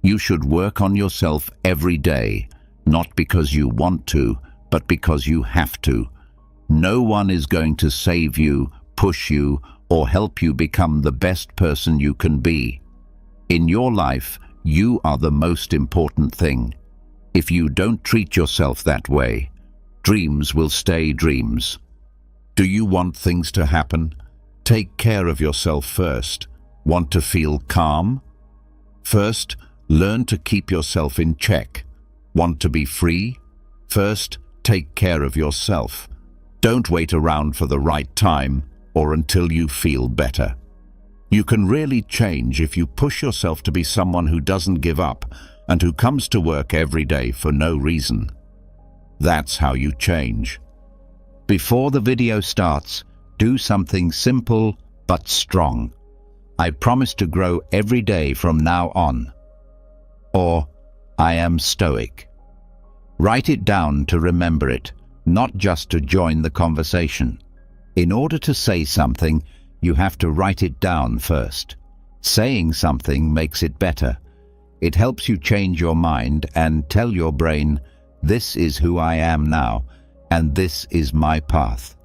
You should work on yourself every day, not because you want to, but because you have to. No one is going to save you, push you, or help you become the best person you can be. In your life, you are the most important thing. If you don't treat yourself that way, dreams will stay dreams. Do you want things to happen? Take care of yourself first. Want to feel calm? First, learn to keep yourself in check. Want to be free? First, take care of yourself. Don't wait around for the right time or until you feel better. You can really change if you push yourself to be someone who doesn't give up and who comes to work every day for no reason. That's how you change. Before the video starts, do something simple but strong. I promise to grow every day from now on. Or, I am Stoic. Write it down to remember it, not just to join the conversation. In order to say something, you have to write it down first. Saying something makes it better. It helps you change your mind and tell your brain, this is who I am now, and this is my path.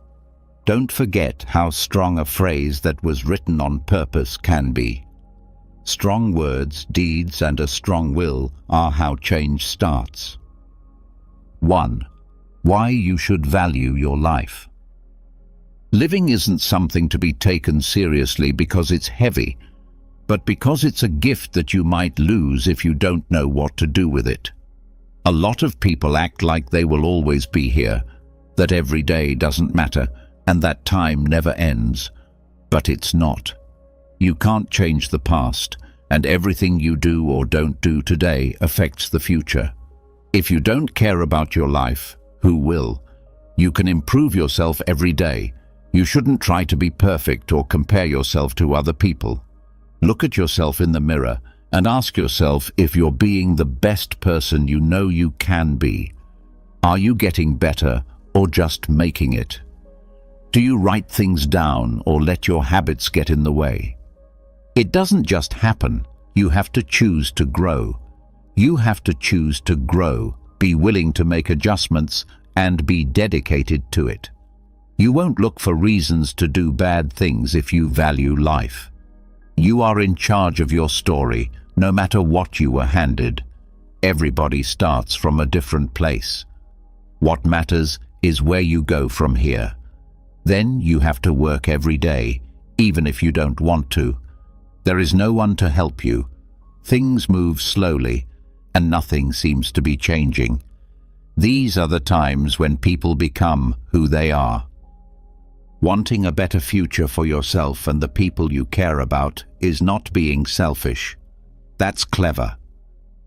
Don't forget how strong a phrase that was written on purpose can be. Strong words, deeds, and a strong will are how change starts. 1. Why you should value your life. Living isn't something to be taken seriously because it's heavy, but because it's a gift that you might lose if you don't know what to do with it. A lot of people act like they will always be here, that every day doesn't matter, and that time never ends. But it's not. You can't change the past, and everything you do or don't do today affects the future. If you don't care about your life, who will? You can improve yourself every day. You shouldn't try to be perfect or compare yourself to other people. Look at yourself in the mirror and ask yourself if you're being the best person you know you can be. Are you getting better or just making it? Do you write things down or let your habits get in the way? It doesn't just happen. You have to choose to grow. You have to choose to grow, be willing to make adjustments, and be dedicated to it. You won't look for reasons to do bad things if you value life. You are in charge of your story, no matter what you were handed. Everybody starts from a different place. What matters is where you go from here. Then you have to work every day, even if you don't want to. There is no one to help you. Things move slowly, and nothing seems to be changing. These are the times when people become who they are. Wanting a better future for yourself and the people you care about is not being selfish. That's clever.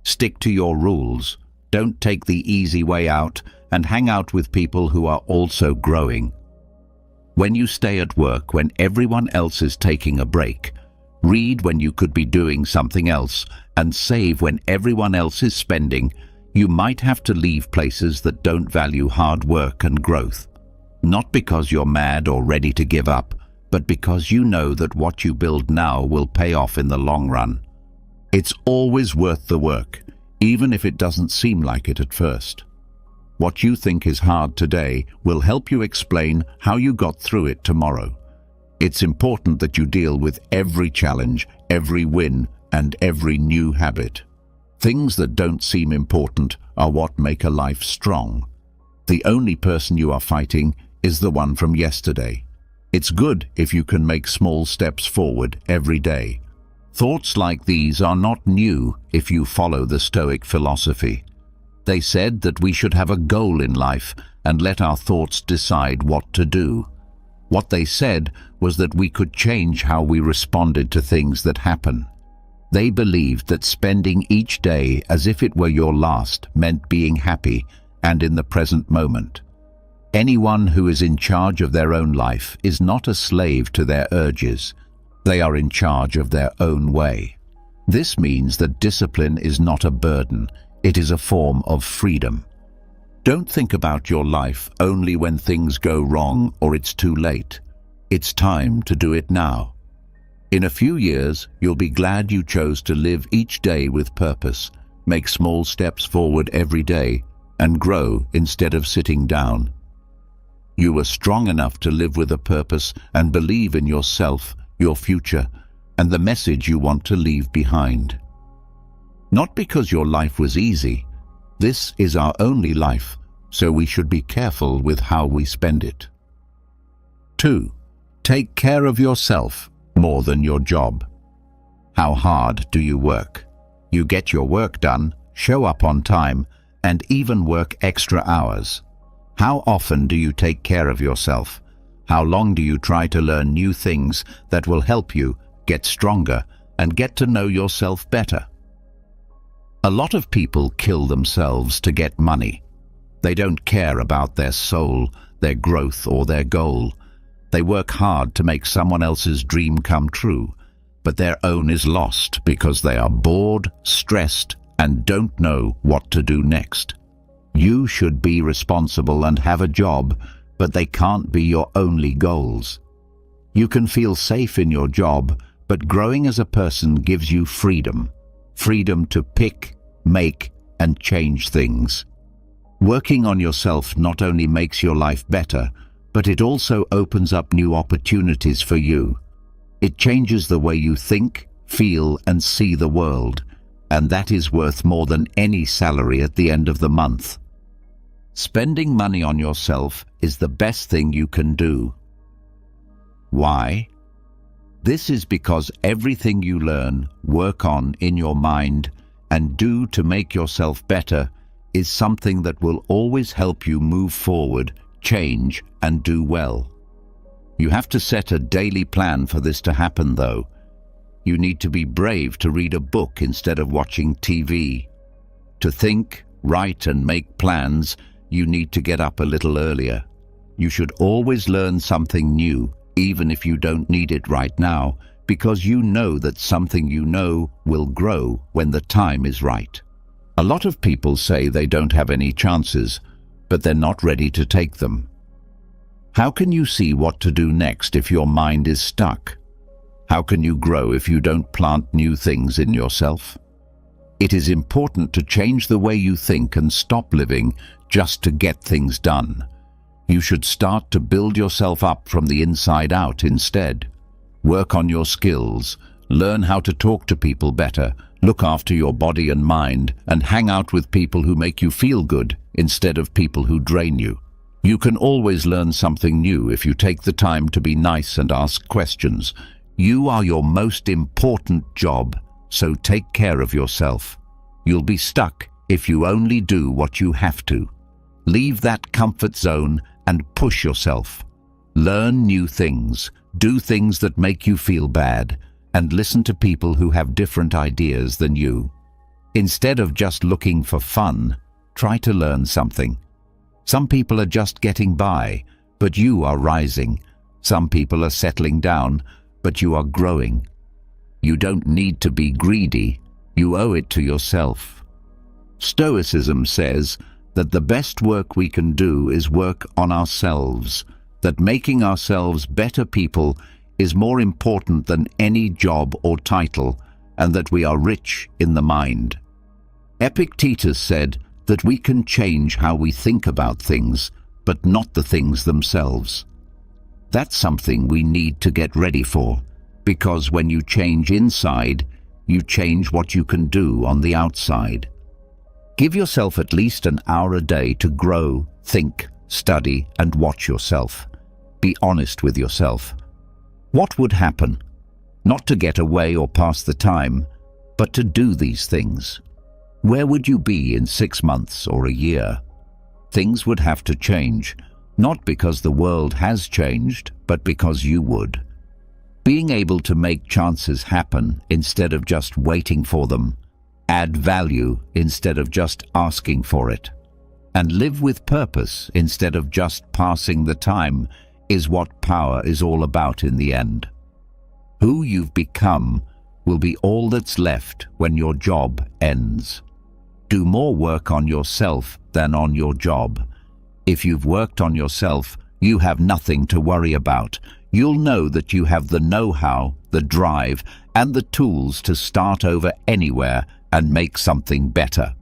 Stick to your rules. Don't take the easy way out and hang out with people who are also growing. When you stay at work when everyone else is taking a break, read when you could be doing something else, and save when everyone else is spending, you might have to leave places that don't value hard work and growth. Not because you're mad or ready to give up, but because you know that what you build now will pay off in the long run. It's always worth the work, even if it doesn't seem like it at first. What you think is hard today will help you explain how you got through it tomorrow. It's important that you deal with every challenge, every win, and every new habit. Things that don't seem important are what make a life strong. The only person you are fighting is the one from yesterday. It's good if you can make small steps forward every day. Thoughts like these are not new if you follow the Stoic philosophy. They said that we should have a goal in life and let our thoughts decide what to do. What they said was that we could change how we responded to things that happen. They believed that spending each day as if it were your last meant being happy and in the present moment. Anyone who is in charge of their own life is not a slave to their urges. They are in charge of their own way. This means that discipline is not a burden. It is a form of freedom. Don't think about your life only when things go wrong or it's too late. It's time to do it now. In a few years, you'll be glad you chose to live each day with purpose, make small steps forward every day, and grow instead of sitting down. You were strong enough to live with a purpose and believe in yourself, your future, and the message you want to leave behind. Not because your life was easy. This is our only life, so we should be careful with how we spend it. 2. Take care of yourself more than your job. How hard do you work? You get your work done, show up on time, and even work extra hours. How often do you take care of yourself? How long do you try to learn new things that will help you get stronger and get to know yourself better? A lot of people kill themselves to get money. They don't care about their soul, their growth, or their goal. They work hard to make someone else's dream come true, but their own is lost because they are bored, stressed, and don't know what to do next. You should be responsible and have a job, but they can't be your only goals. You can feel safe in your job, but growing as a person gives you freedom. Freedom to pick, make, and change things. Working on yourself not only makes your life better, but it also opens up new opportunities for you. It changes the way you think, feel, and see the world, and that is worth more than any salary at the end of the month. Spending money on yourself is the best thing you can do. Why? This is because everything you learn, work on in your mind, and do to make yourself better is something that will always help you move forward, change, and do well. You have to set a daily plan for this to happen, though. You need to be brave to read a book instead of watching TV. To think, write, and make plans, you need to get up a little earlier. You should always learn something new, even if you don't need it right now, because you know that something you know will grow when the time is right. A lot of people say they don't have any chances, but they're not ready to take them. How can you see what to do next if your mind is stuck? How can you grow if you don't plant new things in yourself? It is important to change the way you think and stop living just to get things done. You should start to build yourself up from the inside out instead. Work on your skills, learn how to talk to people better, look after your body and mind, and hang out with people who make you feel good instead of people who drain you. You can always learn something new if you take the time to be nice and ask questions. You are your most important job, so take care of yourself. You'll be stuck if you only do what you have to. Leave that comfort zone and push yourself. Learn new things, do things that make you feel bad, and listen to people who have different ideas than you. Instead of just looking for fun, try to learn something. Some people are just getting by, but you are rising. Some people are settling down, but you are growing. You don't need to be greedy. You owe it to yourself. Stoicism says that the best work we can do is work on ourselves, that making ourselves better people is more important than any job or title, and that we are rich in the mind. Epictetus said that we can change how we think about things, but not the things themselves. That's something we need to get ready for, because when you change inside, you change what you can do on the outside. Give yourself at least an hour a day to grow, think, study, and watch yourself. Be honest with yourself. What would happen? Not to get away or pass the time, but to do these things. Where would you be in 6 months or a year? Things would have to change, not because the world has changed, but because you would. Being able to make chances happen instead of just waiting for them, add value instead of just asking for it, and live with purpose instead of just passing the time is what power is all about in the end. Who you've become will be all that's left when your job ends. Do more work on yourself than on your job. If you've worked on yourself, you have nothing to worry about. you'll know that you have the know-how, the drive, and the tools to start over anywhere and make something better.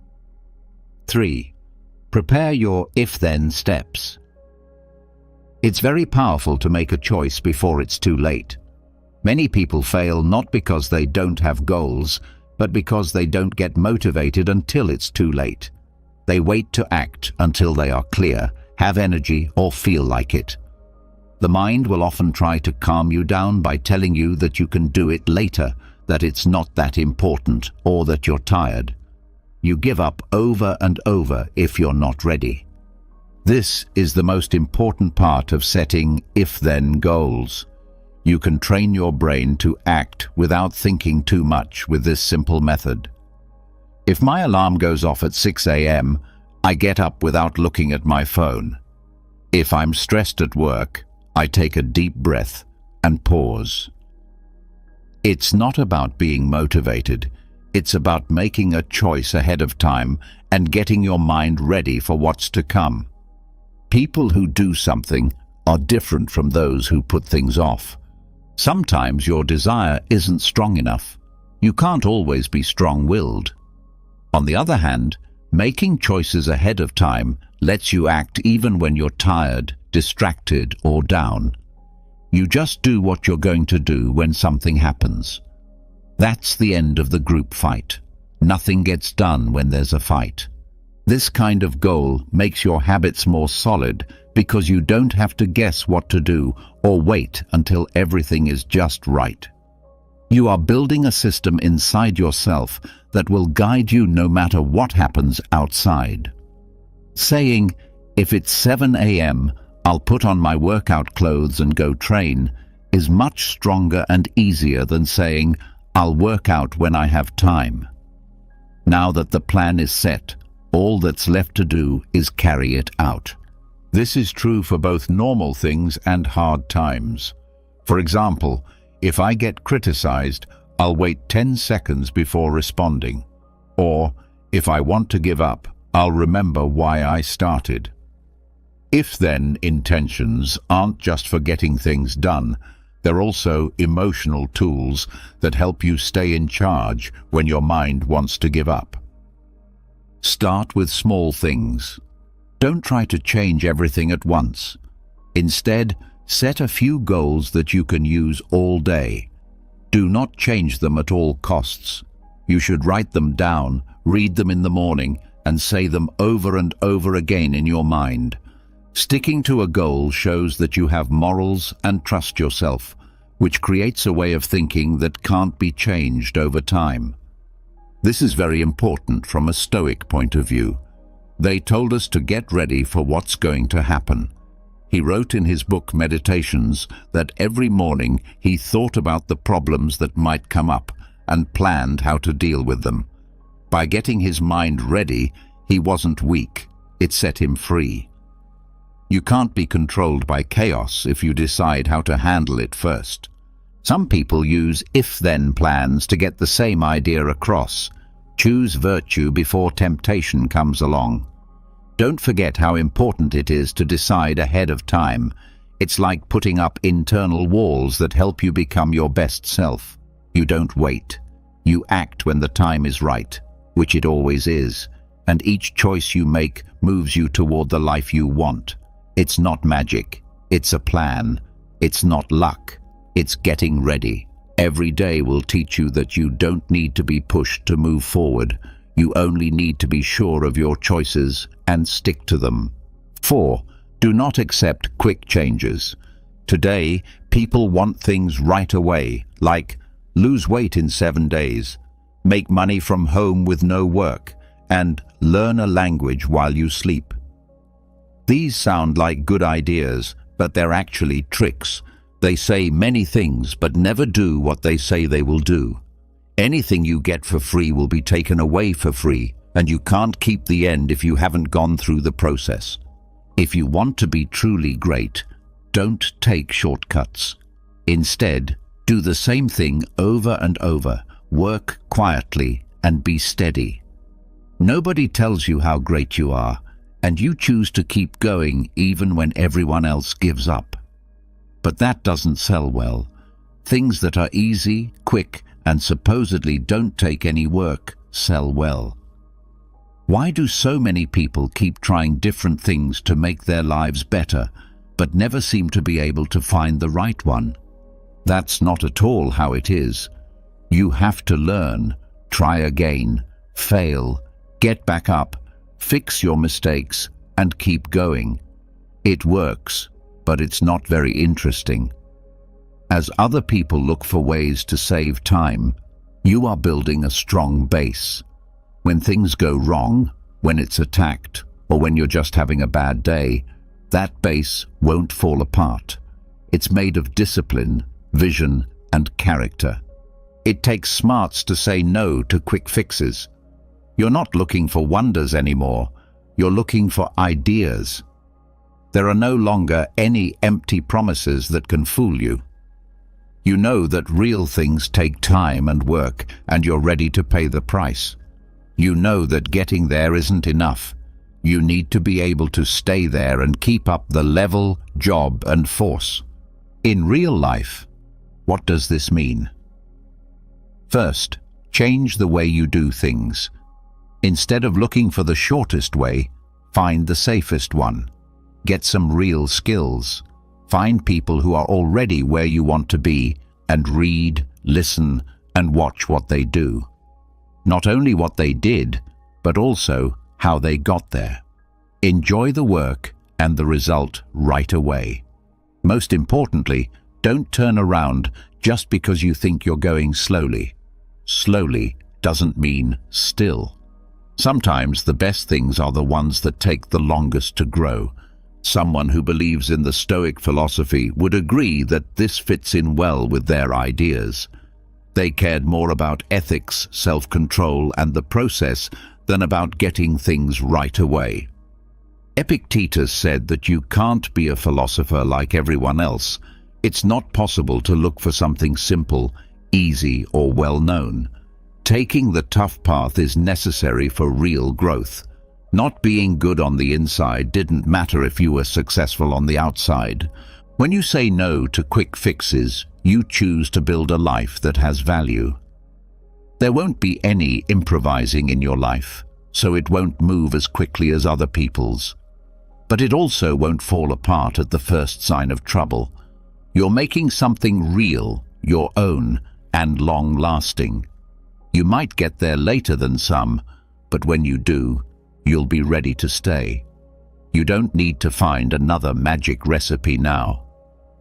3. Prepare your if-then steps. It's very powerful to make a choice before it's too late. Many people fail not because they don't have goals, but because they don't get motivated until it's too late. They wait to act until they are clear, have energy, or feel like it. The mind will often try to calm you down by telling you that you can do it later, that it's not that important, or that you're tired. You give up over and over if you're not ready. This is the most important part of setting if-then goals. You can train your brain to act without thinking too much with this simple method. If my alarm goes off at 6 a.m., I get up without looking at my phone. If I'm stressed at work, I take a deep breath and pause. It's not about being motivated. It's about making a choice ahead of time and getting your mind ready for what's to come. People who do something are different from those who put things off. Sometimes your desire isn't strong enough. You can't always be strong-willed. On the other hand, making choices ahead of time lets you act even when you're tired, distracted, or down. You just do what you're going to do when something happens. That's the end of the group fight. Nothing gets done when there's a fight. This kind of goal makes your habits more solid because you don't have to guess what to do or wait until everything is just right. You are building a system inside yourself that will guide you no matter what happens outside. Saying, if it's 7 a.m., I'll put on my workout clothes and go train, is much stronger and easier than saying, I'll work out when I have time. Now that the plan is set, all that's left to do is carry it out. This is true for both normal things and hard times. For example, if I get criticized, I'll wait 10 seconds before responding. Or, if I want to give up, I'll remember why I started. If-then intentions aren't just for getting things done, they're also emotional tools that help you stay in charge when your mind wants to give up. Start with small things. Don't try to change everything at once. Instead, set a few goals that you can use all day. Do not change them at all costs. You should write them down, read them in the morning, and say them over and over again in your mind. Sticking to a goal shows that you have morals and trust yourself, which creates a way of thinking that can't be changed over time. This is very important from a Stoic point of view. They told us to get ready for what's going to happen. He wrote in his book Meditations that every morning he thought about the problems that might come up and planned how to deal with them. By getting his mind ready, he wasn't weak. It set him free. You can't be controlled by chaos if you decide how to handle it first. Some people use if-then plans to get the same idea across. Choose virtue before temptation comes along. Don't forget how important it is to decide ahead of time. It's like putting up internal walls that help you become your best self. You don't wait. You act when the time is right, which it always is, and each choice you make moves you toward the life you want. It's not magic. It's a plan. It's not luck. It's getting ready. Every day will teach you that you don't need to be pushed to move forward. You only need to be sure of your choices and stick to them. 4. Do not accept quick changes. Today, people want things right away, like lose weight in 7 days, make money from home with no work, and learn a language while you sleep. These sound like good ideas, but they're actually tricks. They say many things, but never do what they say they will do. Anything you get for free will be taken away for free, and you can't keep the end if you haven't gone through the process. If you want to be truly great, don't take shortcuts. Instead, do the same thing over and over. Work quietly and be steady. Nobody tells you how great you are, and you choose to keep going even when everyone else gives up. But that doesn't sell well. Things that are easy, quick, and supposedly don't take any work sell well. Why do so many people keep trying different things to make their lives better, but never seem to be able to find the right one? That's not at all how it is. You have to learn, try again, fail, get back up, fix your mistakes, and keep going. It works, but it's not very interesting. As other people look for ways to save time, you are building a strong base. When things go wrong, when it's attacked, or when you're just having a bad day, that base won't fall apart. It's made of discipline, vision, and character. It takes smarts to say no to quick fixes. You're not looking for wonders anymore. You're looking for ideas. There are no longer any empty promises that can fool you. You know that real things take time and work, and you're ready to pay the price. You know that getting there isn't enough. You need to be able to stay there and keep up the level, job, and force. In real life, what does this mean? First, change the way you do things. Instead of looking for the shortest way, find the safest one. Get some real skills. Find people who are already where you want to be and read, listen, and watch what they do. Not only what they did, but also how they got there. Enjoy the work and the result right away. Most importantly, don't turn around just because you think you're going slowly. Slowly doesn't mean still. Sometimes the best things are the ones that take the longest to grow. Someone who believes in the Stoic philosophy would agree that this fits in well with their ideas. They cared more about ethics, self-control, and the process than about getting things right away. Epictetus said that you can't be a philosopher like everyone else. It's not possible to look for something simple, easy, or well-known. Taking the tough path is necessary for real growth. Not being good on the inside didn't matter if you were successful on the outside. When you say no to quick fixes, you choose to build a life that has value. There won't be any improvising in your life, so it won't move as quickly as other people's. But it also won't fall apart at the first sign of trouble. You're making something real, your own, and long-lasting. You might get there later than some, but when you do, you'll be ready to stay. You don't need to find another magic recipe now.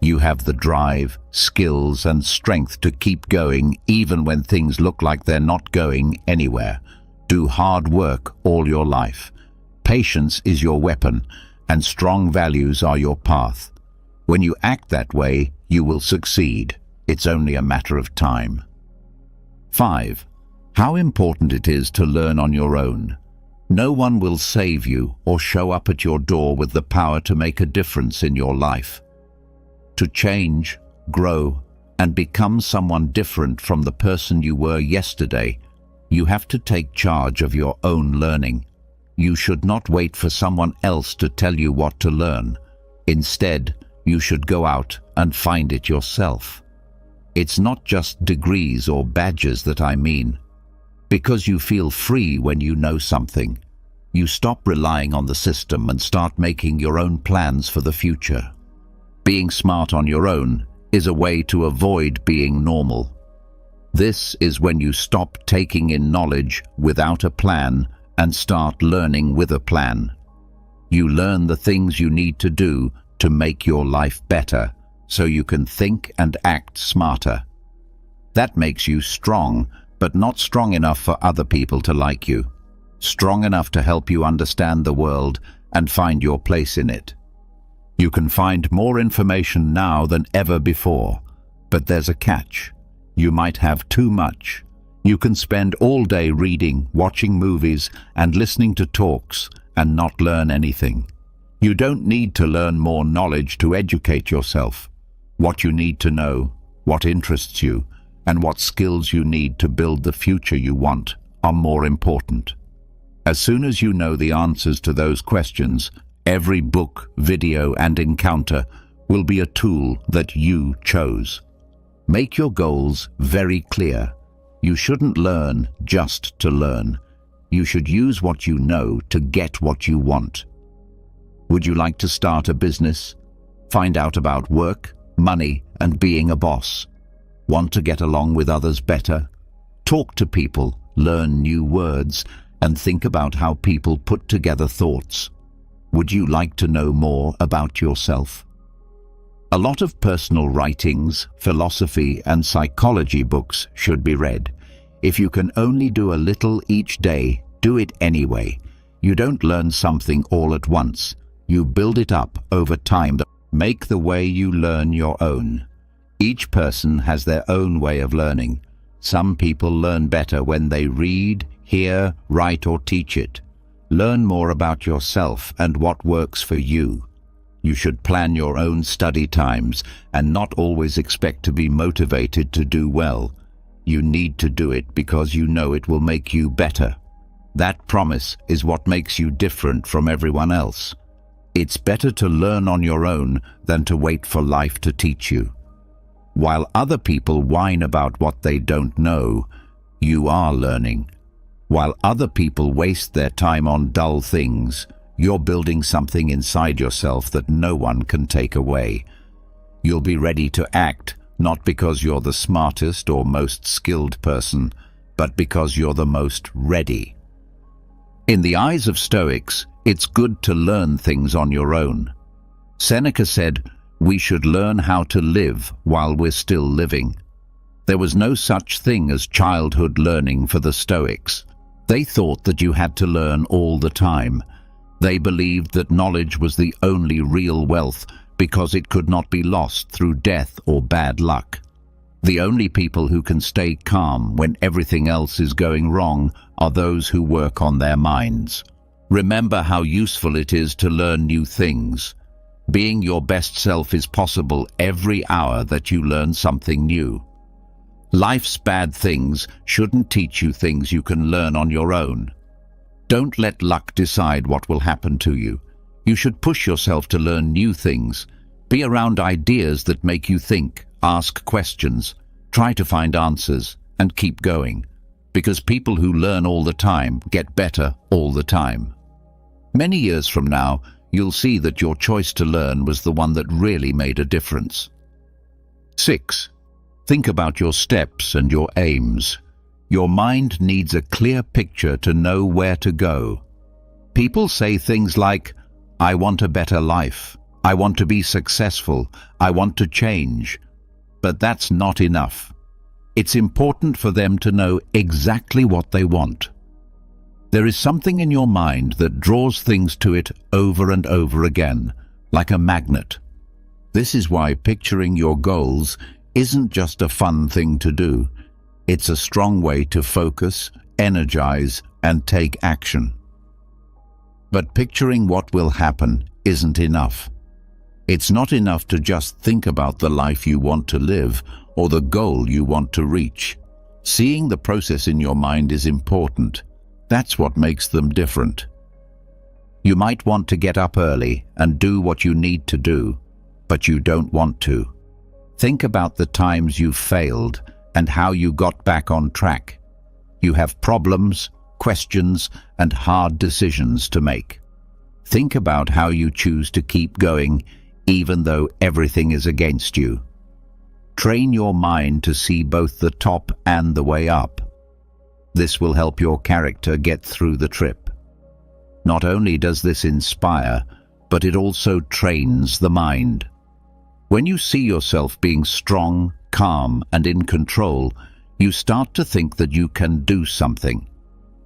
You have the drive, skills, and strength to keep going even when things look like they're not going anywhere. Do hard work all your life. Patience is your weapon, and strong values are your path. When you act that way, you will succeed. It's only a matter of time. 5. How important it is to learn on your own. No one will save you or show up at your door with the power to make a difference in your life. To change, grow, and become someone different from the person you were yesterday, you have to take charge of your own learning. You should not wait for someone else to tell you what to learn. Instead, you should go out and find it yourself. It's not just degrees or badges that I mean. Because you feel free when you know something. You stop relying on the system and start making your own plans for the future. Being smart on your own is a way to avoid being normal. This is when you stop taking in knowledge without a plan and start learning with a plan. You learn the things you need to do to make your life better, so you can think and act smarter. That makes you strong, but not strong enough for other people to like you. Strong enough to help you understand the world and find your place in it. You can find more information now than ever before, but there's a catch. You might have too much. You can spend all day reading, watching movies, and listening to talks and not learn anything. You don't need to learn more knowledge to educate yourself. What you need to know, what interests you, and what skills you need to build the future you want are more important. As soon as you know the answers to those questions, every book, video, and encounter will be a tool that you chose. Make your goals very clear. You shouldn't learn just to learn. You should use what you know to get what you want. Would you like to start a business? Find out about work, money, and being a boss? Want to get along with others better? Talk to people, learn new words, and think about how people put together thoughts. Would you like to know more about yourself? A lot of personal writings, philosophy, and psychology books should be read. If you can only do a little each day, do it anyway. You don't learn something all at once. You build it up over time. Make the way you learn your own. Each person has their own way of learning. Some people learn better when they read, hear, write, or teach it. Learn more about yourself and what works for you. You should plan your own study times and not always expect to be motivated to do well. You need to do it because you know it will make you better. That promise is what makes you different from everyone else. It's better to learn on your own than to wait for life to teach you. While other people whine about what they don't know, you are learning. While other people waste their time on dull things, you're building something inside yourself that no one can take away. You'll be ready to act, not because you're the smartest or most skilled person, but because you're the most ready. In the eyes of Stoics, it's good to learn things on your own. Seneca said, "We should learn how to live while we're still living." There was no such thing as childhood learning for the Stoics. They thought that you had to learn all the time. They believed that knowledge was the only real wealth because it could not be lost through death or bad luck. The only people who can stay calm when everything else is going wrong are those who work on their minds. Remember how useful it is to learn new things. Being your best self is possible every hour that you learn something new. Life's bad things shouldn't teach you things you can learn on your own. Don't let luck decide what will happen to you. You should push yourself to learn new things. Be around ideas that make you think, ask questions, try to find answers, and keep going. Because people who learn all the time get better all the time. Many years from now, you'll see that your choice to learn was the one that really made a difference. 6. Think about your steps and your aims. Your mind needs a clear picture to know where to go. People say things like, "I want a better life. I want to be successful. I want to change." But that's not enough. It's important for them to know exactly what they want. There is something in your mind that draws things to it over and over again, like a magnet. This is why picturing your goals isn't just a fun thing to do. It's a strong way to focus, energize, and take action. But picturing what will happen isn't enough. It's not enough to just think about the life you want to live or the goal you want to reach. Seeing the process in your mind is important. That's what makes them different. You might want to get up early and do what you need to do, but you don't want to. Think about the times you've failed and how you got back on track. You have problems, questions, and hard decisions to make. Think about how you choose to keep going even though everything is against you. Train your mind to see both the top and the way up. This will help your character get through the trip. Not only does this inspire, but it also trains the mind. When you see yourself being strong, calm, and in control, you start to think that you can do something.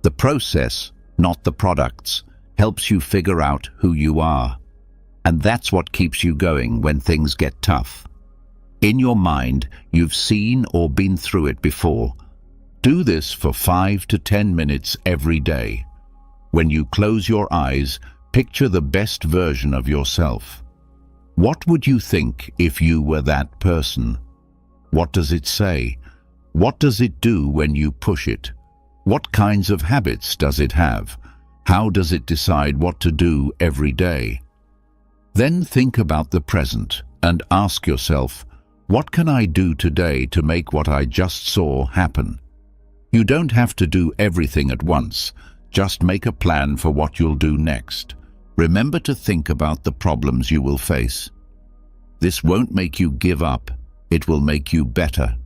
The process, not the products, helps you figure out who you are. And that's what keeps you going when things get tough. In your mind, you've seen or been through it before. Do this for 5 to 10 minutes every day. When you close your eyes, picture the best version of yourself. What would you think if you were that person? What does it say? What does it do when you push it? What kinds of habits does it have? How does it decide what to do every day? Then think about the present. and ask yourself, what can I do today to make what I just saw happen? You don't have to do everything at once. Just make a plan for what you'll do next. Remember to think about the problems you will face. This won't make you give up. It will make you better.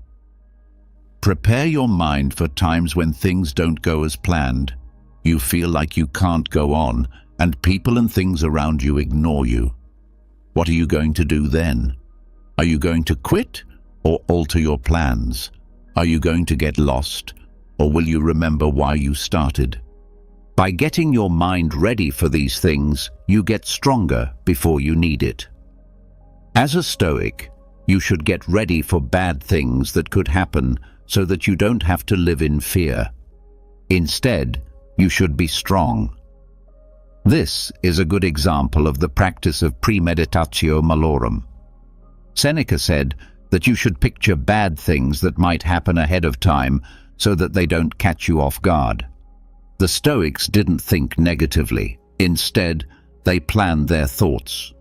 Prepare your mind for times when things don't go as planned. You feel like you can't go on, and people and things around you ignore you. What are you going to do then? Are you going to quit or alter your plans? Are you going to get lost, or will you remember why you started? By getting your mind ready for these things, you get stronger before you need it. As a Stoic, you should get ready for bad things that could happen so that you don't have to live in fear. Instead, you should be strong. This is a good example of the practice of premeditatio malorum. Seneca said that you should picture bad things that might happen ahead of time so that they don't catch you off guard. The Stoics didn't think negatively. Instead, they planned their thoughts.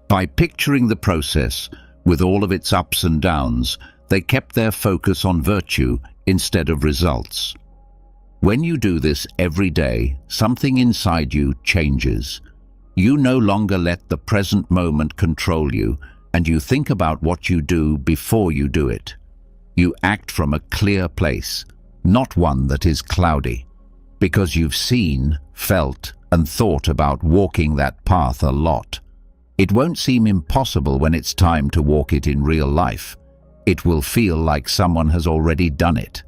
By picturing the process with all of its ups and downs, they kept their focus on virtue instead of results. When you do this every day, something inside you changes. You no longer let the present moment control you, and you think about what you do before you do it. You act from a clear place, not one that is cloudy, because you've seen, felt, and thought about walking that path a lot. It won't seem impossible when it's time to walk it in real life. It will feel like someone has already done it.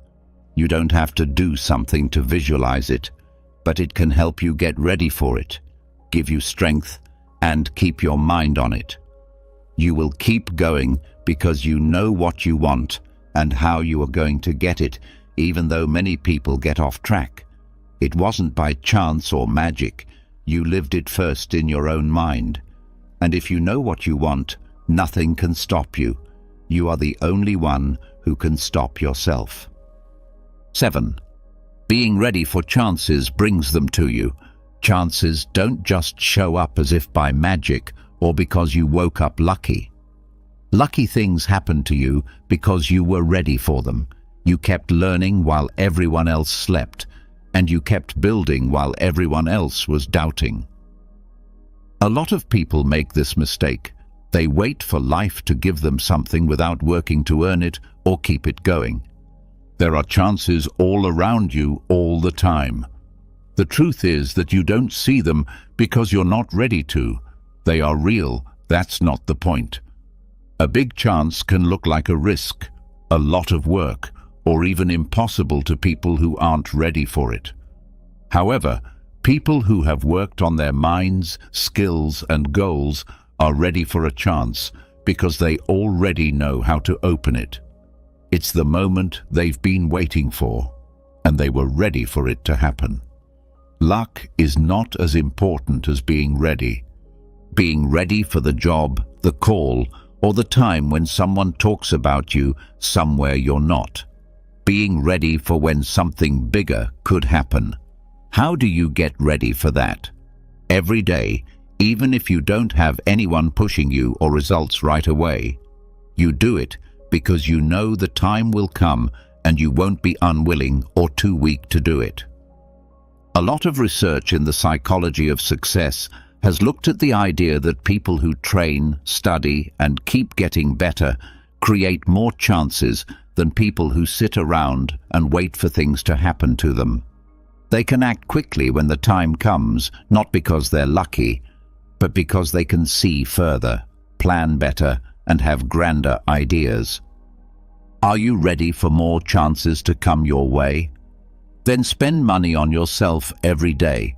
You don't have to do something to visualize it, but it can help you get ready for it, give you strength, and keep your mind on it. You will keep going because you know what you want and how you are going to get it, even though many people get off track. It wasn't by chance or magic. You lived it first in your own mind. And if you know what you want, nothing can stop you. You are the only one who can stop yourself. 7. Being ready for chances brings them to you. Chances don't just show up as if by magic or because you woke up lucky. Lucky things happen to you because you were ready for them. You kept learning while everyone else slept, and you kept building while everyone else was doubting. A lot of people make this mistake. They wait for life to give them something without working to earn it or keep it going. There are chances all around you all the time. The truth is that you don't see them because you're not ready to. They are real. That's not the point. A big chance can look like a risk, a lot of work, or even impossible to people who aren't ready for it. However, people who have worked on their minds, skills, and goals are ready for a chance because they already know how to open it. It's the moment they've been waiting for, and they were ready for it to happen. Luck is not as important as being ready. Being ready for the job, the call, or the time when someone talks about you somewhere you're not. Being ready for when something bigger could happen. How do you get ready for that? Every day, even if you don't have anyone pushing you or results right away. You do it because you know the time will come and you won't be unwilling or too weak to do it. A lot of research in the psychology of success has looked at the idea that people who train, study, and keep getting better create more chances than people who sit around and wait for things to happen to them. They can act quickly when the time comes, not because they're lucky, but because they can see further, plan better, and have grander ideas. Are you ready for more chances to come your way? Then spend money on yourself every day.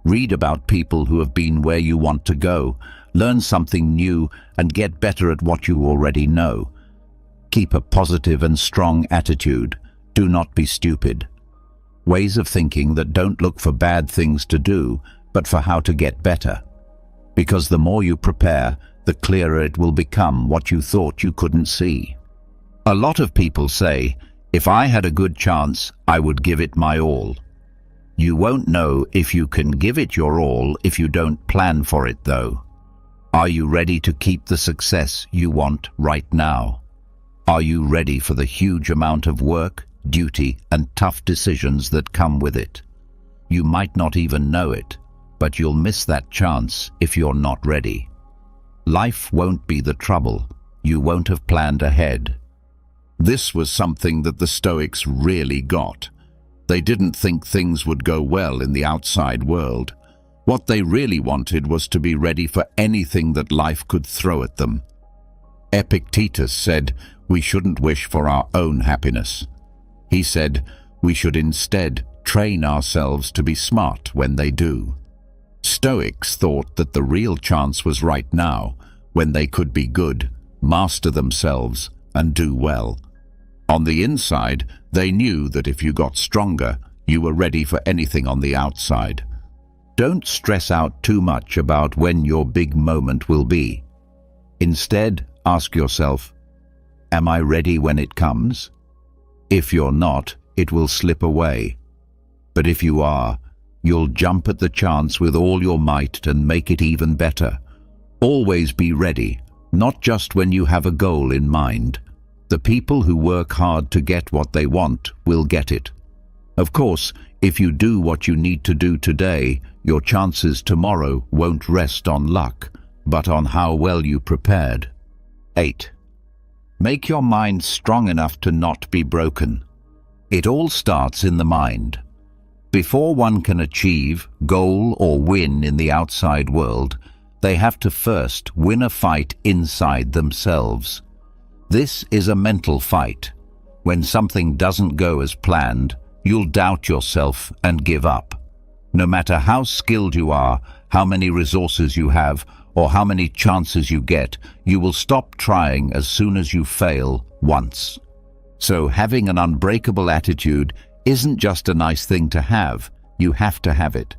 Read about people who have been where you want to go, learn something new, and get better at what you already know. Keep a positive and strong attitude. Do not be stupid. Ways of thinking that don't look for bad things to do, but for how to get better. Because the more you prepare, the clearer it will become what you thought you couldn't see. A lot of people say, if I had a good chance, I would give it my all. You won't know if you can give it your all if you don't plan for it, though. Are you ready to keep the success you want right now? Are you ready for the huge amount of work, duty, and tough decisions that come with it? You might not even know it, but you'll miss that chance if you're not ready. Life won't be the trouble. You won't have planned ahead. This was something that the Stoics really got. They didn't think things would go well in the outside world. What they really wanted was to be ready for anything that life could throw at them. Epictetus said we shouldn't wish for our own happiness. He said we should instead train ourselves to be smart when they do. Stoics thought that the real chance was right now, when they could be good, master themselves, and do well. On the inside, they knew that if you got stronger, you were ready for anything on the outside. Don't stress out too much about when your big moment will be. Instead, ask yourself, am I ready when it comes? If you're not, it will slip away. But if you are, you'll jump at the chance with all your might and make it even better. Always be ready, not just when you have a goal in mind. The people who work hard to get what they want will get it. Of course, if you do what you need to do today, your chances tomorrow won't rest on luck, but on how well you prepared. 8. Make your mind strong enough to not be broken. It all starts in the mind. Before one can achieve, goal, or win in the outside world, they have to first win a fight inside themselves. This is a mental fight. When something doesn't go as planned, you'll doubt yourself and give up. No matter how skilled you are, how many resources you have, or how many chances you get, you will stop trying as soon as you fail once. So having an unbreakable attitude isn't just a nice thing to have, you have to have it.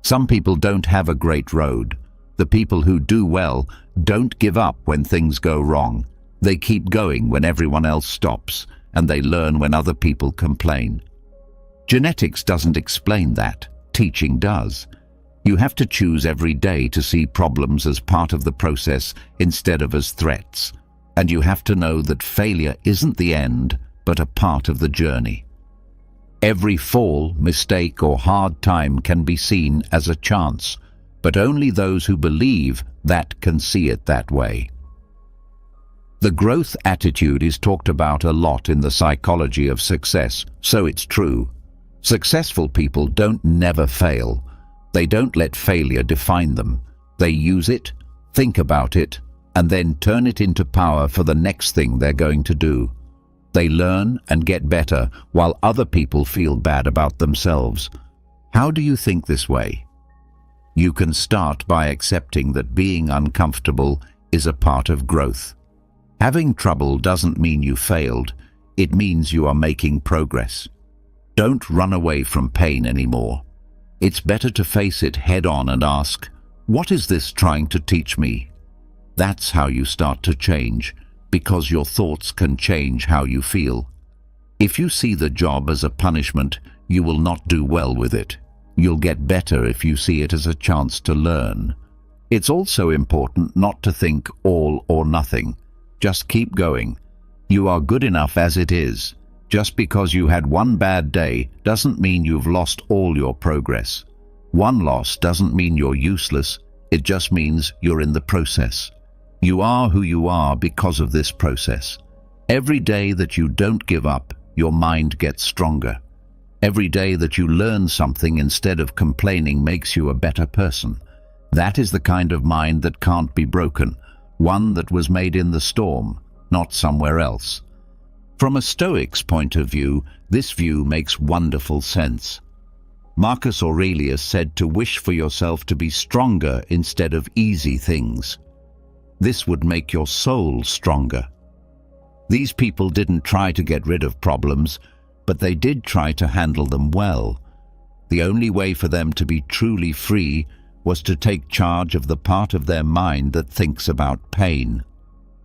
Some people don't have a great road. The people who do well don't give up when things go wrong. They keep going when everyone else stops, and they learn when other people complain. Genetics doesn't explain that. Teaching does. You have to choose every day to see problems as part of the process instead of as threats. And you have to know that failure isn't the end, but a part of the journey. Every fall, mistake, or hard time can be seen as a chance, but only those who believe that can see it that way. The growth attitude is talked about a lot in the psychology of success, so it's true. Successful people don't never fail. They don't let failure define them. They use it, think about it, and then turn it into power for the next thing they're going to do. They learn and get better while other people feel bad about themselves. How do you think this way? You can start by accepting that being uncomfortable is a part of growth. Having trouble doesn't mean you failed. It means you are making progress. Don't run away from pain anymore. It's better to face it head-on and ask, what is this trying to teach me? That's how you start to change, because your thoughts can change how you feel. If you see the job as a punishment, you will not do well with it. You'll get better if you see it as a chance to learn. It's also important not to think all or nothing. Just keep going. You are good enough as it is. Just because you had one bad day doesn't mean you've lost all your progress. One loss doesn't mean you're useless. It just means you're in the process. You are who you are because of this process. Every day that you don't give up, your mind gets stronger. Every day that you learn something instead of complaining makes you a better person. That is the kind of mind that can't be broken, one that was made in the storm, not somewhere else. From a Stoic's point of view, this view makes wonderful sense. Marcus Aurelius said to wish for yourself to be stronger instead of easy things. This would make your soul stronger. These people didn't try to get rid of problems, but they did try to handle them well. The only way for them to be truly free was to take charge of the part of their mind that thinks about pain.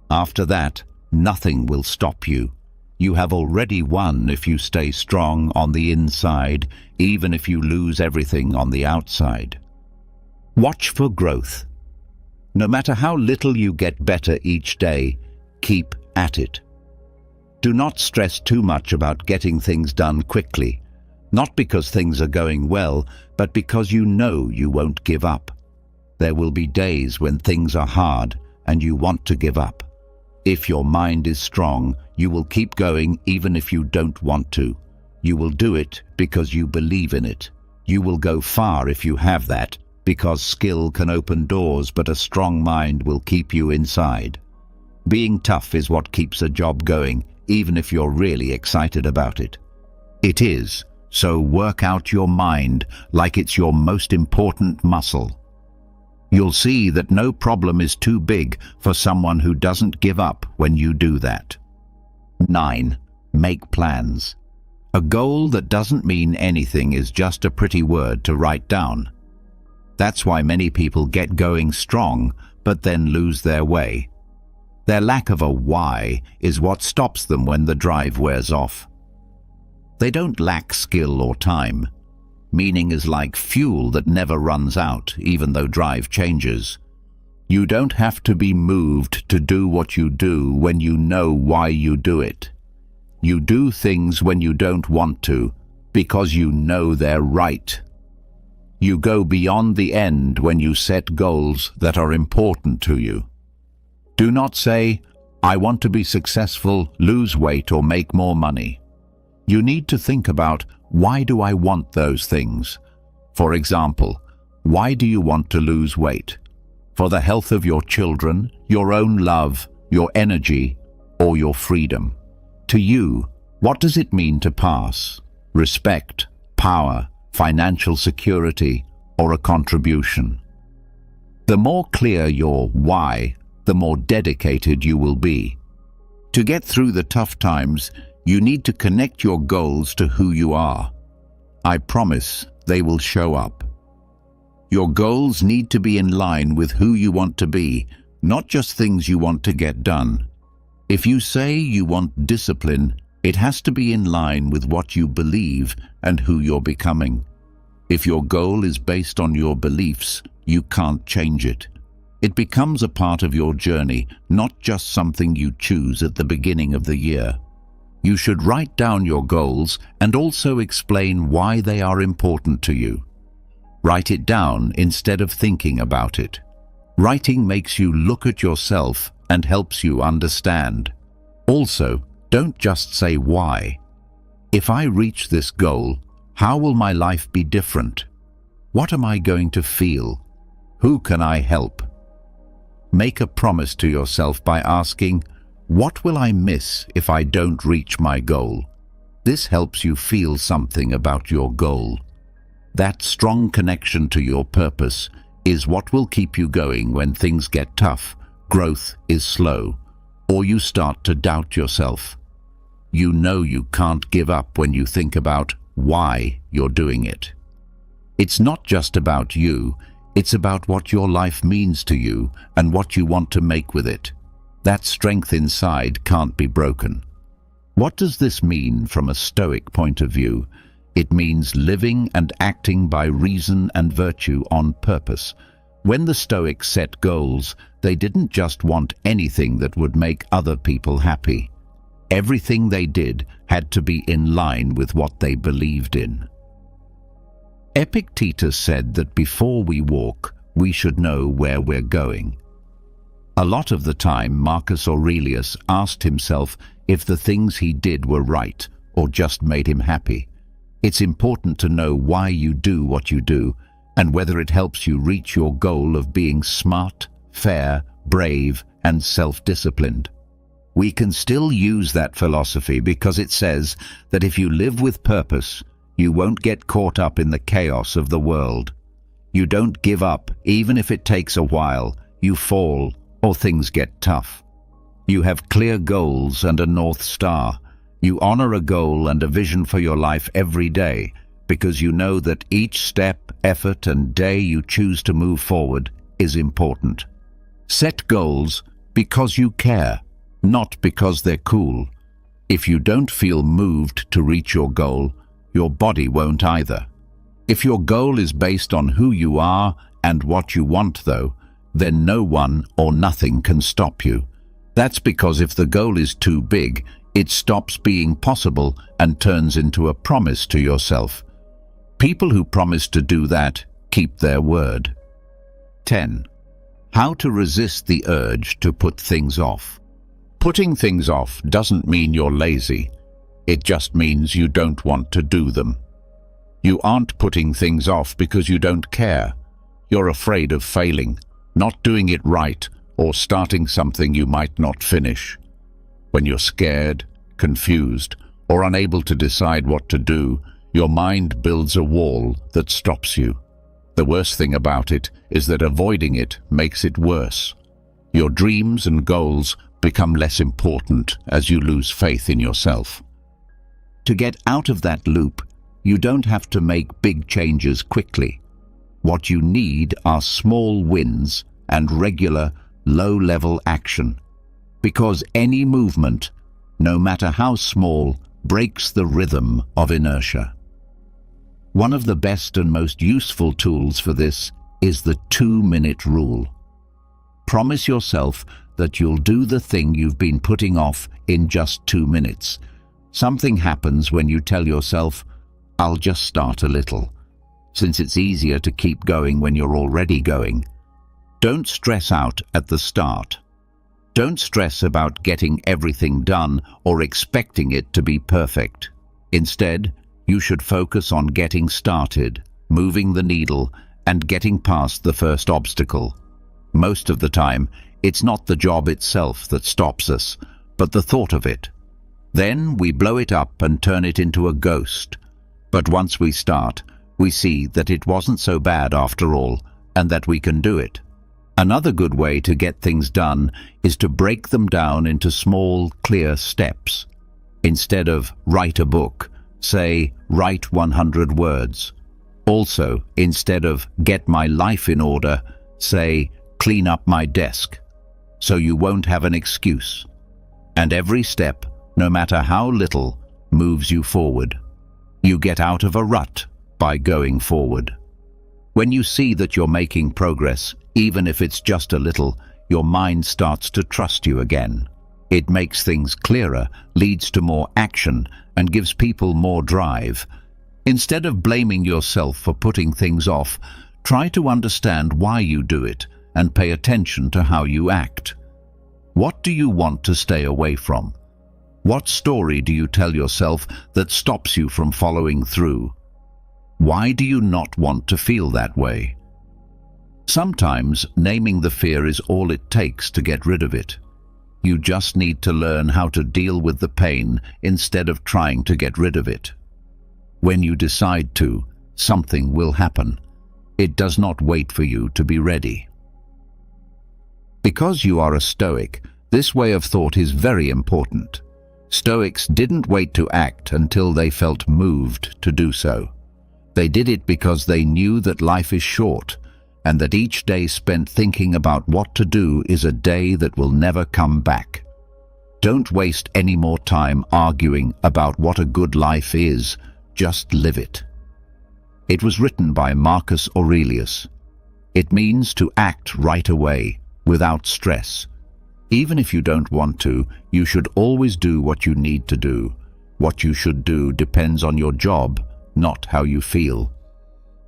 After that, nothing will stop you. You have already won if you stay strong on the inside, even if you lose everything on the outside. Watch for growth. No matter how little you get better each day, keep at it. Do not stress too much about getting things done quickly, not because things are going well, but because you know you won't give up. There will be days when things are hard and you want to give up. If your mind is strong, you will keep going even if you don't want to. You will do it because you believe in it. You will go far if you have that, because skill can open doors, but a strong mind will keep you inside. Being tough is what keeps a job going, even if you're really excited about it. It is, so work out your mind like it's your most important muscle. You'll see that no problem is too big for someone who doesn't give up when you do that. 9. Make plans. A goal that doesn't mean anything is just a pretty word to write down. That's why many people get going strong, but then lose their way. Their lack of a why is what stops them when the drive wears off. They don't lack skill or time. Meaning is like fuel that never runs out, even though drive changes. You don't have to be moved to do what you do when you know why you do it. You do things when you don't want to, because you know they're right. You go beyond the end when you set goals that are important to you. Do not say, "I want to be successful, lose weight, or make more money." You need to think about, why do I want those things? For example, why do you want to lose weight? For the health of your children, your own love, your energy, or your freedom? To you, what does it mean to pass? Respect, power, financial security, or a contribution? The more clear your why, the more dedicated you will be. To get through the tough times, you need to connect your goals to who you are. I promise they will show up. Your goals need to be in line with who you want to be, not just things you want to get done. If you say you want discipline, it has to be in line with what you believe and who you're becoming. If your goal is based on your beliefs, you can't change it. It becomes a part of your journey, not just something you choose at the beginning of the year. You should write down your goals and also explain why they are important to you. Write it down instead of thinking about it. Writing makes you look at yourself and helps you understand. Also, don't just say why. If I reach this goal, how will my life be different? What am I going to feel? Who can I help? Make a promise to yourself by asking, what will I miss if I don't reach my goal? This helps you feel something about your goal. That strong connection to your purpose is what will keep you going when things get tough, growth is slow, or you start to doubt yourself. You know you can't give up when you think about why you're doing it. It's not just about you, it's about what your life means to you and what you want to make with it. That strength inside can't be broken. What does this mean from a Stoic point of view? It means living and acting by reason and virtue on purpose. When the Stoics set goals, they didn't just want anything that would make other people happy. Everything they did had to be in line with what they believed in. Epictetus said that before we walk, we should know where we're going. A lot of the time, Marcus Aurelius asked himself if the things he did were right or just made him happy. It's important to know why you do what you do and whether it helps you reach your goal of being smart, fair, brave, and self-disciplined. We can still use that philosophy because it says that if you live with purpose, you won't get caught up in the chaos of the world. You don't give up, even if it takes a while, you fall, or things get tough. You have clear goals and a North Star. You honor a goal and a vision for your life every day because you know that each step, effort, and day you choose to move forward is important. Set goals because you care, not because they're cool. If you don't feel moved to reach your goal, your body won't either. If your goal is based on who you are and what you want, though, then no one or nothing can stop you. That's because if the goal is too big, it stops being possible and turns into a promise to yourself. People who promise to do that keep their word. 10. How to resist the urge to put things off. Putting things off doesn't mean you're lazy. It just means you don't want to do them. You aren't putting things off because you don't care. You're afraid of failing, not doing it right, or starting something you might not finish. When you're scared, confused, or unable to decide what to do, your mind builds a wall that stops you. The worst thing about it is that avoiding it makes it worse. Your dreams and goals become less important as you lose faith in yourself. To get out of that loop, you don't have to make big changes quickly. What you need are small wins and regular, low-level action. Because any movement, no matter how small, breaks the rhythm of inertia. One of the best and most useful tools for this is the 2-minute rule. Promise yourself that you'll do the thing you've been putting off in just 2 minutes. Something happens when you tell yourself, "I'll just start a little," since it's easier to keep going when you're already going. Don't stress out at the start. Don't stress about getting everything done or expecting it to be perfect. Instead, you should focus on getting started, moving the needle, and getting past the first obstacle. Most of the time, it's not the job itself that stops us, but the thought of it. Then we blow it up and turn it into a ghost. But once we start, we see that it wasn't so bad after all, and that we can do it. Another good way to get things done is to break them down into small, clear steps. Instead of write a book, say write 100 words. Also, instead of get my life in order, say clean up my desk, so you won't have an excuse. And every step, no matter how little, moves you forward. You get out of a rut by going forward. When you see that you're making progress, even if it's just a little, your mind starts to trust you again. It makes things clearer, leads to more action, and gives people more drive. Instead of blaming yourself for putting things off, try to understand why you do it and pay attention to how you act. What do you want to stay away from? What story do you tell yourself that stops you from following through? Why do you not want to feel that way? Sometimes naming the fear is all it takes to get rid of it. You just need to learn how to deal with the pain instead of trying to get rid of it. When you decide to, something will happen. It does not wait for you to be ready. Because you are a Stoic, this way of thought is very important. Stoics didn't wait to act until they felt moved to do so. They did it because they knew that life is short, and that each day spent thinking about what to do is a day that will never come back. Don't waste any more time arguing about what a good life is, just live it. It was written by Marcus Aurelius. It means to act right away, without stress. Even if you don't want to, you should always do what you need to do. What you should do depends on your job, not how you feel.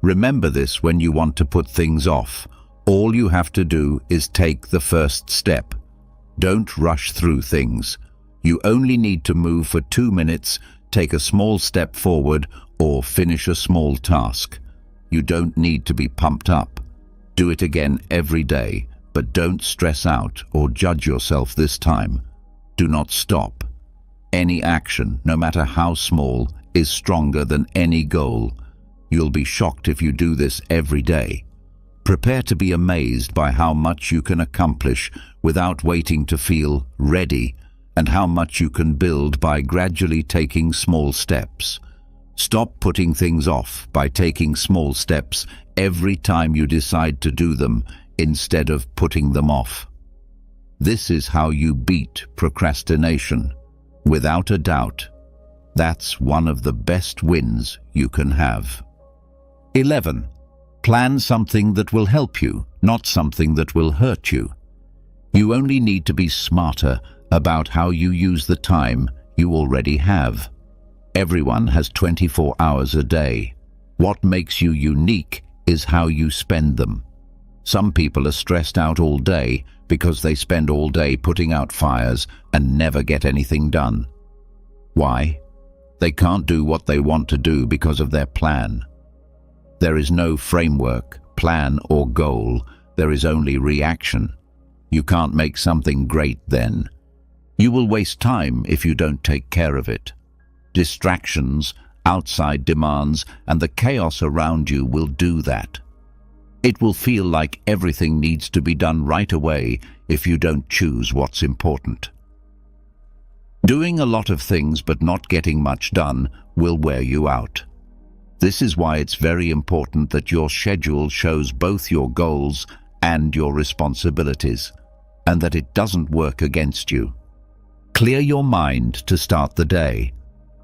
Remember this when you want to put things off. All you have to do is take the first step. Don't rush through things. You only need to move for 2 minutes, take a small step forward, or finish a small task. You don't need to be pumped up. Do it again every day, but don't stress out or judge yourself this time. Do not stop. Any action, no matter how small, is stronger than any goal. You'll be shocked if you do this every day. Prepare to be amazed by how much you can accomplish without waiting to feel ready, and how much you can build by gradually taking small steps. Stop putting things off by taking small steps every time you decide to do them instead of putting them off. This is how you beat procrastination. Without a doubt, that's one of the best wins you can have. 11. Plan something that will help you, not something that will hurt you. You only need to be smarter about how you use the time you already have. Everyone has 24 hours a day. What makes you unique is how you spend them. Some people are stressed out all day because they spend all day putting out fires and never get anything done. Why? They can't do what they want to do because of their plan. There is no framework, plan, or goal. There is only reaction. You can't make something great then. You will waste time if you don't take care of it. Distractions, outside demands, and the chaos around you will do that. It will feel like everything needs to be done right away if you don't choose what's important. Doing a lot of things but not getting much done will wear you out. This is why it's very important that your schedule shows both your goals and your responsibilities, and that it doesn't work against you. Clear your mind to start the day.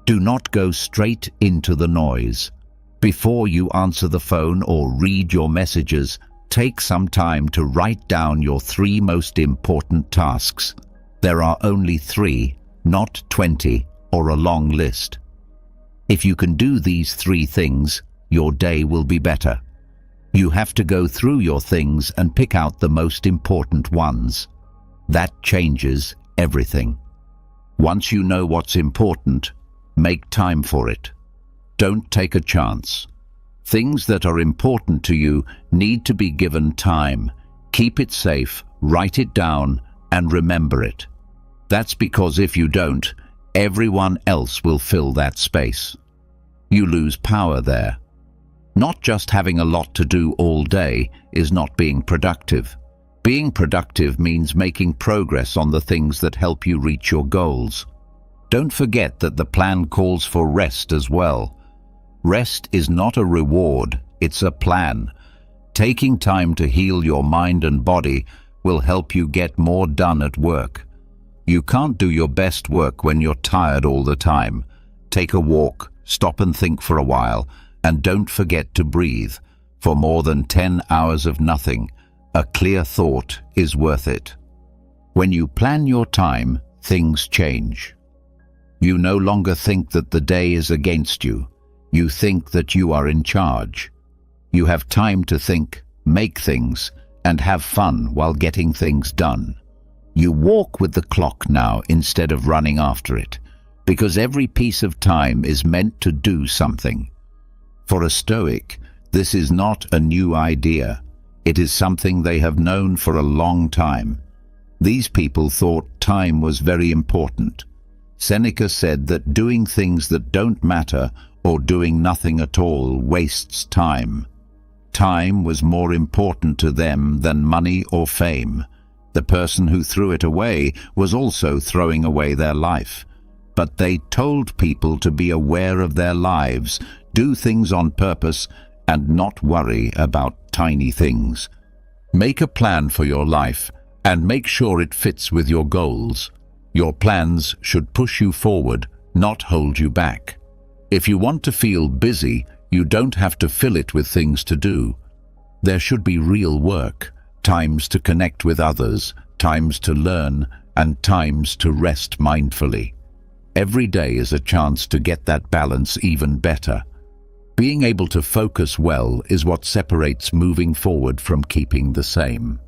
Do not go straight into the noise. Before you answer the phone or read your messages, take some time to write down your 3 most important tasks. There are only 3, not 20, or a long list. If you can do these 3 things, your day will be better. You have to go through your things and pick out the most important ones. That changes everything. Once you know what's important, make time for it. Don't take a chance. Things that are important to you need to be given time. Keep it safe, write it down, and remember it. That's because if you don't, everyone else will fill that space. You lose power there. Not just having a lot to do all day is not being productive. Being productive means making progress on the things that help you reach your goals. Don't forget that the plan calls for rest as well. Rest is not a reward, it's a plan. Taking time to heal your mind and body will help you get more done at work. You can't do your best work when you're tired all the time. Take a walk, stop and think for a while, and don't forget to breathe. For more than 10 hours of nothing, a clear thought is worth it. When you plan your time, things change. You no longer think that the day is against you. You think that you are in charge. You have time to think, make things, and have fun while getting things done. You walk with the clock now instead of running after it, because every piece of time is meant to do something. For a Stoic, this is not a new idea. It is something they have known for a long time. These people thought time was very important. Seneca said that doing things that don't matter or doing nothing at all wastes time. Time was more important to them than money or fame. The person who threw it away was also throwing away their life. But they told people to be aware of their lives, do things on purpose, and not worry about tiny things. Make a plan for your life and make sure it fits with your goals. Your plans should push you forward, not hold you back. If you want to feel busy, you don't have to fill it with things to do. There should be real work, times to connect with others, times to learn, and times to rest mindfully. Every day is a chance to get that balance even better. Being able to focus well is what separates moving forward from keeping the same.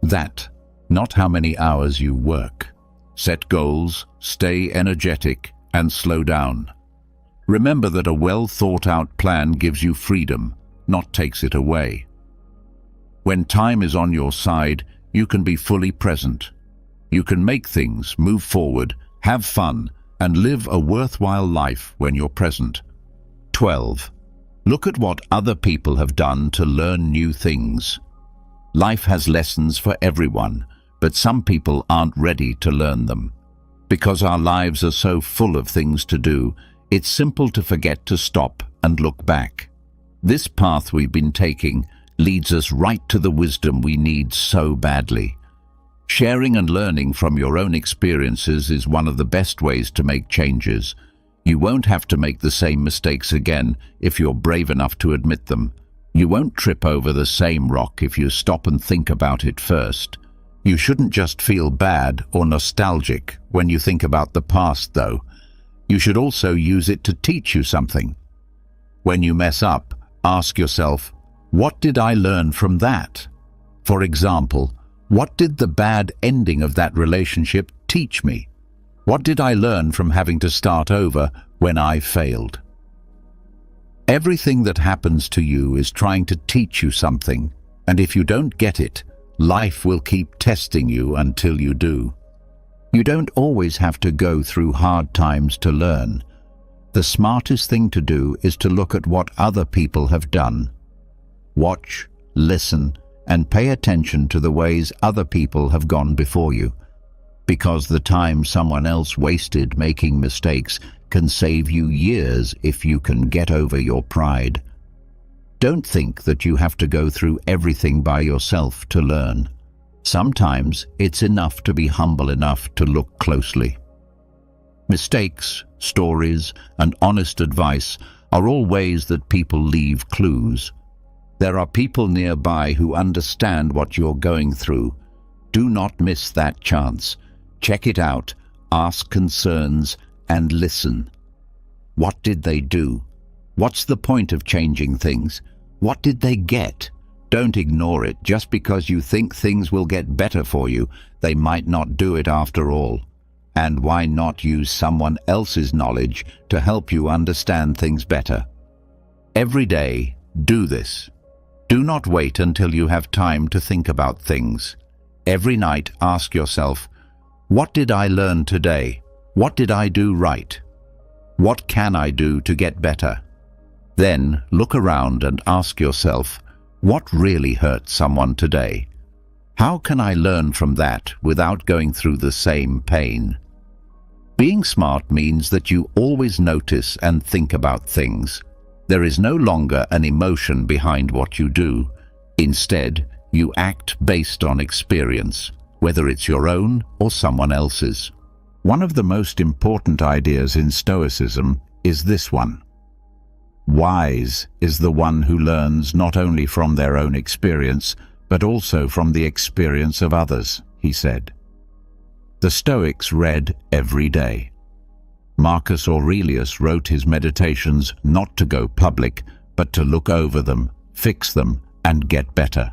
That, not how many hours you work. Set goals, stay energetic, and slow down. Remember that a well-thought-out plan gives you freedom, not takes it away. When time is on your side, you can be fully present. You can make things, move forward, have fun, and live a worthwhile life when you're present. 12. Look at what other people have done to learn new things. Life has lessons for everyone, but some people aren't ready to learn them. Because our lives are so full of things to do, it's simple to forget to stop and look back. This path we've been taking leads us right to the wisdom we need so badly. Sharing and learning from your own experiences is one of the best ways to make changes. You won't have to make the same mistakes again if you're brave enough to admit them. You won't trip over the same rock if you stop and think about it first. You shouldn't just feel bad or nostalgic when you think about the past, though. You should also use it to teach you something. When you mess up, ask yourself, what did I learn from that? For example, what did the bad ending of that relationship teach me? What did I learn from having to start over when I failed? Everything that happens to you is trying to teach you something, and if you don't get it, life will keep testing you until you do. You don't always have to go through hard times to learn. The smartest thing to do is to look at what other people have done. Watch, listen, and pay attention to the ways other people have gone before you, because the time someone else wasted making mistakes can save you years if you can get over your pride. Don't think that you have to go through everything by yourself to learn. Sometimes it's enough to be humble enough to look closely. Mistakes, stories, and honest advice are all ways that people leave clues. There are people nearby who understand what you're going through. Do not miss that chance. Check it out, ask concerns, and listen. What did they do? What's the point of changing things? What did they get? Don't ignore it. Just because you think things will get better for you, they might not do it after all. And why not use someone else's knowledge to help you understand things better? Every day, do this. Do not wait until you have time to think about things. Every night, ask yourself, what did I learn today? What did I do right? What can I do to get better? Then look around and ask yourself, what really hurt someone today? How can I learn from that without going through the same pain? Being smart means that you always notice and think about things. There is no longer an emotion behind what you do. Instead, you act based on experience, whether it's your own or someone else's. One of the most important ideas in Stoicism is this one. Wise is the one who learns not only from their own experience, but also from the experience of others, he said. The Stoics read every day. Marcus Aurelius wrote his meditations not to go public, but to look over them, fix them, and get better.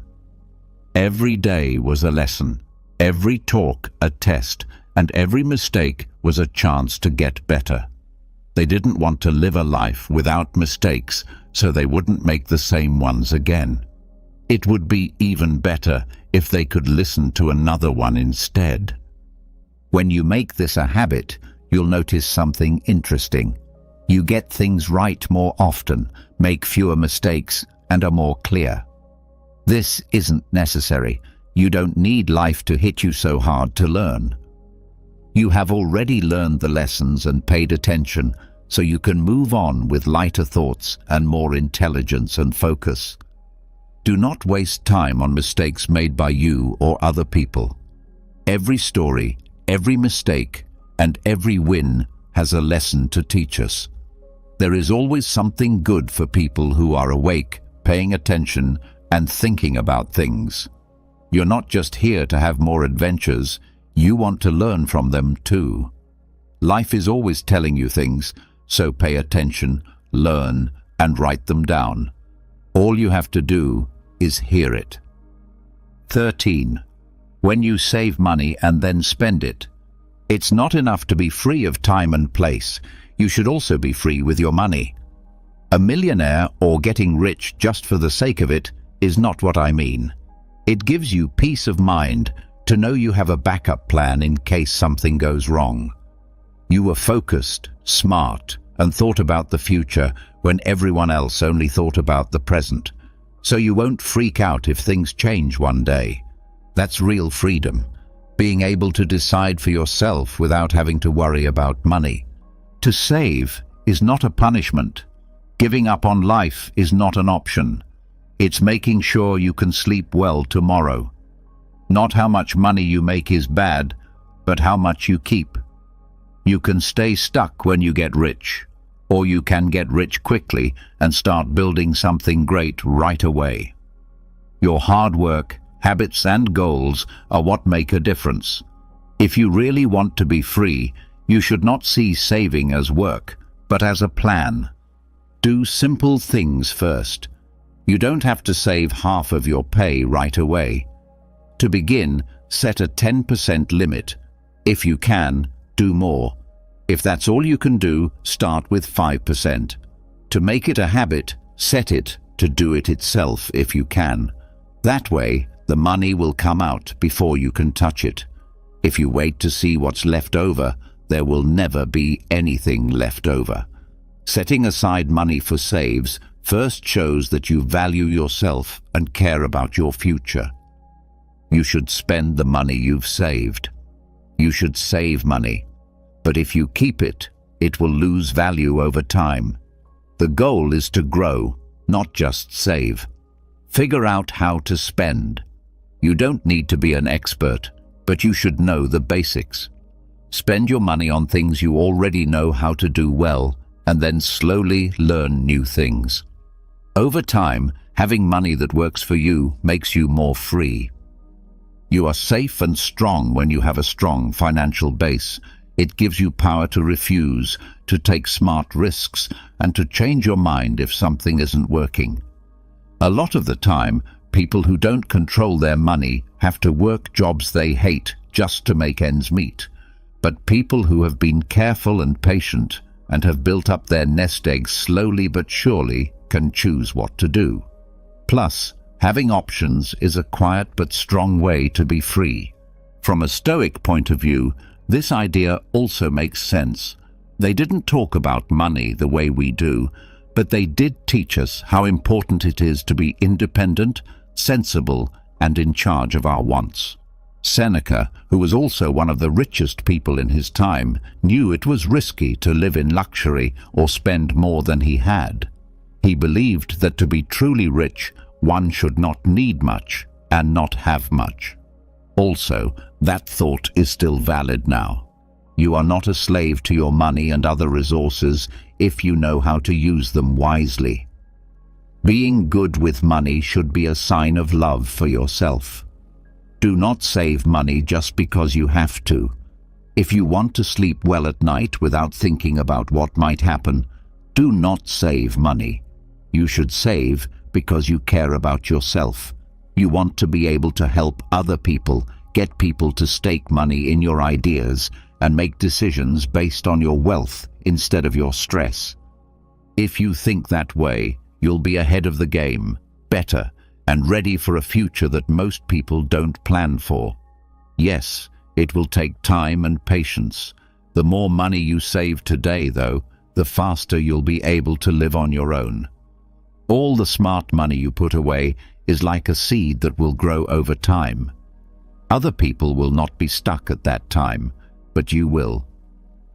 Every day was a lesson, every talk a test, and every mistake was a chance to get better. They didn't want to live a life without mistakes, so they wouldn't make the same ones again. It would be even better if they could listen to another one instead. When you make this a habit, you'll notice something interesting. You get things right more often, make fewer mistakes, and are more clear. This isn't necessary. You don't need life to hit you so hard to learn. You have already learned the lessons and paid attention, so you can move on with lighter thoughts and more intelligence and focus. Do not waste time on mistakes made by you or other people. Every story, every mistake, and every win has a lesson to teach us. There is always something good for people who are awake, paying attention, and thinking about things. You're not just here to have more adventures, you want to learn from them too. Life is always telling you things, so pay attention, learn, and write them down. All you have to do is hear it. 13. When you save money and then spend it. It's not enough to be free of time and place. You should also be free with your money. A millionaire or getting rich just for the sake of it is not what I mean. It gives you peace of mind to know you have a backup plan in case something goes wrong. You were focused, smart, and thought about the future when everyone else only thought about the present. So you won't freak out if things change one day. That's real freedom. Being able to decide for yourself without having to worry about money. To save is not a punishment. Giving up on life is not an option. It's making sure you can sleep well tomorrow. Not how much money you make is bad, but how much you keep. You can stay stuck when you get rich. or you can get rich quickly and start building something great right away. Your hard work, habits and goals are what make a difference. If you really want to be free, you should not see saving as work, but as a plan. Do simple things first. You don't have to save half of your pay right away. To begin, set a 10% limit. If you can, do more. If that's all you can do, start with 5%. To make it a habit, set it to do it itself if you can. That way, the money will come out before you can touch it. If you wait to see what's left over, there will never be anything left over. Setting aside money for saves first shows that you value yourself and care about your future. You should spend the money you've saved. You should save money, but if you keep it, it will lose value over time. The goal is to grow, not just save. Figure out how to spend. You don't need to be an expert, but you should know the basics. Spend your money on things you already know how to do well, and then slowly learn new things. Over time, having money that works for you makes you more free. You are safe and strong when you have a strong financial base. It gives you power to refuse, to take smart risks, and to change your mind if something isn't working. A lot of the time, people who don't control their money have to work jobs they hate just to make ends meet. But people who have been careful and patient and have built up their nest eggs slowly but surely can choose what to do. Plus, having options is a quiet but strong way to be free. From a Stoic point of view, this idea also makes sense. They didn't talk about money the way we do, but they did teach us how important it is to be independent, sensible, and in charge of our wants. Seneca, who was also one of the richest people in his time, knew it was risky to live in luxury or spend more than he had. He believed that to be truly rich, one should not need much and not have much. Also, that thought is still valid now. You are not a slave to your money and other resources if you know how to use them wisely. Being good with money should be a sign of love for yourself. Do not save money just because you have to. If you want to sleep well at night without thinking about what might happen, do not save money. You should save because you care about yourself. You want to be able to help other people, get people to stake money in your ideas, and make decisions based on your wealth instead of your stress. If you think that way, you'll be ahead of the game, better, and ready for a future that most people don't plan for. Yes, it will take time and patience. The more money you save today, though, the faster you'll be able to live on your own. All the smart money you put away is like a seed that will grow over time. Other people will not be stuck at that time, but you will.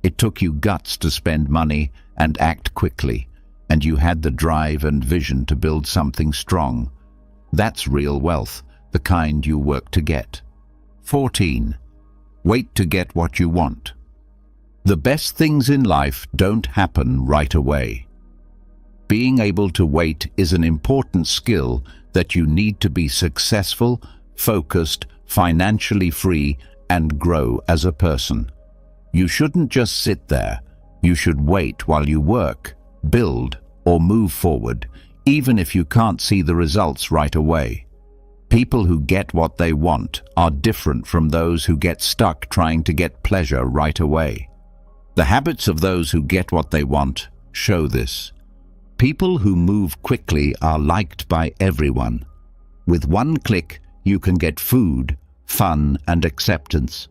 It took you guts to spend money and act quickly, and you had the drive and vision to build something strong. That's real wealth, the kind you work to get. 14. Wait to get what you want. The best things in life don't happen right away. Being able to wait is an important skill that you need to be successful, focused, financially free, and grow as a person. You shouldn't just sit there. You should wait while you work, build, or move forward, even if you can't see the results right away. People who get what they want are different from those who get stuck trying to get pleasure right away. The habits of those who get what they want show this. People who move quickly are liked by everyone. With one click, you can get food, fun, and acceptance.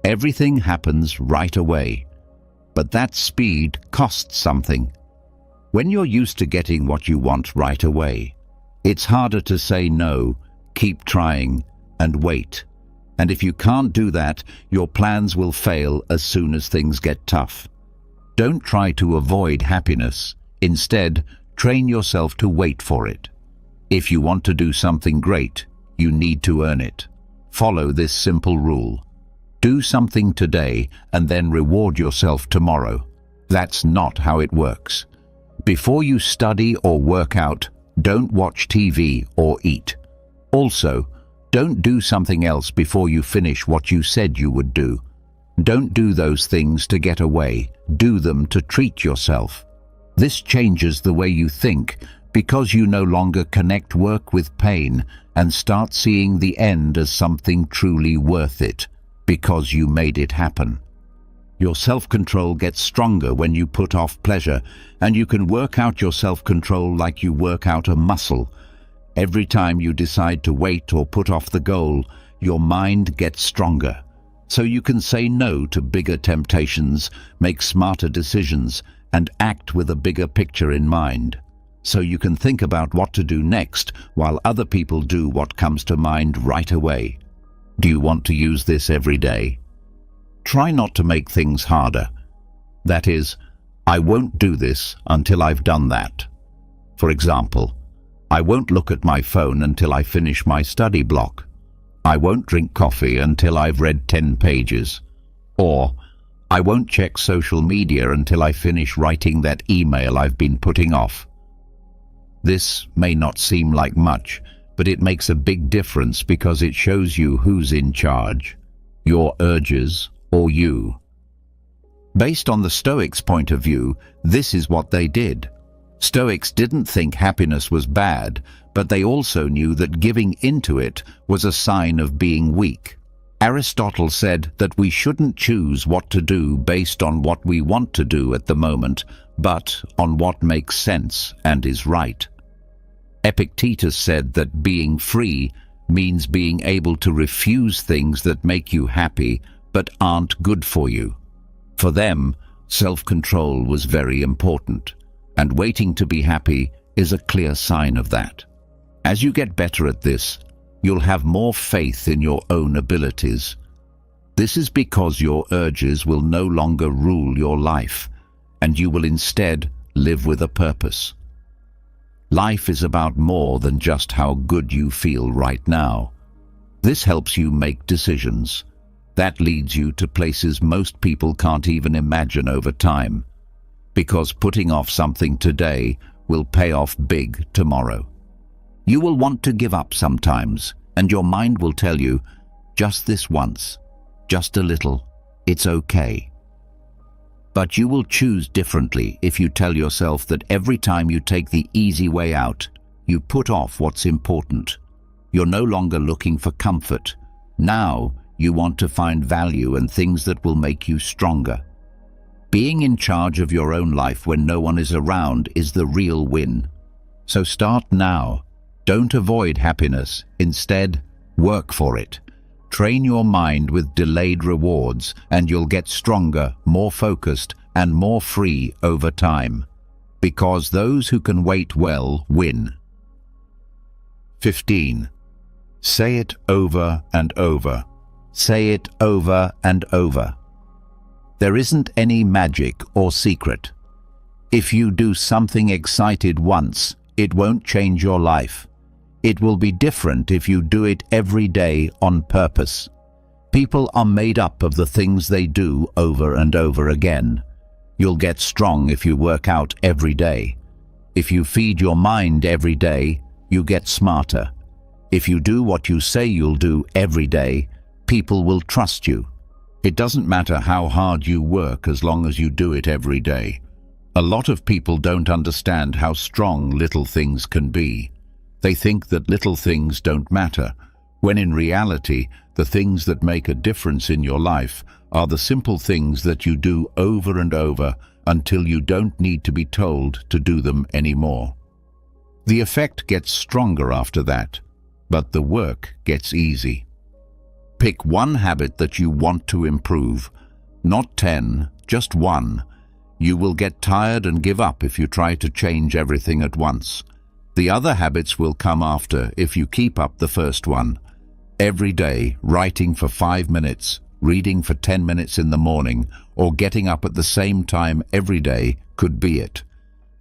Everything happens right away, but that speed costs something. When you're used to getting what you want right away, it's harder to say no, keep trying, and wait. And if you can't do that, your plans will fail as soon as things get tough. Don't try to avoid happiness. Instead, train yourself to wait for it. If you want to do something great, you need to earn it. Follow this simple rule. Do something today and then reward yourself tomorrow. That's not how it works. Before you study or work out, don't watch TV or eat. Also, don't do something else before you finish what you said you would do. Don't do those things to get away. Do them to treat yourself. This changes the way you think because you no longer connect work with pain and start seeing the end as something truly worth it because you made it happen. Your self-control gets stronger when you put off pleasure, and you can work out your self-control like you work out a muscle. Every time you decide to wait or put off the goal, your mind gets stronger. So you can say no to bigger temptations, make smarter decisions, and act with a bigger picture in mind. So you can think about what to do next while other people do what comes to mind right away. Do you want to use this every day? Try not to make things harder. That is, I won't do this until I've done that. For example, I won't look at my phone until I finish my study block. I won't drink coffee until I've read 10 pages. Or, I won't check social media until I finish writing that email I've been putting off. This may not seem like much, but it makes a big difference because it shows you who's in charge, your urges or you. Based on the Stoics' point of view, this is what they did. Stoics didn't think happiness was bad, but they also knew that giving into it was a sign of being weak. Aristotle said that we shouldn't choose what to do based on what we want to do at the moment, but on what makes sense and is right. Epictetus said that being free means being able to refuse things that make you happy but aren't good for you. For them, self-control was very important, and waiting to be happy is a clear sign of that. As you get better at this, you'll have more faith in your own abilities. This is because your urges will no longer rule your life, and you will instead live with a purpose. Life is about more than just how good you feel right now. This helps you make decisions. That leads you to places most people can't even imagine over time, because putting off something today will pay off big tomorrow. You will want to give up sometimes, and your mind will tell you, just this once, just a little, it's okay. But you will choose differently if you tell yourself that every time you take the easy way out, you put off what's important. You're no longer looking for comfort. Now, you want to find value and things that will make you stronger. Being in charge of your own life when no one is around is the real win. So start now. Don't avoid happiness. Instead, work for it. Train your mind with delayed rewards, and you'll get stronger, more focused, and more free over time. Because those who can wait well win. 15. Say it over and over. Say it over and over. There isn't any magic or secret. If you do something excited once, it won't change your life. It will be different if you do it every day on purpose. People are made up of the things they do over and over again. You'll get strong if you work out every day. If you feed your mind every day, you get smarter. If you do what you say you'll do every day, people will trust you. It doesn't matter how hard you work as long as you do it every day. A lot of people don't understand how strong little things can be. They think that little things don't matter, when in reality, the things that make a difference in your life are the simple things that you do over and over until you don't need to be told to do them anymore. The effect gets stronger after that, but the work gets easy. Pick one habit that you want to improve, not 10, just one. You will get tired and give up if you try to change everything at once. The other habits will come after if you keep up the first one. Every day, writing for 5 minutes, reading for 10 minutes in the morning, or getting up at the same time every day could be it.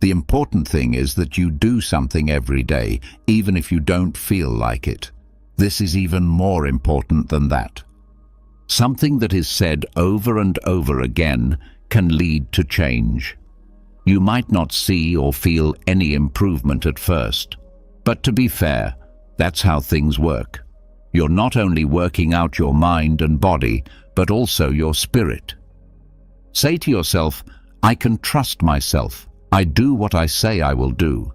The important thing is that you do something every day, even if you don't feel like it. This is even more important than that. Something that is said over and over again can lead to change. You might not see or feel any improvement at first, but to be fair, that's how things work. You're not only working out your mind and body, but also your spirit. Say to yourself, I can trust myself. I do what I say I will do.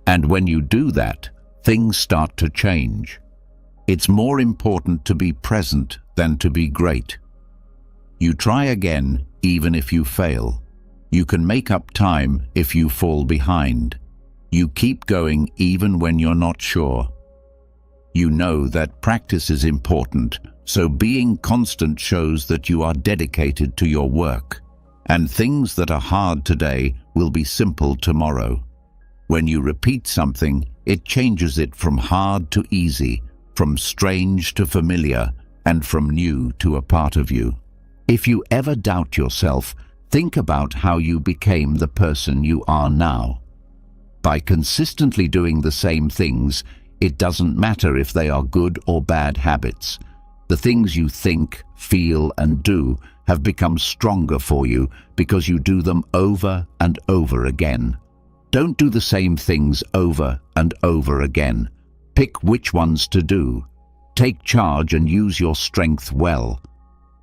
And when you do that, things start to change. It's more important to be present than to be great. You try again, even if you fail. You can make up time if you fall behind. You keep going even when you're not sure. You know that practice is important, so being constant shows that you are dedicated to your work. And things that are hard today will be simple tomorrow. When you repeat something, it changes it from hard to easy, from strange to familiar, and from new to a part of you. If you ever doubt yourself, think about how you became the person you are now. By consistently doing the same things, it doesn't matter if they are good or bad habits. The things you think, feel, and do have become stronger for you because you do them over and over again. Don't do the same things over and over again. Pick which ones to do. Take charge and use your strength well.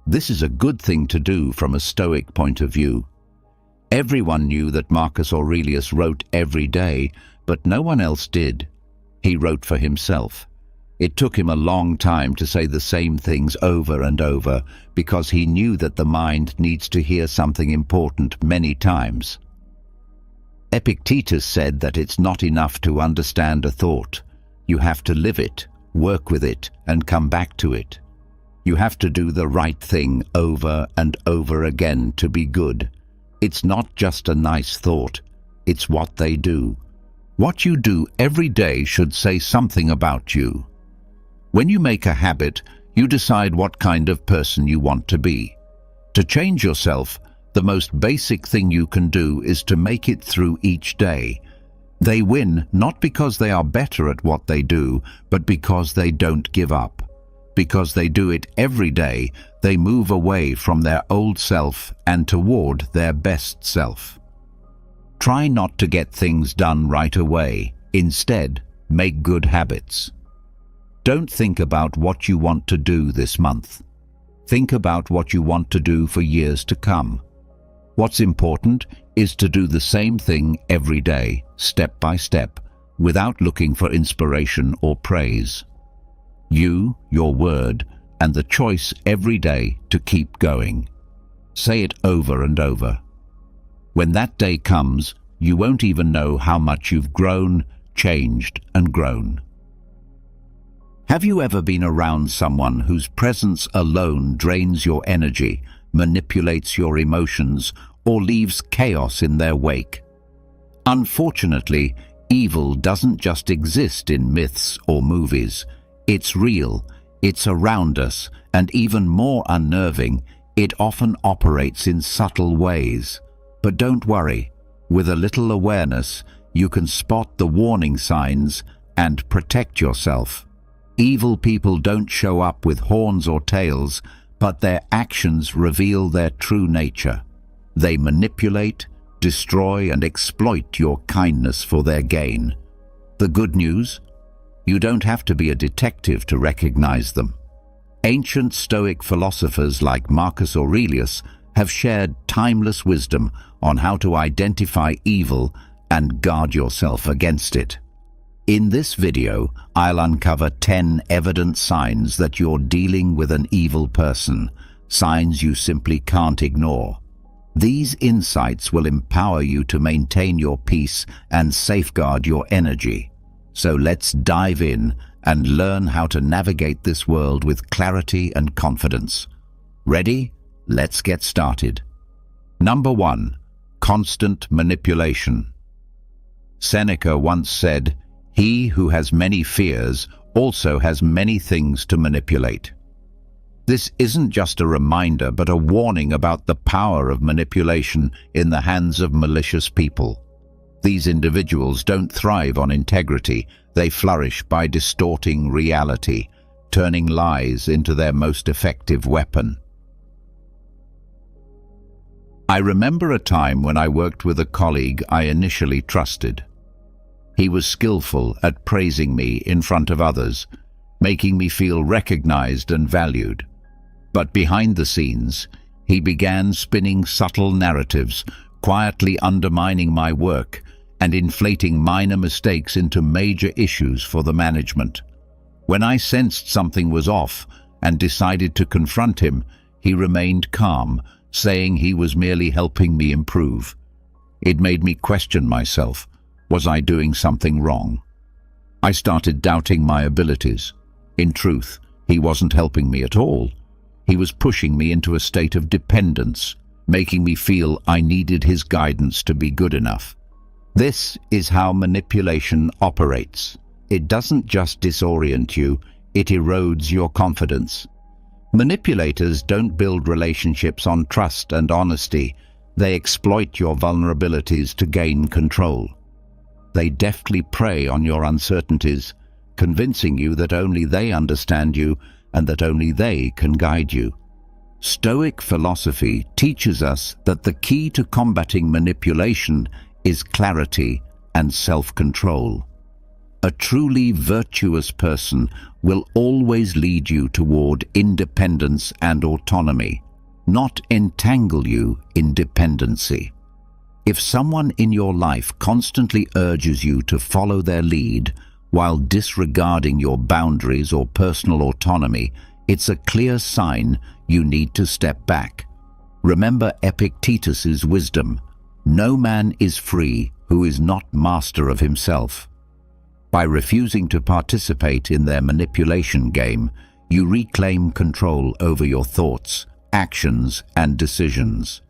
This is a good thing to do from a Stoic point of view. Everyone knew that Marcus Aurelius wrote every day, but no one else did. He wrote for himself. It took him a long time to say the same things over and over because he knew that the mind needs to hear something important many times. Epictetus said that it's not enough to understand a thought. You have to live it, work with it, and come back to it. You have to do the right thing over and over again to be good. It's not just a nice thought, it's what they do. What you do every day should say something about you. When you make a habit, you decide what kind of person you want to be. To change yourself, the most basic thing you can do is to make it through each day. They win not because they are better at what they do, but because they don't give up. Because they do it every day, they move away from their old self and toward their best self. Try not to get things done right away. Instead, make good habits. Don't think about what you want to do this month. Think about what you want to do for years to come. What's important is to do the same thing every day, step by step, without looking for inspiration or praise. You, your word, and the choice every day to keep going. Say it over and over. When that day comes, you won't even know how much you've grown, changed, and grown. Have you ever been around someone whose presence alone drains your energy, manipulates your emotions, or leaves chaos in their wake? Unfortunately, evil doesn't just exist in myths or movies. It's real, it's around us, and even more unnerving, it often operates in subtle ways. But don't worry, with a little awareness, you can spot the warning signs and protect yourself. Evil people don't show up with horns or tails, but their actions reveal their true nature. They manipulate, destroy, and exploit your kindness for their gain. The good news? You don't have to be a detective to recognize them. Ancient Stoic philosophers like Marcus Aurelius have shared timeless wisdom on how to identify evil and guard yourself against it. In this video, I'll uncover 10 evident signs that you're dealing with an evil person, signs you simply can't ignore. These insights will empower you to maintain your peace and safeguard your energy. So let's dive in and learn how to navigate this world with clarity and confidence. Ready? Let's get started. Number 1. Constant manipulation. Seneca once said, "He who has many fears also has many things to manipulate." This isn't just a reminder, but a warning about the power of manipulation in the hands of malicious people. These individuals don't thrive on integrity. They flourish by distorting reality, turning lies into their most effective weapon. I remember a time when I worked with a colleague I initially trusted. He was skillful at praising me in front of others, making me feel recognized and valued. But behind the scenes, he began spinning subtle narratives, quietly undermining my work and inflating minor mistakes into major issues for the management. When I sensed something was off and decided to confront him, he remained calm, saying he was merely helping me improve. It made me question myself. Was I doing something wrong? I started doubting my abilities. In truth, he wasn't helping me at all. He was pushing me into a state of dependence, making me feel I needed his guidance to be good enough. This is how manipulation operates. It doesn't just disorient you, it erodes your confidence. Manipulators don't build relationships on trust and honesty. They exploit your vulnerabilities to gain control. They deftly prey on your uncertainties, convincing you that only they understand you and that only they can guide you. Stoic philosophy teaches us that the key to combating manipulation is clarity and self-control. A truly virtuous person will always lead you toward independence and autonomy, not entangle you in dependency. If someone in your life constantly urges you to follow their lead while disregarding your boundaries or personal autonomy, it's a clear sign you need to step back. Remember Epictetus's wisdom: no man is free who is not master of himself. By refusing to participate in their manipulation game, you reclaim control over your thoughts, actions, and decisions.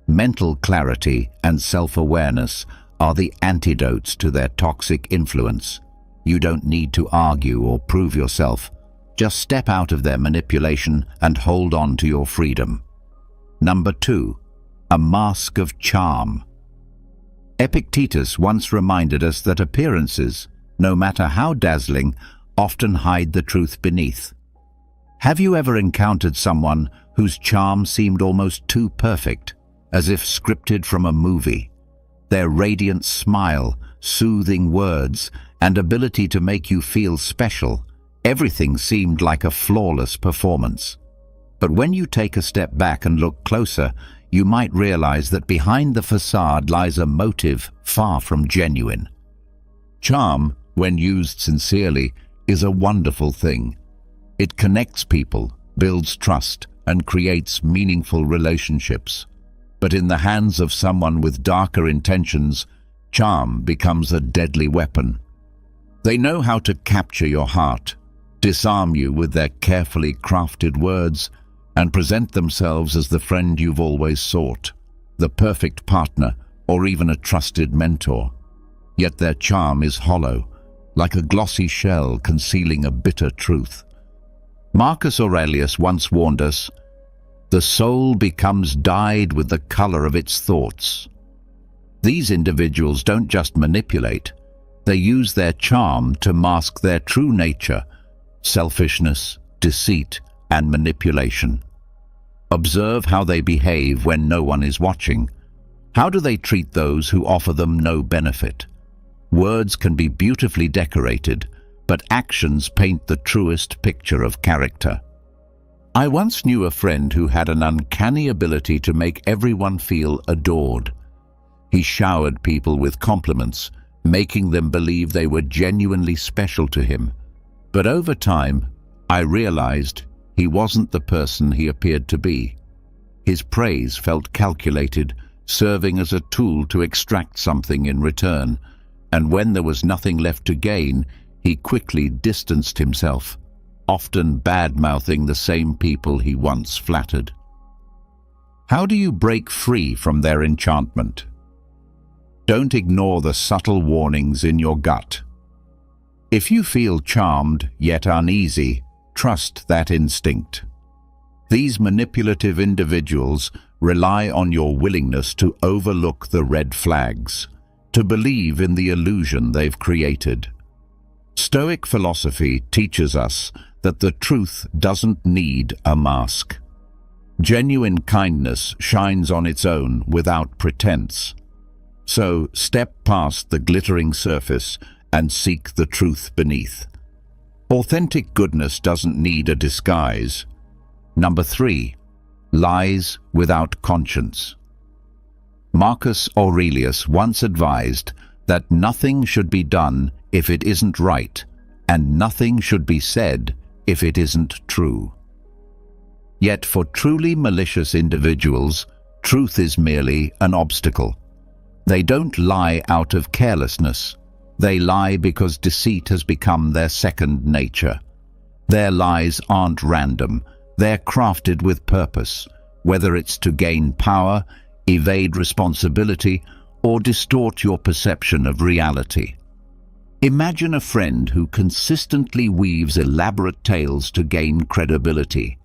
Mental clarity and self-awareness are the antidotes to their toxic influence. You don't need to argue or prove yourself. Just step out of their manipulation and hold on to your freedom. Number 2. A mask of charm. Epictetus once reminded us that appearances, no matter how dazzling, often hide the truth beneath. Have you ever encountered someone whose charm seemed almost too perfect, as if scripted from a movie? Their radiant smile, soothing words, and ability to make you feel special, everything seemed like a flawless performance. But when you take a step back and look closer, you might realize that behind the facade lies a motive far from genuine. Charm, when used sincerely, is a wonderful thing. It connects people, builds trust, and creates meaningful relationships. But in the hands of someone with darker intentions, charm becomes a deadly weapon. They know how to capture your heart, disarm you with their carefully crafted words, and present themselves as the friend you've always sought, the perfect partner, or even a trusted mentor. Yet their charm is hollow, like a glossy shell concealing a bitter truth. Marcus Aurelius once warned us, "The soul becomes dyed with the color of its thoughts." These individuals don't just manipulate, they use their charm to mask their true nature: selfishness, deceit, and manipulation. Observe how they behave when no one is watching. How do they treat those who offer them no benefit? Words can be beautifully decorated, but actions paint the truest picture of character. I once knew a friend who had an uncanny ability to make everyone feel adored. He showered people with compliments, making them believe they were genuinely special to him. But over time, I realized he wasn't the person he appeared to be. His praise felt calculated, serving as a tool to extract something in return, and when there was nothing left to gain, he quickly distanced himself, often bad-mouthing the same people he once flattered. How do you break free from their enchantment? Don't ignore the subtle warnings in your gut. If you feel charmed yet uneasy, trust that instinct. These manipulative individuals rely on your willingness to overlook the red flags, to believe in the illusion they've created. Stoic philosophy teaches us that the truth doesn't need a mask. Genuine kindness shines on its own without pretense. So step past the glittering surface and seek the truth beneath. Authentic goodness doesn't need a disguise. Number 3. Lies without conscience. Marcus Aurelius once advised that nothing should be done if it isn't right, and nothing should be said if it isn't true. Yet for truly malicious individuals, truth is merely an obstacle. They don't lie out of carelessness. They lie because deceit has become their second nature. Their lies aren't random. They're crafted with purpose, whether it's to gain power, evade responsibility, or distort your perception of reality. Imagine a friend who consistently weaves elaborate tales to gain credibility.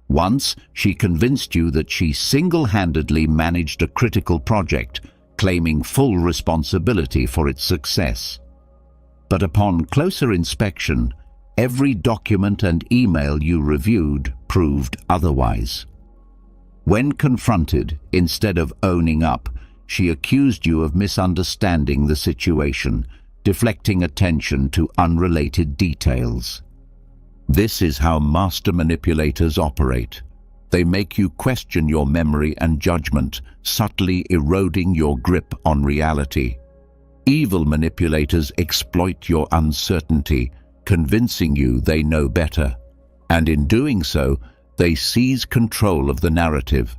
Once, she convinced you that she single-handedly managed a critical project, claiming full responsibility for its success. But upon closer inspection, every document and email you reviewed proved otherwise. When confronted, instead of owning up, she accused you of misunderstanding the situation, deflecting attention to unrelated details. This is how master manipulators operate. They make you question your memory and judgment, subtly eroding your grip on reality. Evil manipulators exploit your uncertainty, convincing you they know better. And in doing so, they seize control of the narrative.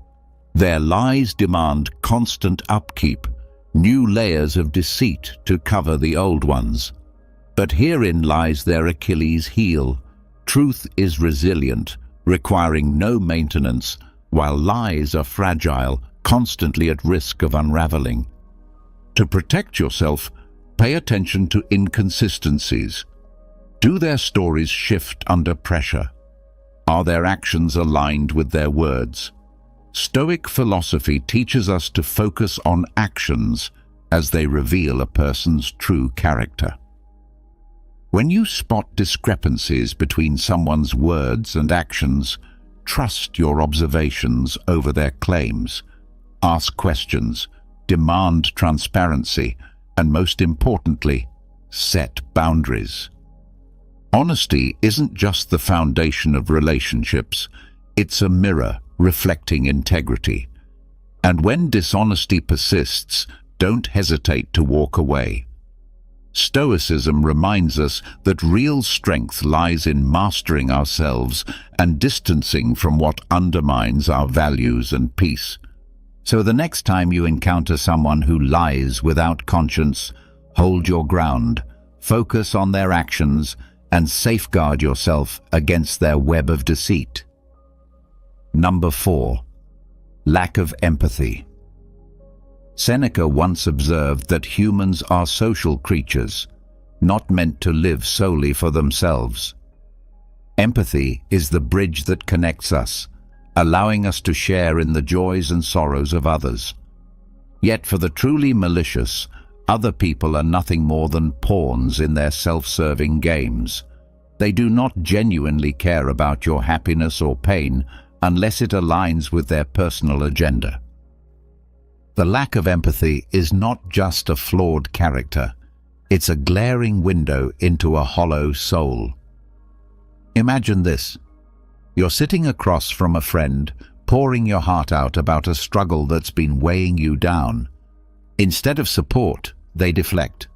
Their lies demand constant upkeep, new layers of deceit to cover the old ones. But herein lies their Achilles heel. Truth is resilient, requiring no maintenance, while lies are fragile, constantly at risk of unraveling. To protect yourself, pay attention to inconsistencies. Do their stories shift under pressure? Are their actions aligned with their words? Stoic philosophy teaches us to focus on actions as they reveal a person's true character. When you spot discrepancies between someone's words and actions, trust your observations over their claims. Ask questions, demand transparency, and most importantly, set boundaries. Honesty isn't just the foundation of relationships, it's a mirror reflecting integrity. And when dishonesty persists, don't hesitate to walk away. Stoicism reminds us that real strength lies in mastering ourselves and distancing from what undermines our values and peace. So the next time you encounter someone who lies without conscience, hold your ground, focus on their actions, and safeguard yourself against their web of deceit. Number 4. Lack of empathy. Seneca once observed that humans are social creatures, not meant to live solely for themselves. Empathy is the bridge that connects us, allowing us to share in the joys and sorrows of others. Yet for the truly malicious, other people are nothing more than pawns in their self-serving games. They do not genuinely care about your happiness or pain unless it aligns with their personal agenda. The lack of empathy is not just a flawed character, it's a glaring window into a hollow soul. Imagine this. You're sitting across from a friend, pouring your heart out about a struggle that's been weighing you down. Instead of support, they deflect.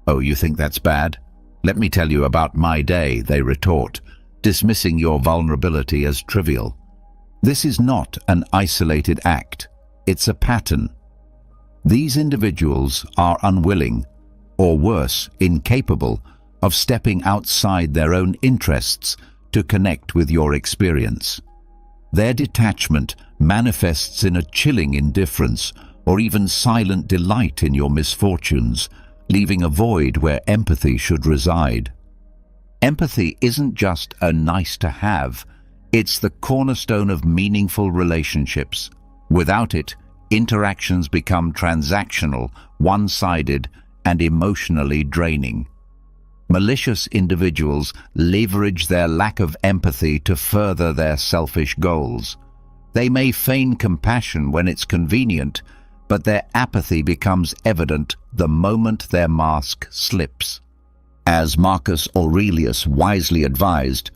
"Oh, you think that's bad? Let me tell you about my day," they retort, dismissing your vulnerability as trivial. This is not an isolated act. It's a pattern. These individuals are unwilling, or worse, incapable, of stepping outside their own interests to connect with your experience. Their detachment manifests in a chilling indifference or even silent delight in your misfortunes, leaving a void where empathy should reside. Empathy isn't just a nice-to-have, it's the cornerstone of meaningful relationships. Without it, interactions become transactional, one-sided, and emotionally draining. Malicious individuals leverage their lack of empathy to further their selfish goals. They may feign compassion when it's convenient, but their apathy becomes evident the moment their mask slips. As Marcus Aurelius wisely advised,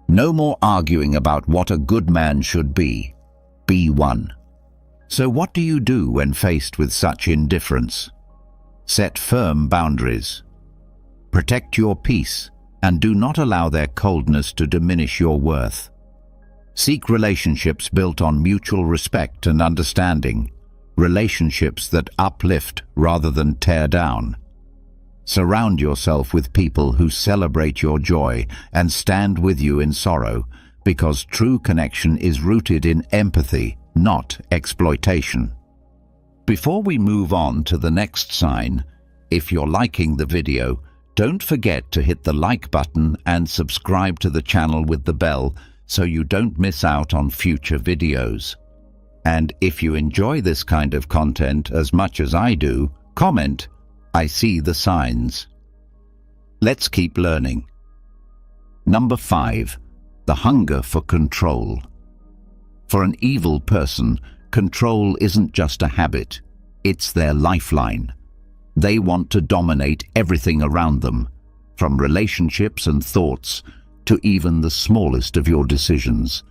no more arguing about what a good man should be. Be one. So what do you do when faced with such indifference? Set firm boundaries. Protect your peace and do not allow their coldness to diminish your worth. Seek relationships built on mutual respect and understanding, relationships that uplift rather than tear down. Surround yourself with people who celebrate your joy and stand with you in sorrow, because true connection is rooted in empathy, not exploitation. Before we move on to the next sign, if you're liking the video, don't forget to hit the like button and subscribe to the channel with the bell so you don't miss out on future videos. And if you enjoy this kind of content as much as I do, comment, "I see the signs." Let's keep learning. Number 5. The hunger for control. For an evil person, control isn't just a habit, it's their lifeline. They want to dominate everything around them, from relationships and thoughts to even the smallest of your decisions.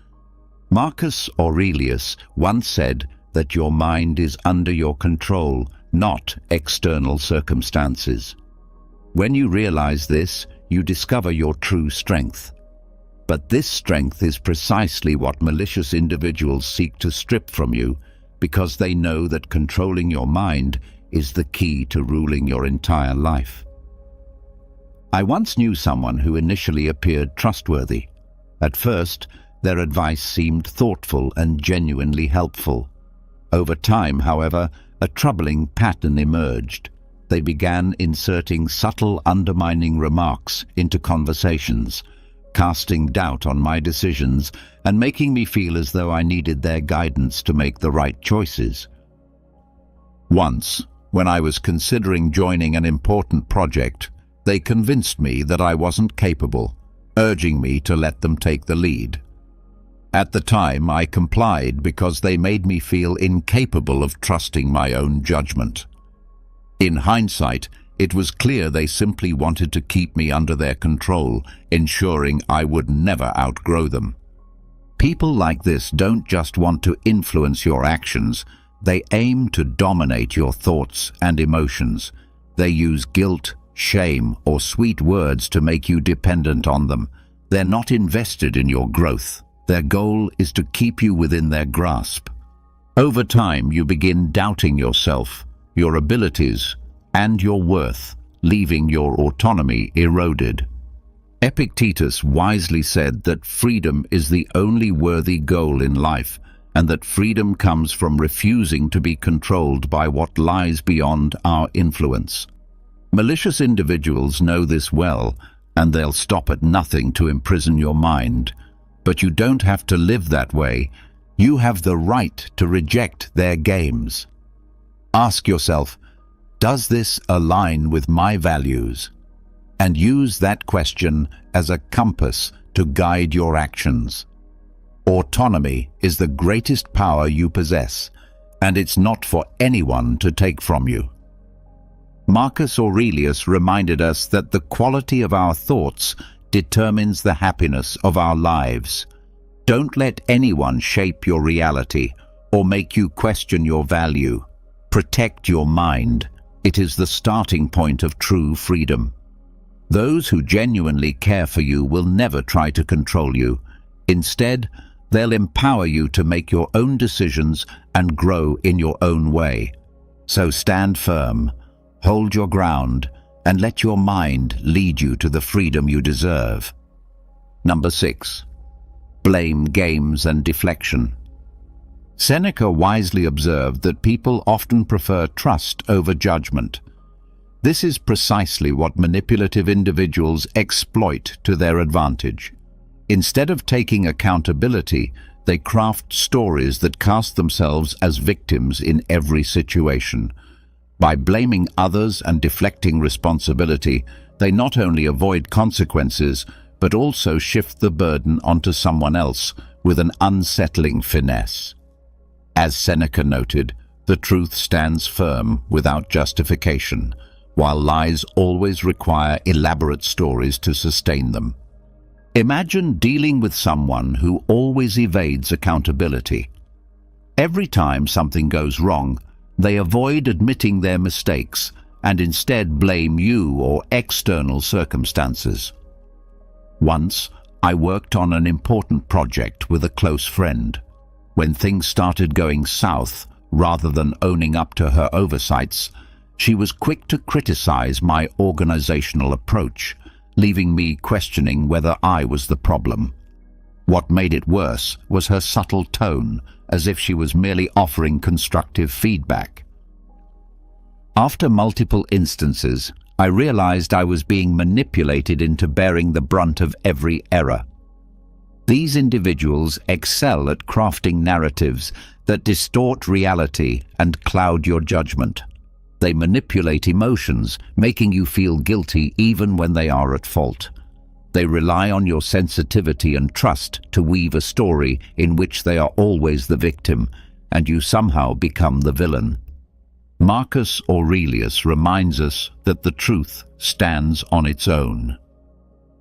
Marcus Aurelius once said that your mind is under your control, not external circumstances. When you realize this, you discover your true strength. But this strength is precisely what malicious individuals seek to strip from you, because they know that controlling your mind is the key to ruling your entire life. I once knew someone who initially appeared trustworthy. At first, their advice seemed thoughtful and genuinely helpful. Over time, however, a troubling pattern emerged. They began inserting subtle, undermining remarks into conversations, casting doubt on my decisions and making me feel as though I needed their guidance to make the right choices. Once, when I was considering joining an important project, they convinced me that I wasn't capable, urging me to let them take the lead. At the time, I complied because they made me feel incapable of trusting my own judgment. In hindsight, it was clear they simply wanted to keep me under their control, ensuring I would never outgrow them. People like this don't just want to influence your actions, they aim to dominate your thoughts and emotions. They use guilt, shame, or sweet words to make you dependent on them. They're not invested in your growth. Their goal is to keep you within their grasp. Over time, you begin doubting yourself, your abilities, and your worth, leaving your autonomy eroded. Epictetus wisely said that freedom is the only worthy goal in life, and that freedom comes from refusing to be controlled by what lies beyond our influence. Malicious individuals know this well, and they'll stop at nothing to imprison your mind. But you don't have to live that way. You have the right to reject their games. Ask yourself, does this align with my values? And use that question as a compass to guide your actions. Autonomy is the greatest power you possess, and it's not for anyone to take from you. Marcus Aurelius reminded us that the quality of our thoughts determines the happiness of our lives. Don't let anyone shape your reality or make you question your value. Protect your mind. It is the starting point of true freedom. Those who genuinely care for you will never try to control you. Instead, they'll empower you to make your own decisions and grow in your own way. So stand firm, hold your ground, and let your mind lead you to the freedom you deserve. Number 6. Blame games and deflection. Seneca wisely observed that people often prefer trust over judgment. This is precisely what manipulative individuals exploit to their advantage. Instead of taking accountability, they craft stories that cast themselves as victims in every situation. By blaming others and deflecting responsibility, they not only avoid consequences, but also shift the burden onto someone else, with an unsettling finesse. As Seneca noted, the truth stands firm without justification, while lies always require elaborate stories to sustain them. Imagine dealing with someone who always evades accountability. Every time something goes wrong, they avoid admitting their mistakes and instead blame you or external circumstances. Once, I worked on an important project with a close friend. When things started going south, rather than owning up to her oversights, she was quick to criticize my organizational approach, leaving me questioning whether I was the problem. What made it worse was her subtle tone, as if she was merely offering constructive feedback. After multiple instances, I realized I was being manipulated into bearing the brunt of every error. These individuals excel at crafting narratives that distort reality and cloud your judgment. They manipulate emotions, making you feel guilty even when they are at fault. They rely on your sensitivity and trust to weave a story in which they are always the victim, and you somehow become the villain. Marcus Aurelius reminds us that the truth stands on its own.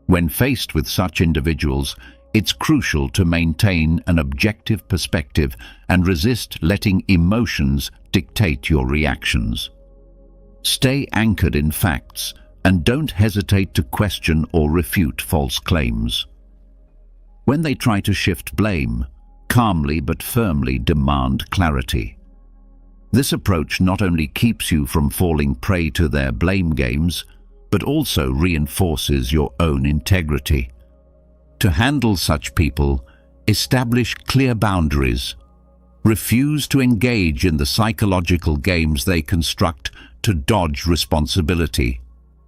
When faced with such individuals, it's crucial to maintain an objective perspective and resist letting emotions dictate your reactions. Stay anchored in facts and don't hesitate to question or refute false claims. When they try to shift blame, calmly but firmly demand clarity. This approach not only keeps you from falling prey to their blame games, but also reinforces your own integrity. To handle such people, establish clear boundaries. Refuse to engage in the psychological games they construct to dodge responsibility.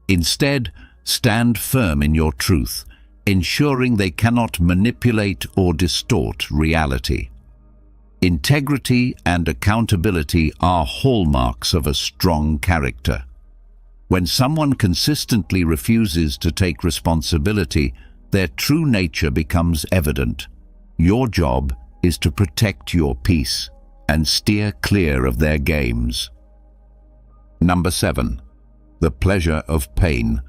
Instead, stand firm in your truth, ensuring they cannot manipulate or distort reality. Integrity and accountability are hallmarks of a strong character. When someone consistently refuses to take responsibility, their true nature becomes evident. Your job is to protect your peace and steer clear of their games. Number 7. The pleasure of pain.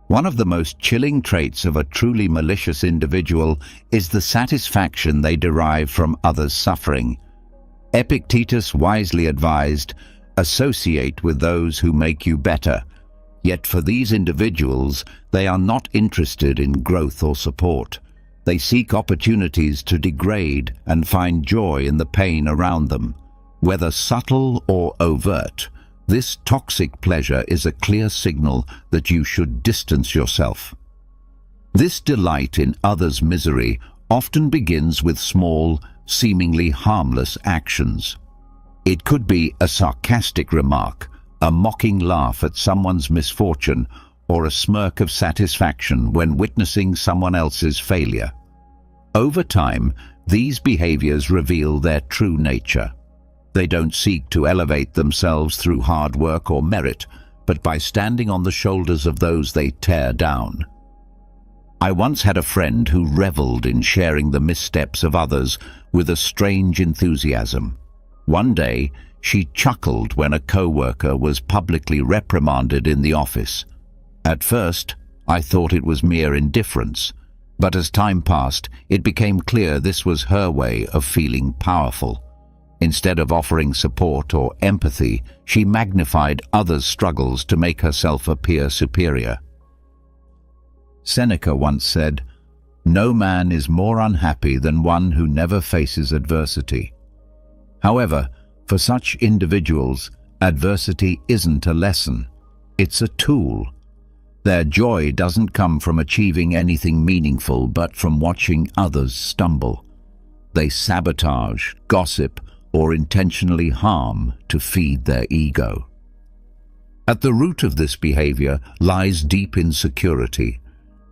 One of the most chilling traits of a truly malicious individual is the satisfaction they derive from others' suffering. Epictetus wisely advised, "Associate with those who make you better." Yet for these individuals, they are not interested in growth or support. They seek opportunities to degrade and find joy in the pain around them. Whether subtle or overt, this toxic pleasure is a clear signal that you should distance yourself. This delight in others' misery often begins with small, seemingly harmless actions. It could be a sarcastic remark, a mocking laugh at someone's misfortune, or a smirk of satisfaction when witnessing someone else's failure. Over time, these behaviors reveal their true nature. They don't seek to elevate themselves through hard work or merit, but by standing on the shoulders of those they tear down. I once had a friend who reveled in sharing the missteps of others with a strange enthusiasm. One day, she chuckled when a co-worker was publicly reprimanded in the office. At first, I thought it was mere indifference, but as time passed, it became clear this was her way of feeling powerful. Instead of offering support or empathy, she magnified others' struggles to make herself appear superior. Seneca once said, "No man is more unhappy than one who never faces adversity." However, for such individuals, adversity isn't a lesson, it's a tool. Their joy doesn't come from achieving anything meaningful, but from watching others stumble. They sabotage, gossip, or intentionally harm to feed their ego. At the root of this behavior lies deep insecurity.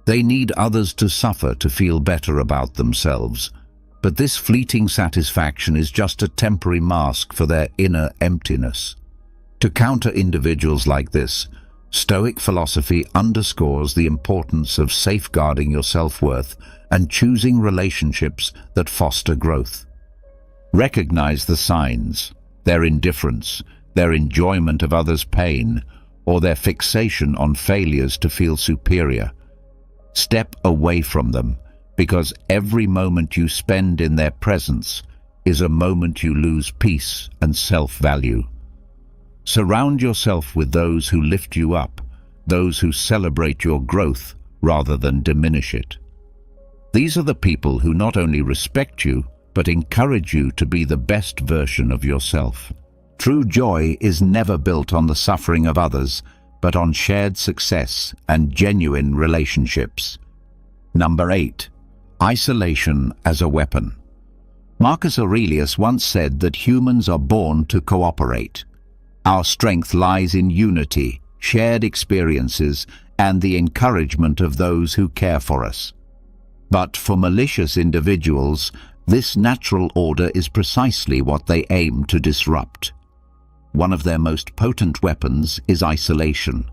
They need others to suffer to feel better about themselves. But this fleeting satisfaction is just a temporary mask for their inner emptiness. To counter individuals like this, Stoic philosophy underscores the importance of safeguarding your self-worth and choosing relationships that foster growth. Recognize the signs, their indifference, their enjoyment of others' pain, or their fixation on failures to feel superior. Step away from them, because every moment you spend in their presence is a moment you lose peace and self-value. Surround yourself with those who lift you up, those who celebrate your growth rather than diminish it. These are the people who not only respect you, but encourage you to be the best version of yourself. True joy is never built on the suffering of others, but on shared success and genuine relationships. Number 8. Isolation as a weapon. Marcus Aurelius once said that humans are born to cooperate. Our strength lies in unity, shared experiences, and the encouragement of those who care for us. But for malicious individuals, this natural order is precisely what they aim to disrupt. One of their most potent weapons is isolation.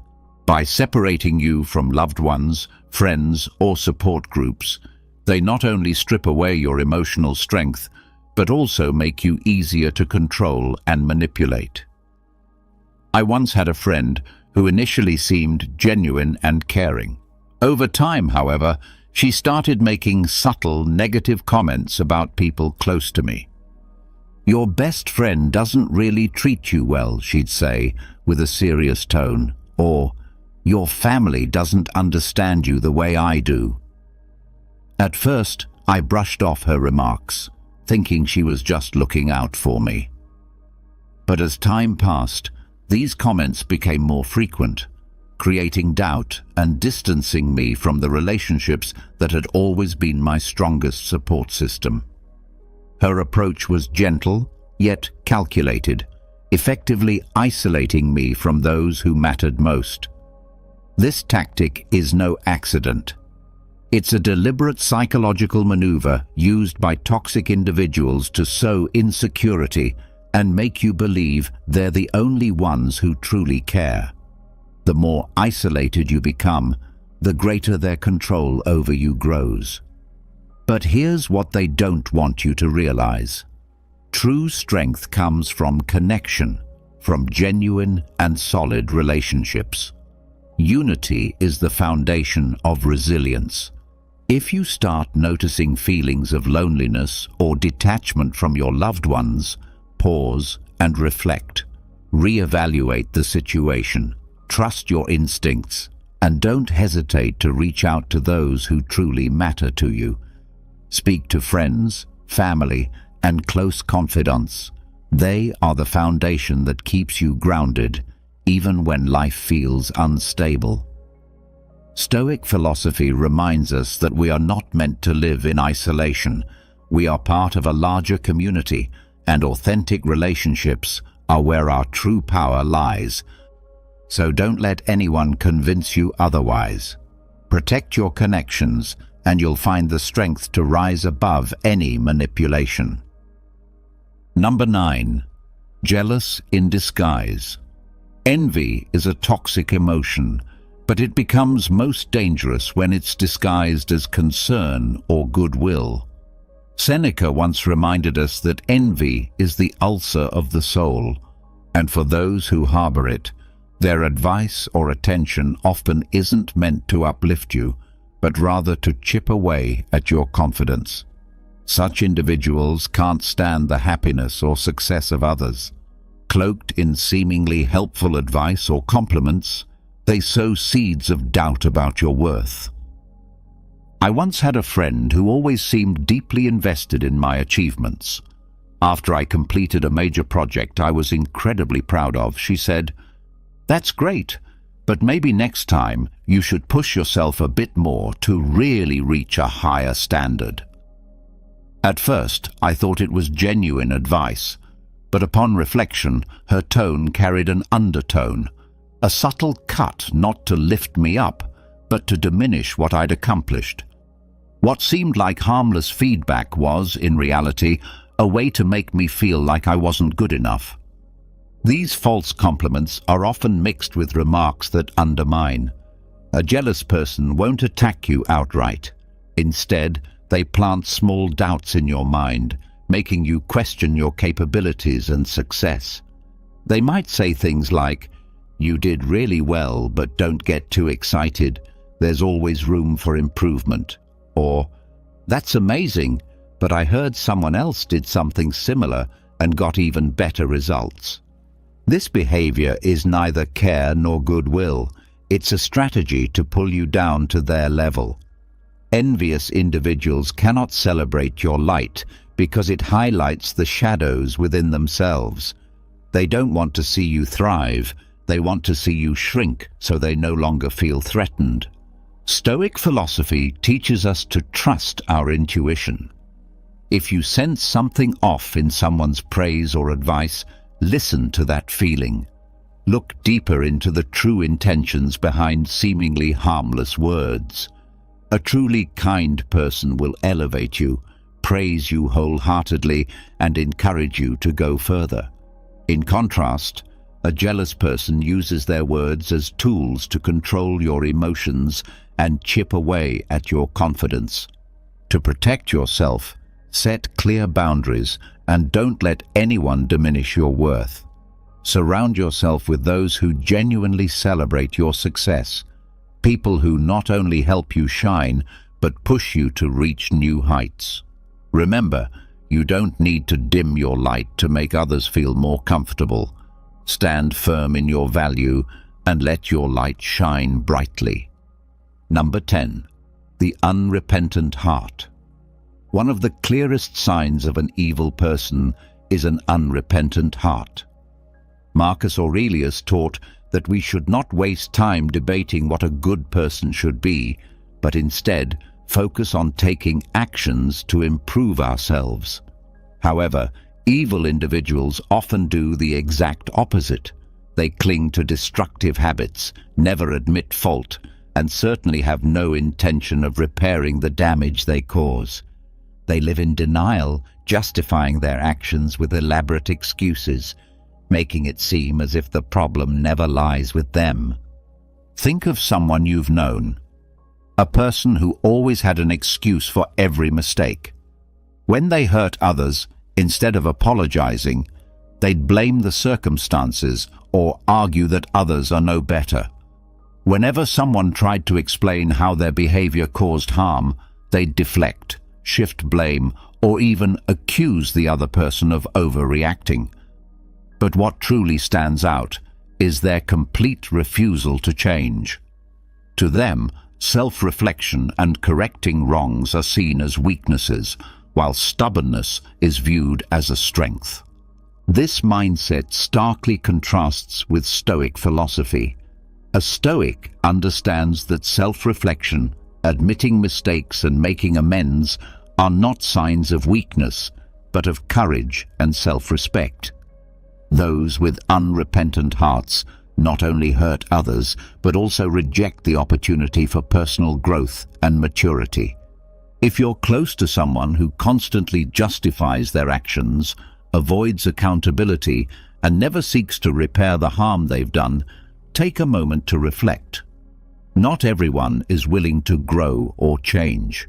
By separating you from loved ones, friends, or support groups, they not only strip away your emotional strength, but also make you easier to control and manipulate. I once had a friend who initially seemed genuine and caring. Over time, however, she started making subtle, negative comments about people close to me. "Your best friend doesn't really treat you well," she'd say, with a serious tone, or, "Your family doesn't understand you the way I do." At first, I brushed off her remarks, thinking she was just looking out for me. But as time passed, these comments became more frequent, creating doubt and distancing me from the relationships that had always been my strongest support system. Her approach was gentle, yet calculated, effectively isolating me from those who mattered most. This tactic is no accident. It's a deliberate psychological maneuver used by toxic individuals to sow insecurity and make you believe they're the only ones who truly care. The more isolated you become, the greater their control over you grows. But here's what they don't want you to realize. True strength comes from connection, from genuine and solid relationships. Unity is the foundation of resilience. If you start noticing feelings of loneliness or detachment from your loved ones, pause and reflect. Reevaluate the situation. Trust your instincts, and don't hesitate to reach out to those who truly matter to you. Speak to friends, family, and close confidants. They are the foundation that keeps you grounded, even when life feels unstable. Stoic philosophy reminds us that we are not meant to live in isolation. We are part of a larger community, and authentic relationships are where our true power lies. So don't let anyone convince you otherwise. Protect your connections, and you'll find the strength to rise above any manipulation. Number 9. Jealous in disguise. Envy is a toxic emotion, but it becomes most dangerous when it's disguised as concern or goodwill. Seneca once reminded us that envy is the ulcer of the soul, and for those who harbor it, their advice or attention often isn't meant to uplift you, but rather to chip away at your confidence. Such individuals can't stand the happiness or success of others. Cloaked in seemingly helpful advice or compliments, they sow seeds of doubt about your worth. I once had a friend who always seemed deeply invested in my achievements. After I completed a major project I was incredibly proud of, she said, "That's great, but maybe next time you should push yourself a bit more to really reach a higher standard." At first, I thought it was genuine advice, but upon reflection, her tone carried an undertone, a subtle cut not to lift me up, but to diminish what I'd accomplished. What seemed like harmless feedback was, in reality, a way to make me feel like I wasn't good enough. These false compliments are often mixed with remarks that undermine. A jealous person won't attack you outright. Instead, they plant small doubts in your mind, making you question your capabilities and success. They might say things like, "You did really well, but don't get too excited. There's always room for improvement." Or, "That's amazing, but I heard someone else did something similar and got even better results." This behavior is neither care nor goodwill. It's a strategy to pull you down to their level. Envious individuals cannot celebrate your light because it highlights the shadows within themselves. They don't want to see you thrive. They want to see you shrink so they no longer feel threatened. Stoic philosophy teaches us to trust our intuition. If you sense something off in someone's praise or advice, listen to that feeling. Look deeper into the true intentions behind seemingly harmless words. A truly kind person will elevate you, praise you wholeheartedly, and encourage you to go further. In contrast, a jealous person uses their words as tools to control your emotions and chip away at your confidence. To protect yourself, set clear boundaries and don't let anyone diminish your worth. Surround yourself with those who genuinely celebrate your success, people who not only help you shine, but push you to reach new heights. Remember, you don't need to dim your light to make others feel more comfortable. Stand firm in your value and let your light shine brightly. Number 10. The unrepentant heart. One of the clearest signs of an evil person is an unrepentant heart. Marcus Aurelius taught that we should not waste time debating what a good person should be, but instead focus on taking actions to improve ourselves. However, evil individuals often do the exact opposite. They cling to destructive habits, never admit fault, and certainly have no intention of repairing the damage they cause. They live in denial, justifying their actions with elaborate excuses, making it seem as if the problem never lies with them. Think of someone you've known. A person who always had an excuse for every mistake. When they hurt others, instead of apologizing, they'd blame the circumstances or argue that others are no better. Whenever someone tried to explain how their behavior caused harm, they'd deflect, shift blame, or even accuse the other person of overreacting. But what truly stands out is their complete refusal to change. To them, self-reflection and correcting wrongs are seen as weaknesses, while stubbornness is viewed as a strength. This mindset starkly contrasts with Stoic philosophy. A Stoic understands that self-reflection, admitting mistakes and making amends are not signs of weakness, but of courage and self-respect. Those with unrepentant hearts not only hurt others, but also reject the opportunity for personal growth and maturity. If you're close to someone who constantly justifies their actions, avoids accountability, and never seeks to repair the harm they've done, take a moment to reflect. Not everyone is willing to grow or change.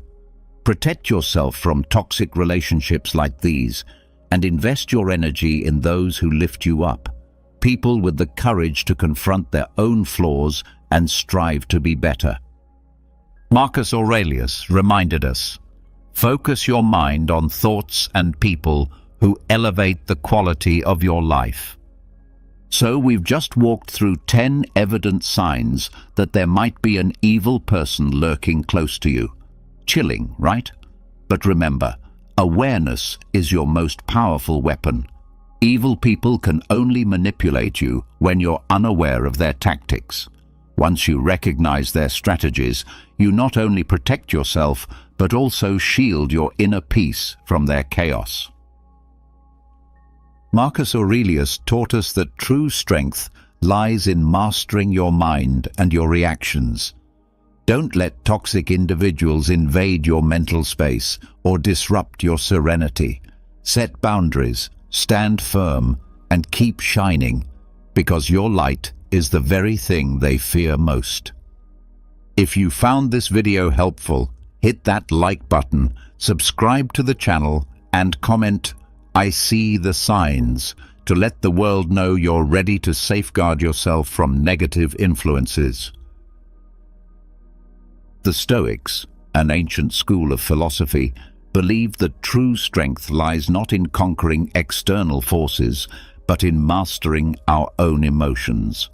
Protect yourself from toxic relationships like these, and invest your energy in those who lift you up, people with the courage to confront their own flaws and strive to be better. Marcus Aurelius reminded us, focus your mind on thoughts and people who elevate the quality of your life. So we've just walked through 10 evident signs that there might be an evil person lurking close to you. Chilling, right? But remember, awareness is your most powerful weapon. Evil people can only manipulate you when you're unaware of their tactics. Once you recognize their strategies, you not only protect yourself, but also shield your inner peace from their chaos. Marcus Aurelius taught us that true strength lies in mastering your mind and your reactions. Don't let toxic individuals invade your mental space or disrupt your serenity. Set boundaries, stand firm, and keep shining, because your light is the very thing they fear most. If you found this video helpful, hit that like button, subscribe to the channel, and comment, "I see the signs," to let the world know you're ready to safeguard yourself from negative influences. The Stoics, an ancient school of philosophy, believed that true strength lies not in conquering external forces, but in mastering our own emotions.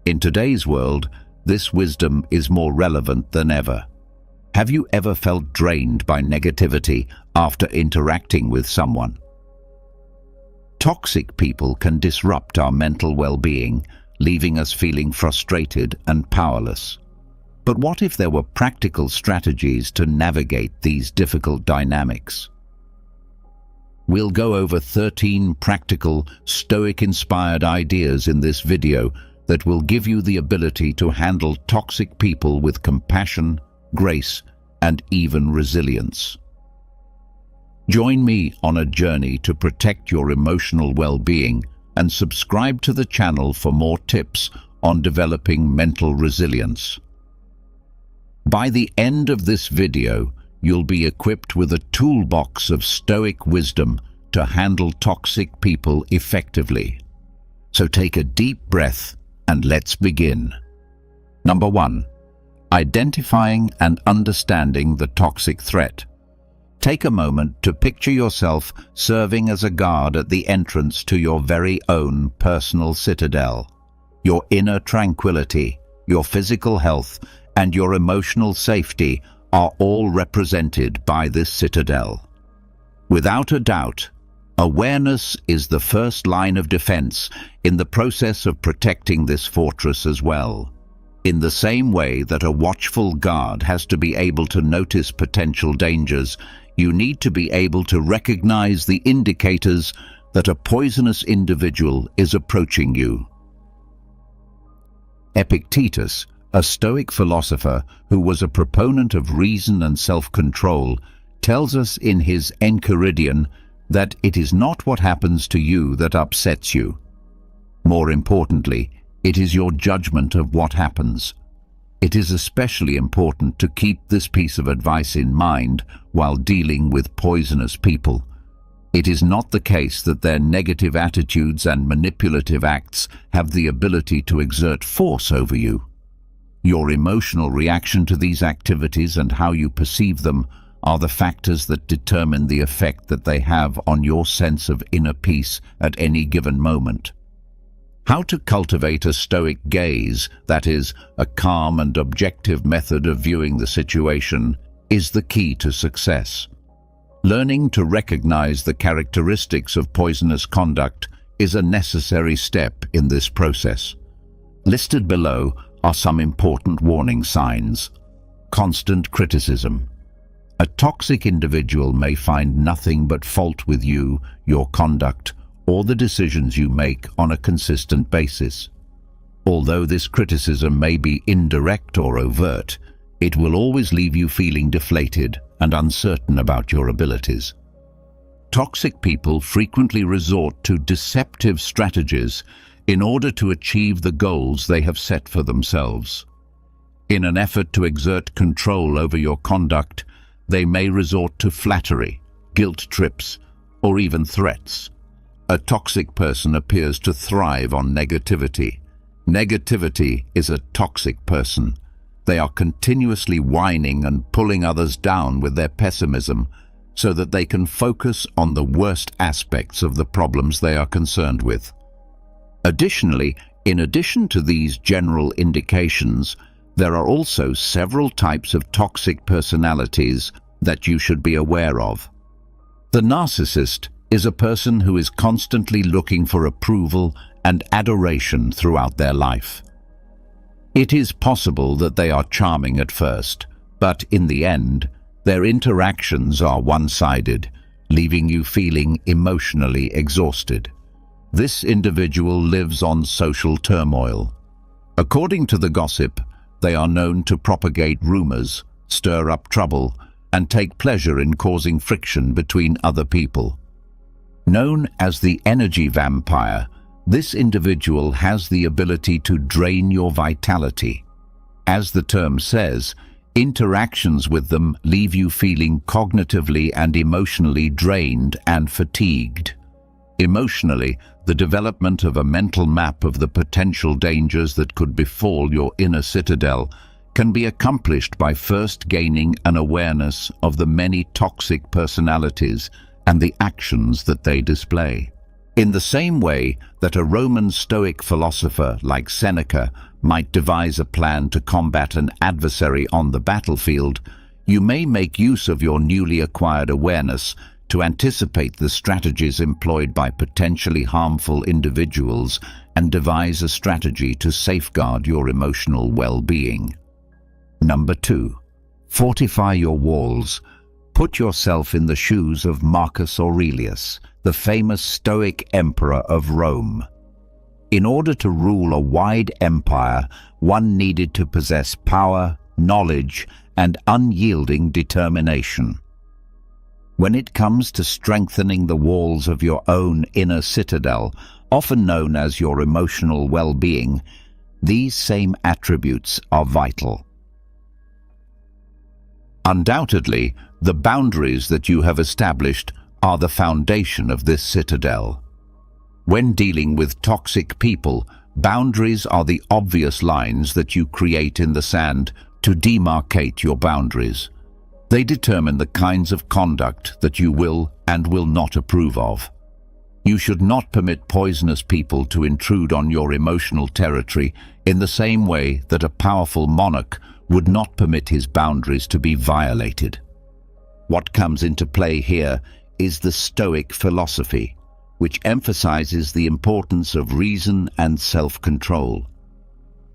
In today's world, this wisdom is more relevant than ever. Have you ever felt drained by negativity after interacting with someone? Toxic people can disrupt our mental well-being, leaving us feeling frustrated and powerless. But what if there were practical strategies to navigate these difficult dynamics? We'll go over 13 practical, Stoic-inspired ideas in this video that will give you the ability to handle toxic people with compassion, grace, and even resilience. Join me on a journey to protect your emotional well-being and subscribe to the channel for more tips on developing mental resilience. By the end of this video, you'll be equipped with a toolbox of Stoic wisdom to handle toxic people effectively. So take a deep breath and let's begin. Number 1. Identifying and understanding the toxic threat. Take a moment to picture yourself serving as a guard at the entrance to your very own personal citadel. Your inner tranquility, your physical health, and your emotional safety are all represented by this citadel. Without a doubt, awareness is the first line of defense in the process of protecting this fortress as well. In the same way that a watchful guard has to be able to notice potential dangers, you need to be able to recognize the indicators that a poisonous individual is approaching you. Epictetus, a Stoic philosopher who was a proponent of reason and self-control, tells us in his Enchiridion that it is not what happens to you that upsets you. More importantly, it is your judgment of what happens. It is especially important to keep this piece of advice in mind while dealing with poisonous people. It is not the case that their negative attitudes and manipulative acts have the ability to exert force over you. Your emotional reaction to these activities and how you perceive them are the factors that determine the effect that they have on your sense of inner peace at any given moment. How to cultivate a Stoic gaze, that is, a calm and objective method of viewing the situation, is the key to success. Learning to recognize the characteristics of poisonous conduct is a necessary step in this process. Listed below are some important warning signs. Constant criticism. A toxic individual may find nothing but fault with you, your conduct, or the decisions you make on a consistent basis. Although this criticism may be indirect or overt, it will always leave you feeling deflated and uncertain about your abilities. Toxic people frequently resort to deceptive strategies in order to achieve the goals they have set for themselves. In an effort to exert control over your conduct, they may resort to flattery, guilt trips, or even threats. A toxic person appears to thrive on negativity. Negativity is a toxic person. They are continuously whining and pulling others down with their pessimism so that they can focus on the worst aspects of the problems they are concerned with. Additionally, in addition to these general indications, there are also several types of toxic personalities that you should be aware of. The narcissist is a person who is constantly looking for approval and adoration throughout their life. It is possible that they are charming at first, but in the end, their interactions are one-sided, leaving you feeling emotionally exhausted. This individual lives on social turmoil. According to the gossip, they are known to propagate rumors, stir up trouble, and take pleasure in causing friction between other people. Known as the energy vampire, this individual has the ability to drain your vitality. As the term says, interactions with them leave you feeling cognitively and emotionally drained and fatigued. Emotionally, the development of a mental map of the potential dangers that could befall your inner citadel can be accomplished by first gaining an awareness of the many toxic personalities and the actions that they display. In the same way that a Roman Stoic philosopher like Seneca might devise a plan to combat an adversary on the battlefield, you may make use of your newly acquired awareness to anticipate the strategies employed by potentially harmful individuals and devise a strategy to safeguard your emotional well-being. Number 2. Fortify your walls. Put yourself in the shoes of Marcus Aurelius, the famous Stoic emperor of Rome. In order to rule a wide empire, one needed to possess power, knowledge, and unyielding determination. When it comes to strengthening the walls of your own inner citadel, often known as your emotional well-being, these same attributes are vital. Undoubtedly, the boundaries that you have established are the foundation of this citadel. When dealing with toxic people, boundaries are the obvious lines that you create in the sand to demarcate your boundaries. They determine the kinds of conduct that you will and will not approve of. You should not permit poisonous people to intrude on your emotional territory in the same way that a powerful monarch would not permit his boundaries to be violated. What comes into play here is the Stoic philosophy, which emphasizes the importance of reason and self-control.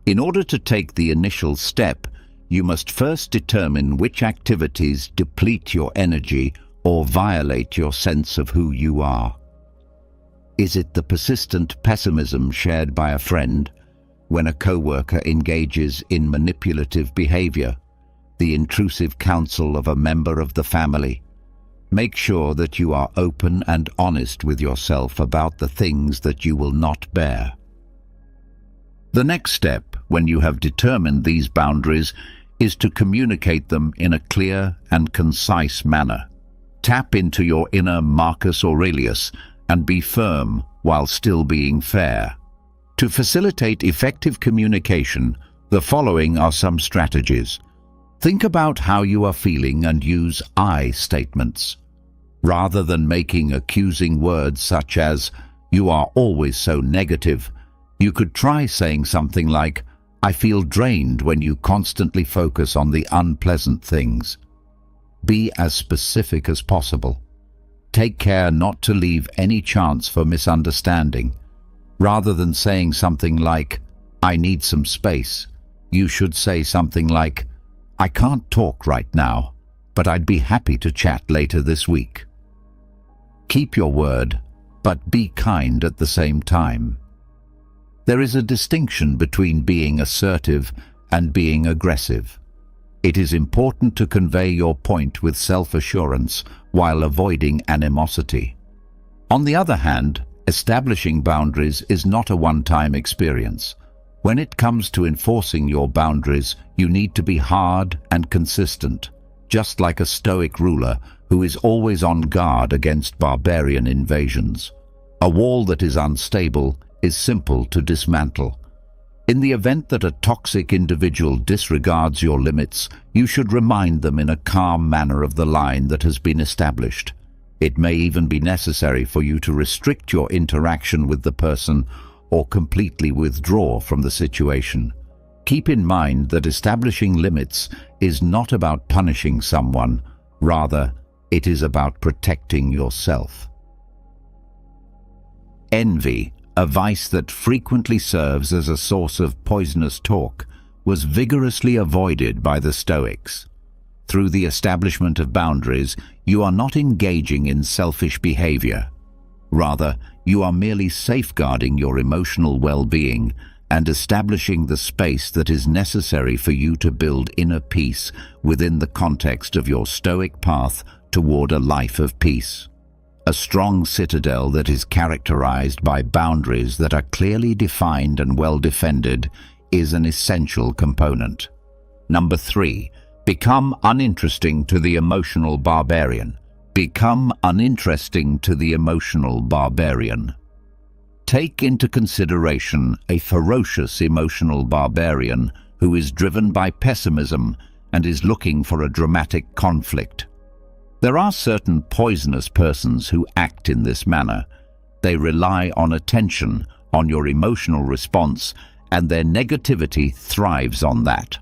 In order to take the initial step, you must first determine which activities deplete your energy or violate your sense of who you are. Is it the persistent pessimism shared by a friend when a coworker engages in manipulative behavior, the intrusive counsel of a member of the family? Make sure that you are open and honest with yourself about the things that you will not bear. The next step, when you have determined these boundaries, is to communicate them in a clear and concise manner. Tap into your inner Marcus Aurelius and be firm while still being fair. To facilitate effective communication, the following are some strategies. Think about how you are feeling and use I statements. Rather than making accusing words such as, "You are always so negative," you could try saying something like, "I feel drained when you constantly focus on the unpleasant things." Be as specific as possible. Take care not to leave any chance for misunderstanding. Rather than saying something like, "I need some space," you should say something like, "I can't talk right now, but I'd be happy to chat later this week." Keep your word, but be kind at the same time. There is a distinction between being assertive and being aggressive. It is important to convey your point with self-assurance while avoiding animosity. On the other hand, establishing boundaries is not a one-time experience. When it comes to enforcing your boundaries, you need to be hard and consistent, just like a Stoic ruler who is always on guard against barbarian invasions. A wall that is unstable is simple to dismantle. In the event that a toxic individual disregards your limits, you should remind them in a calm manner of the line that has been established. It may even be necessary for you to restrict your interaction with the person or completely withdraw from the situation. Keep in mind that establishing limits is not about punishing someone, rather, it is about protecting yourself. Envy, a vice that frequently serves as a source of poisonous talk, was vigorously avoided by the Stoics. Through the establishment of boundaries, you are not engaging in selfish behavior. Rather, you are merely safeguarding your emotional well-being and establishing the space that is necessary for you to build inner peace within the context of your Stoic path toward a life of peace. A strong citadel that is characterized by boundaries that are clearly defined and well defended is an essential component. Number 3. Become uninteresting to the emotional barbarian. Become uninteresting to the emotional barbarian. Take into consideration a ferocious emotional barbarian who is driven by pessimism and is looking for a dramatic conflict. There are certain poisonous persons who act in this manner. They rely on attention, on your emotional response, and their negativity thrives on that.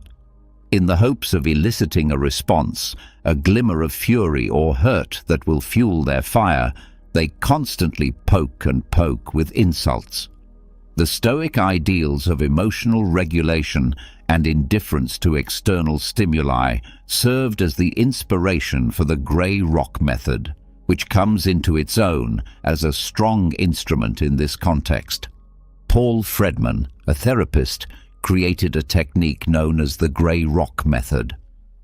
In the hopes of eliciting a response, a glimmer of fury or hurt that will fuel their fire, they constantly poke and poke with insults. The Stoic ideals of emotional regulation and indifference to external stimuli served as the inspiration for the grey rock method, which comes into its own as a strong instrument in this context. Paul Fredman, a therapist, created a technique known as the grey rock method.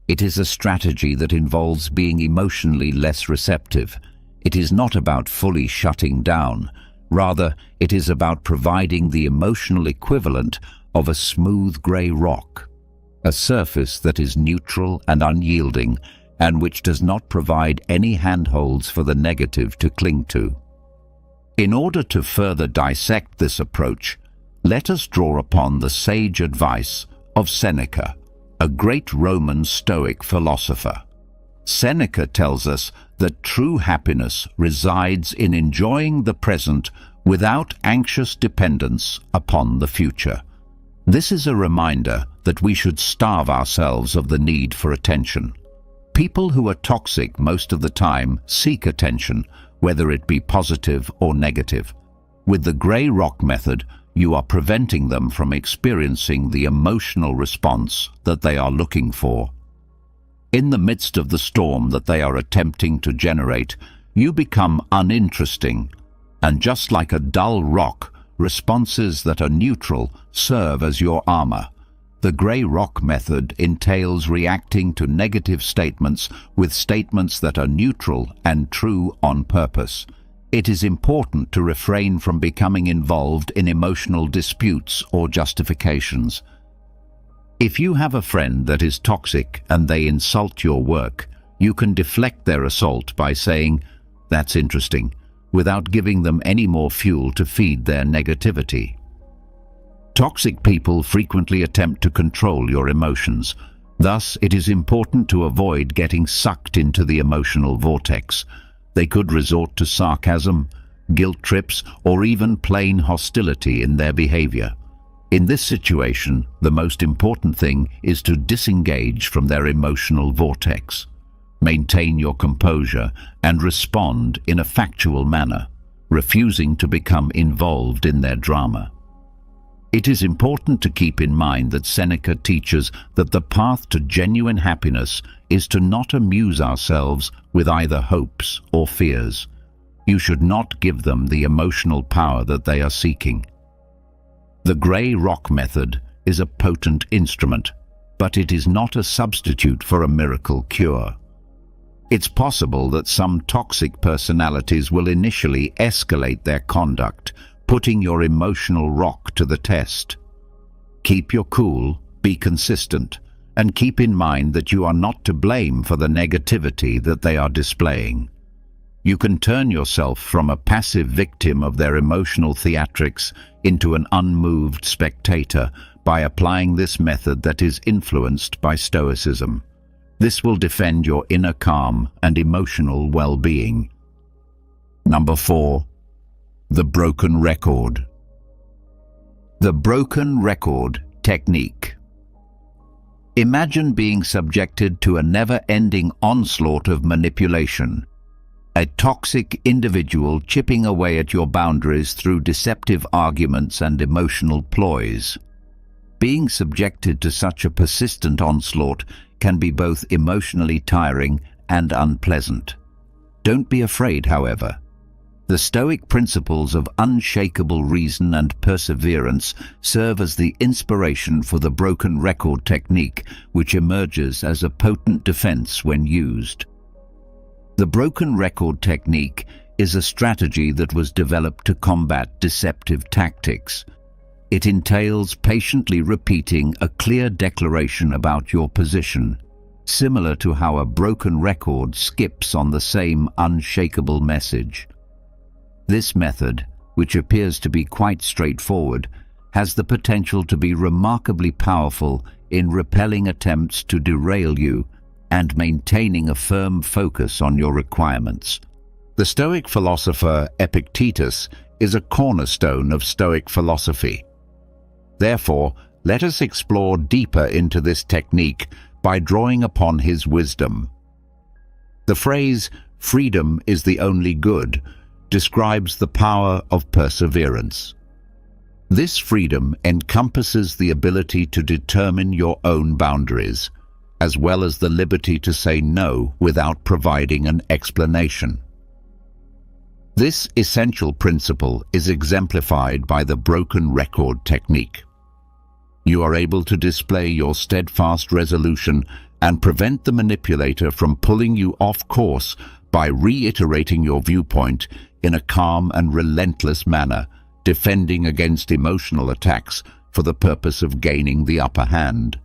It is a strategy that involves being emotionally less receptive. It is not about fully shutting down. Rather, it is about providing the emotional equivalent of a smooth grey rock, a surface that is neutral and unyielding, and which does not provide any handholds for the negative to cling to. In order to further dissect this approach, let us draw upon the sage advice of Seneca, a great Roman Stoic philosopher. Seneca tells us that true happiness resides in enjoying the present without anxious dependence upon the future. This is a reminder that we should starve ourselves of the need for attention. People who are toxic most of the time seek attention, whether it be positive or negative. With the grey rock method, you are preventing them from experiencing the emotional response that they are looking for. In the midst of the storm that they are attempting to generate, you become uninteresting, and just like a dull rock, responses that are neutral serve as your armor. The grey rock method entails reacting to negative statements with statements that are neutral and true on purpose. It is important to refrain from becoming involved in emotional disputes or justifications. If you have a friend that is toxic and they insult your work, you can deflect their assault by saying, "That's interesting," without giving them any more fuel to feed their negativity. Toxic people frequently attempt to control your emotions. Thus, it is important to avoid getting sucked into the emotional vortex. They could resort to sarcasm, guilt trips, or even plain hostility in their behavior. In this situation, the most important thing is to disengage from their emotional vortex. Maintain your composure and respond in a factual manner, refusing to become involved in their drama. It is important to keep in mind that Seneca teaches that the path to genuine happiness is to not amuse ourselves with either hopes or fears. You should not give them the emotional power that they are seeking. The grey rock method is a potent instrument, but it is not a substitute for a miracle cure. It's possible that some toxic personalities will initially escalate their conduct, putting your emotional rock to the test. Keep your cool, be consistent, and keep in mind that you are not to blame for the negativity that they are displaying. You can turn yourself from a passive victim of their emotional theatrics into an unmoved spectator by applying this method that is influenced by Stoicism. This will defend your inner calm and emotional well-being. Number 4. The broken record. The broken record technique. Imagine being subjected to a never-ending onslaught of manipulation. A toxic individual chipping away at your boundaries through deceptive arguments and emotional ploys. Being subjected to such a persistent onslaught can be both emotionally tiring and unpleasant. Don't be afraid, however. The Stoic principles of unshakable reason and perseverance serve as the inspiration for the broken record technique, which emerges as a potent defense when used. The broken record technique is a strategy that was developed to combat deceptive tactics. It entails patiently repeating a clear declaration about your position, similar to how a broken record skips on the same unshakable message. This method, which appears to be quite straightforward, has the potential to be remarkably powerful in repelling attempts to derail you and maintaining a firm focus on your requirements. The Stoic philosopher Epictetus is a cornerstone of Stoic philosophy. Therefore, let us explore deeper into this technique by drawing upon his wisdom. The phrase, "freedom is the only good," describes the power of perseverance. This freedom encompasses the ability to determine your own boundaries, as well as the liberty to say no without providing an explanation. This essential principle is exemplified by the broken record technique. You are able to display your steadfast resolution and prevent the manipulator from pulling you off course by reiterating your viewpoint in a calm and relentless manner, defending against emotional attacks for the purpose of gaining the upper hand.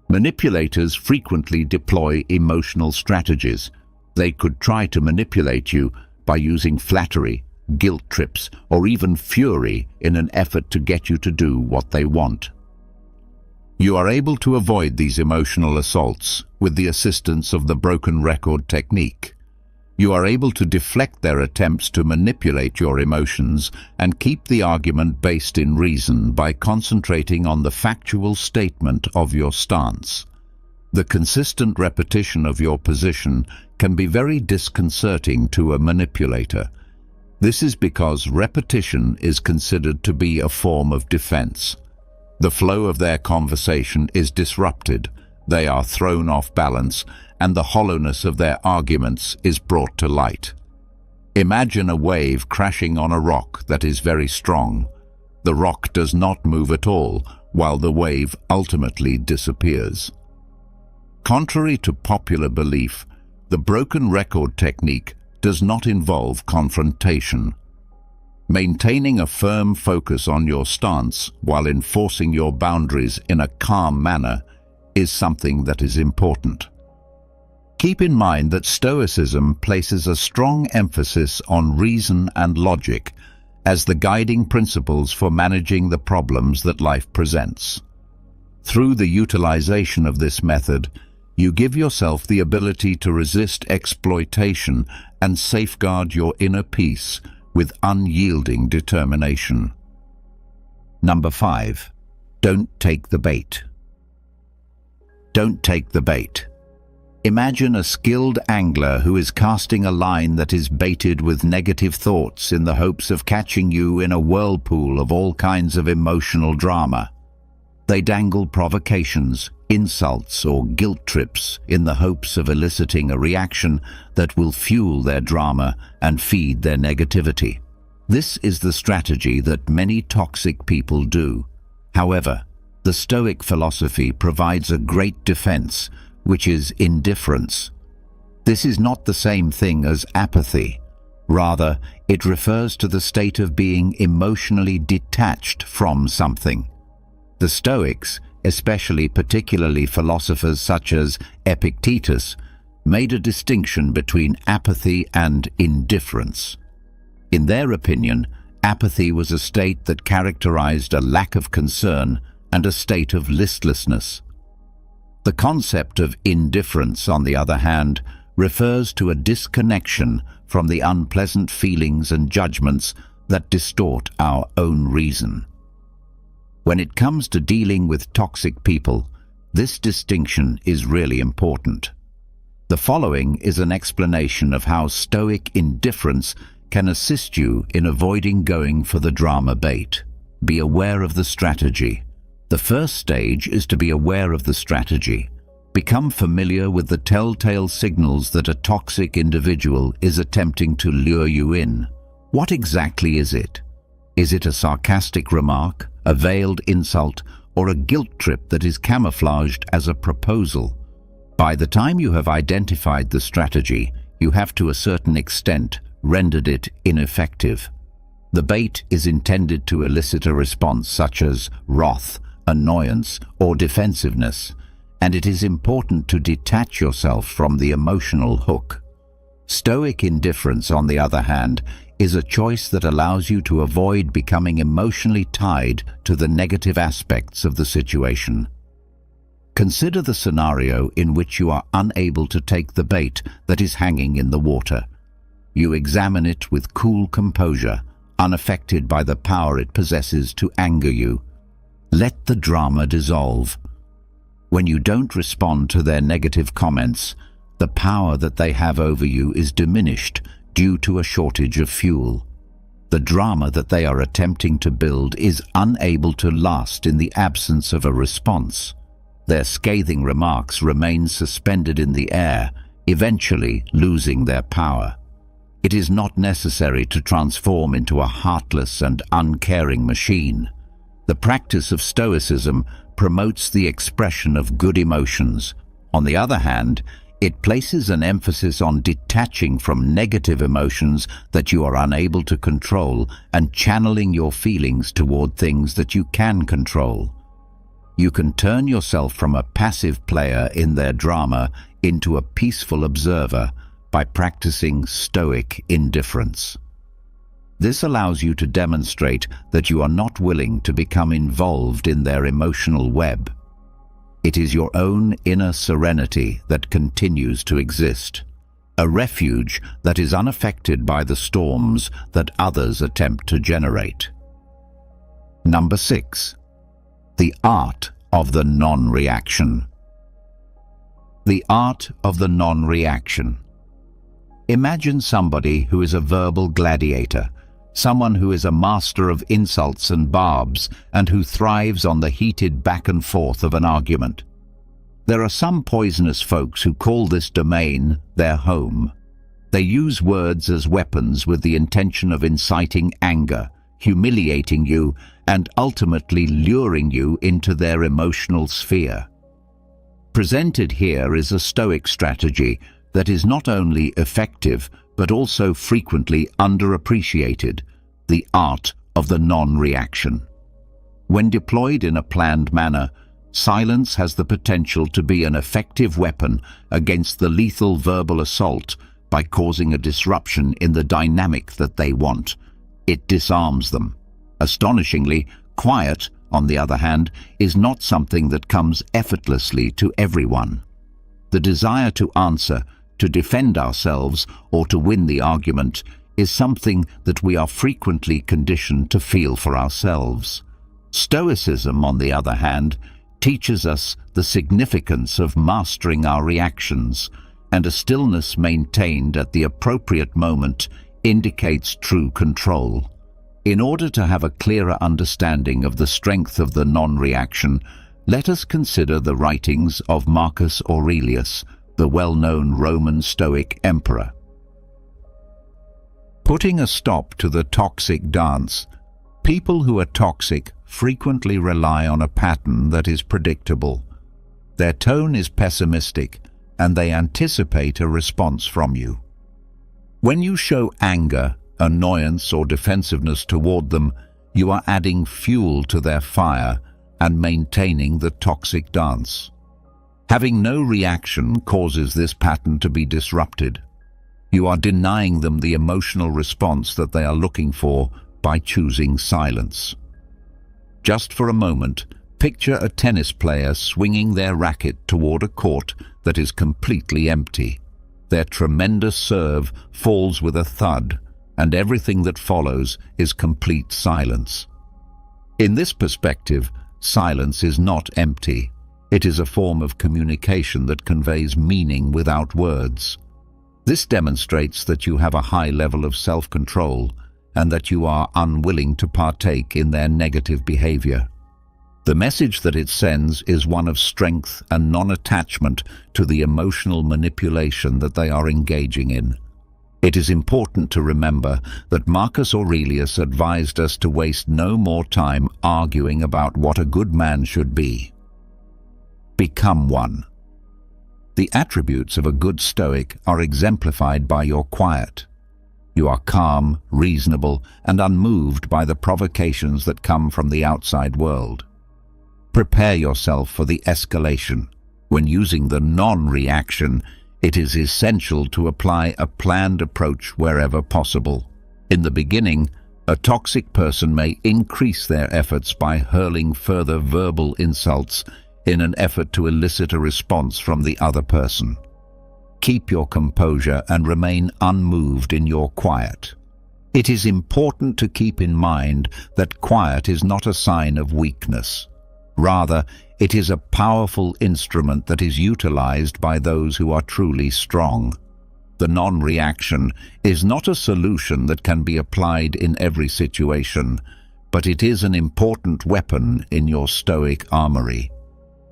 Manipulators frequently deploy emotional strategies. They could try to manipulate you by using flattery, guilt trips, or even fury in an effort to get you to do what they want. You are able to avoid these emotional assaults with the assistance of the broken record technique. You are able to deflect their attempts to manipulate your emotions and keep the argument based in reason by concentrating on the factual statement of your stance. The consistent repetition of your position can be very disconcerting to a manipulator. This is because repetition is considered to be a form of defense. The flow of their conversation is disrupted, they are thrown off balance, and the hollowness of their arguments is brought to light. Imagine a wave crashing on a rock that is very strong. The rock does not move at all, while the wave ultimately disappears. Contrary to popular belief, the broken record technique does not involve confrontation. Maintaining a firm focus on your stance while enforcing your boundaries in a calm manner is something that is important. Keep in mind that Stoicism places a strong emphasis on reason and logic as the guiding principles for managing the problems that life presents. Through the utilization of this method, you give yourself the ability to resist exploitation and safeguard your inner peace with unyielding determination. Number 5. Don't take the bait. Don't take the bait. Imagine a skilled angler who is casting a line that is baited with negative thoughts in the hopes of catching you in a whirlpool of all kinds of emotional drama. They dangle provocations, insults, or guilt trips in the hopes of eliciting a reaction that will fuel their drama and feed their negativity. This is the strategy that many toxic people do. However, the Stoic philosophy provides a great defense, which is indifference. This is not the same thing as apathy. Rather, it refers to the state of being emotionally detached from something. The Stoics, particularly philosophers such as Epictetus, made a distinction between apathy and indifference. In their opinion, apathy was a state that characterized a lack of concern and a state of listlessness. The concept of indifference, on the other hand, refers to a disconnection from the unpleasant feelings and judgments that distort our own reason. When it comes to dealing with toxic people, this distinction is really important. The following is an explanation of how Stoic indifference can assist you in avoiding going for the drama bait. Be aware of the strategy. The first stage is to be aware of the strategy. Become familiar with the telltale signals that a toxic individual is attempting to lure you in. What exactly is it? Is it a sarcastic remark, a veiled insult, or a guilt trip that is camouflaged as a proposal? By the time you have identified the strategy, you have to a certain extent rendered it ineffective. The bait is intended to elicit a response such as wrath, annoyance, or defensiveness, and it is important to detach yourself from the emotional hook. Stoic indifference, on the other hand, is a choice that allows you to avoid becoming emotionally tied to the negative aspects of the situation. Consider the scenario in which you are unable to take the bait that is hanging in the water. You examine it with cool composure, unaffected by the power it possesses to anger you. Let the drama dissolve. When you don't respond to their negative comments, the power that they have over you is diminished due to a shortage of fuel. The drama that they are attempting to build is unable to last in the absence of a response. Their scathing remarks remain suspended in the air, eventually losing their power. It is not necessary to transform into a heartless and uncaring machine. The practice of Stoicism promotes the expression of good emotions. On the other hand, it places an emphasis on detaching from negative emotions that you are unable to control and channeling your feelings toward things that you can control. You can turn yourself from a passive player in their drama into a peaceful observer by practicing Stoic indifference. This allows you to demonstrate that you are not willing to become involved in their emotional web. It is your own inner serenity that continues to exist, a refuge that is unaffected by the storms that others attempt to generate. Number 6. The art of the non-reaction. The art of the non-reaction. Imagine somebody who is a verbal gladiator, someone who is a master of insults and barbs and who thrives on the heated back and forth of an argument. There are some poisonous folks who call this domain their home. They use words as weapons with the intention of inciting anger, humiliating you, and ultimately luring you into their emotional sphere. Presented here is a Stoic strategy that is not only effective but also frequently underappreciated: the art of the non-reaction. When deployed in a planned manner, silence has the potential to be an effective weapon against the lethal verbal assault by causing a disruption in the dynamic that they want. It disarms them. Astonishingly, quiet, on the other hand, is not something that comes effortlessly to everyone. The desire to answer, to defend ourselves, or to win the argument is something that we are frequently conditioned to feel for ourselves. Stoicism, on the other hand, teaches us the significance of mastering our reactions, and a stillness maintained at the appropriate moment indicates true control. In order to have a clearer understanding of the strength of the non-reaction, let us consider the writings of Marcus Aurelius, the well-known Roman Stoic emperor. Putting a stop to the toxic dance. People who are toxic frequently rely on a pattern that is predictable. Their tone is pessimistic, and they anticipate a response from you. When you show anger, annoyance, or defensiveness toward them, you are adding fuel to their fire and maintaining the toxic dance. Having no reaction causes this pattern to be disrupted. You are denying them the emotional response that they are looking for by choosing silence. Just for a moment, picture a tennis player swinging their racket toward a court that is completely empty. Their tremendous serve falls with a thud, and everything that follows is complete silence. In this perspective, silence is not empty. It is a form of communication that conveys meaning without words. This demonstrates that you have a high level of self-control and that you are unwilling to partake in their negative behavior. The message that it sends is one of strength and non-attachment to the emotional manipulation that they are engaging in. It is important to remember that Marcus Aurelius advised us to waste no more time arguing about what a good man should be. Become one. The attributes of a good Stoic are exemplified by your quiet. You are calm, reasonable, and unmoved by the provocations that come from the outside world. Prepare yourself for the escalation. When using the non-reaction, it is essential to apply a planned approach wherever possible. In the beginning, a toxic person may increase their efforts by hurling further verbal insults in an effort to elicit a response from the other person. Keep your composure and remain unmoved in your quiet. It is important to keep in mind that quiet is not a sign of weakness. Rather, it is a powerful instrument that is utilized by those who are truly strong. The non-reaction is not a solution that can be applied in every situation, but it is an important weapon in your Stoic armory.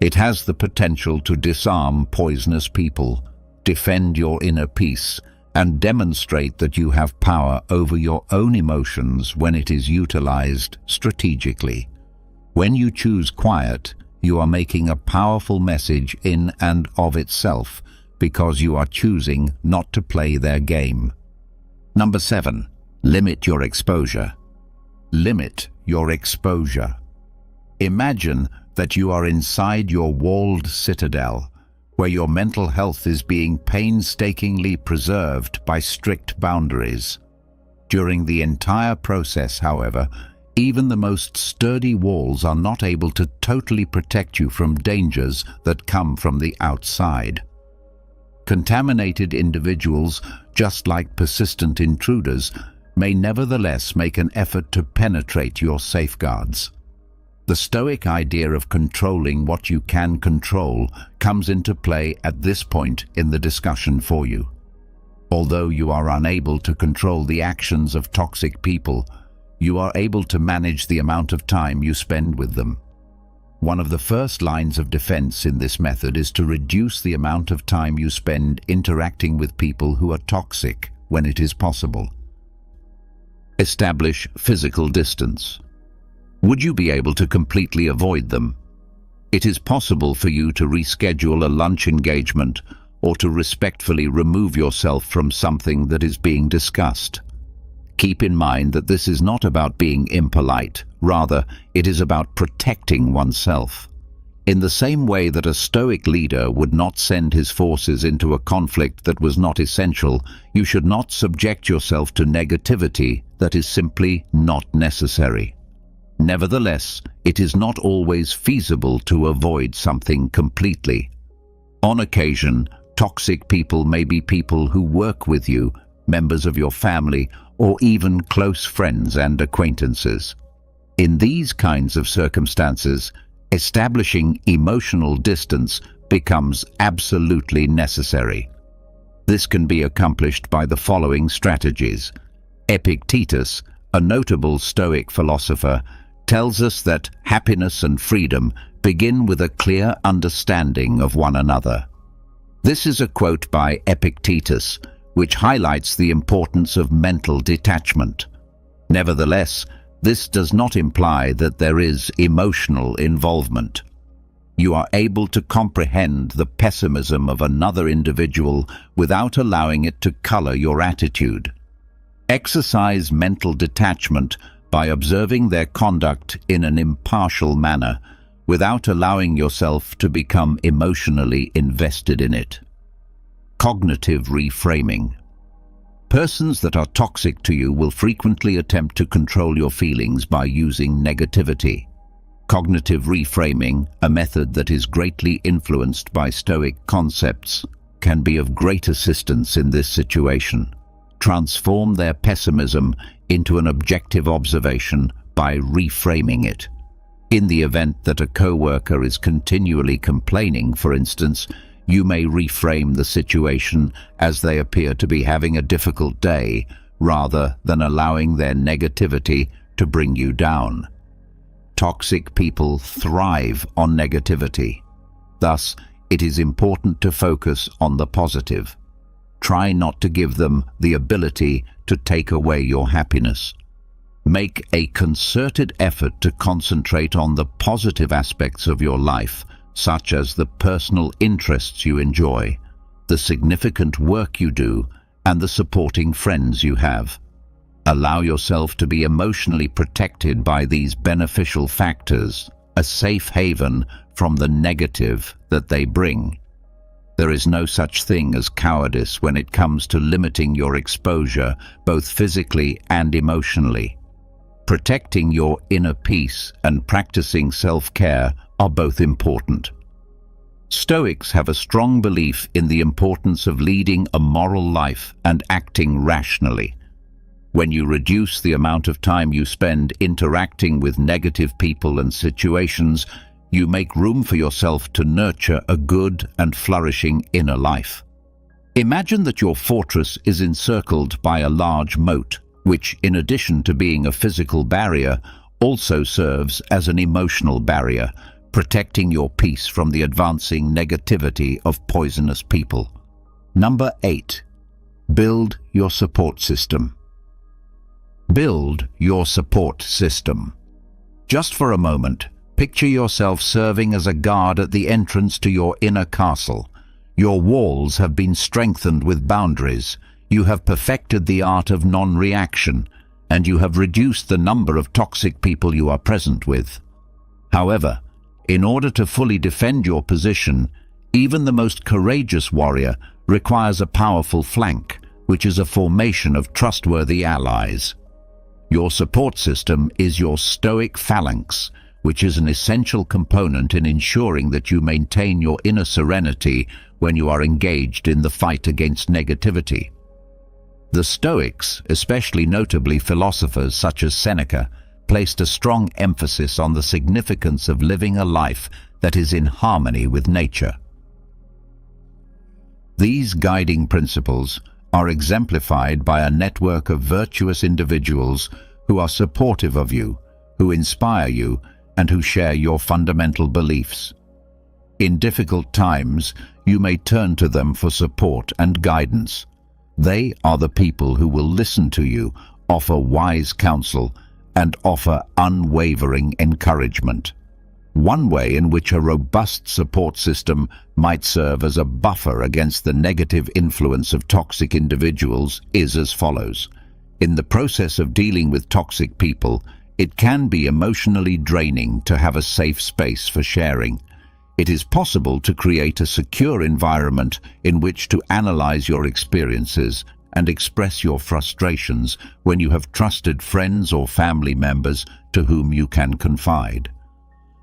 It has the potential to disarm poisonous people, defend your inner peace, and demonstrate that you have power over your own emotions when it is utilized strategically. When you choose quiet, you are making a powerful message in and of itself because you are choosing not to play their game. Number 7. Limit your exposure. Limit your exposure. Imagine that you are inside your walled citadel, where your mental health is being painstakingly preserved by strict boundaries. During the entire process, however, even the most sturdy walls are not able to totally protect you from dangers that come from the outside. Contaminated individuals, just like persistent intruders, may nevertheless make an effort to penetrate your safeguards. The Stoic idea of controlling what you can control comes into play at this point in the discussion for you. Although you are unable to control the actions of toxic people, you are able to manage the amount of time you spend with them. One of the first lines of defense in this method is to reduce the amount of time you spend interacting with people who are toxic when it is possible. Establish physical distance. Would you be able to completely avoid them? It is possible for you to reschedule a lunch engagement or to respectfully remove yourself from something that is being discussed. Keep in mind that this is not about being impolite. Rather, it is about protecting oneself. In the same way that a Stoic leader would not send his forces into a conflict that was not essential, you should not subject yourself to negativity that is simply not necessary. Nevertheless, it is not always feasible to avoid something completely. On occasion, toxic people may be people who work with you, members of your family, or even close friends and acquaintances. In these kinds of circumstances, establishing emotional distance becomes absolutely necessary. This can be accomplished by the following strategies. Epictetus, a notable Stoic philosopher, tells us that happiness and freedom begin with a clear understanding of one another. This is a quote by Epictetus, which highlights the importance of mental detachment. Nevertheless, this does not imply that there is emotional involvement. You are able to comprehend the pessimism of another individual without allowing it to color your attitude. Exercise mental detachment by observing their conduct in an impartial manner, without allowing yourself to become emotionally invested in it. Cognitive reframing. Persons that are toxic to you will frequently attempt to control your feelings by using negativity. Cognitive reframing, a method that is greatly influenced by Stoic concepts, can be of great assistance in this situation. Transform their pessimism into an objective observation by reframing it. In the event that a coworker is continually complaining, for instance, you may reframe the situation as they appear to be having a difficult day, rather than allowing their negativity to bring you down. Toxic people thrive on negativity. Thus, it is important to focus on the positive. Try not to give them the ability to take away your happiness. Make a concerted effort to concentrate on the positive aspects of your life, such as the personal interests you enjoy, the significant work you do, and the supporting friends you have. Allow yourself to be emotionally protected by these beneficial factors, a safe haven from the negative that they bring. There is no such thing as cowardice when it comes to limiting your exposure, both physically and emotionally. Protecting your inner peace and practicing self-care are both important. Stoics have a strong belief in the importance of leading a moral life and acting rationally. When you reduce the amount of time you spend interacting with negative people and situations, you make room for yourself to nurture a good and flourishing inner life. Imagine that your fortress is encircled by a large moat, which, in addition to being a physical barrier, also serves as an emotional barrier, protecting your peace from the advancing negativity of poisonous people. Number 8. Build your support system. Build your support system. Just for a moment, picture yourself serving as a guard at the entrance to your inner castle. Your walls have been strengthened with boundaries. You have perfected the art of non-reaction, and you have reduced the number of toxic people you are present with. However, in order to fully defend your position, even the most courageous warrior requires a powerful flank, which is a formation of trustworthy allies. Your support system is your Stoic phalanx, which is an essential component in ensuring that you maintain your inner serenity when you are engaged in the fight against negativity. The Stoics, especially notably philosophers such as Seneca, placed a strong emphasis on the significance of living a life that is in harmony with nature. These guiding principles are exemplified by a network of virtuous individuals who are supportive of you, who inspire you, and who share your fundamental beliefs. In difficult times, you may turn to them for support and guidance. They are the people who will listen to you, offer wise counsel, and offer unwavering encouragement. One way in which a robust support system might serve as a buffer against the negative influence of toxic individuals is as follows. In the process of dealing with toxic people, it can be emotionally draining to have a safe space for sharing. It is possible to create a secure environment in which to analyze your experiences and express your frustrations when you have trusted friends or family members to whom you can confide.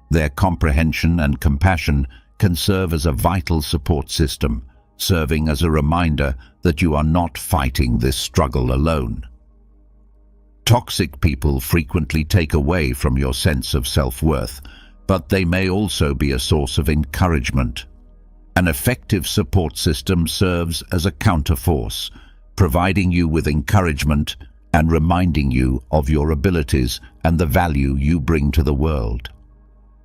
Their comprehension and compassion can serve as a vital support system, serving as a reminder that you are not fighting this struggle alone. Toxic people frequently take away from your sense of self-worth, but they may also be a source of encouragement. An effective support system serves as a counterforce, providing you with encouragement and reminding you of your abilities and the value you bring to the world.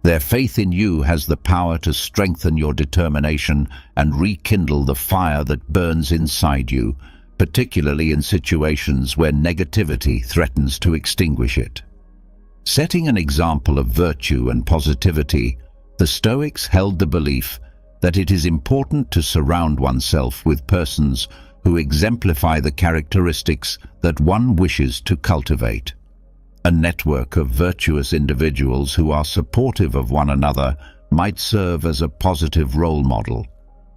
Their faith in you has the power to strengthen your determination and rekindle the fire that burns inside you, particularly in situations where negativity threatens to extinguish it. Setting an example of virtue and positivity, the Stoics held the belief that it is important to surround oneself with persons who exemplify the characteristics that one wishes to cultivate. A network of virtuous individuals who are supportive of one another might serve as a positive role model.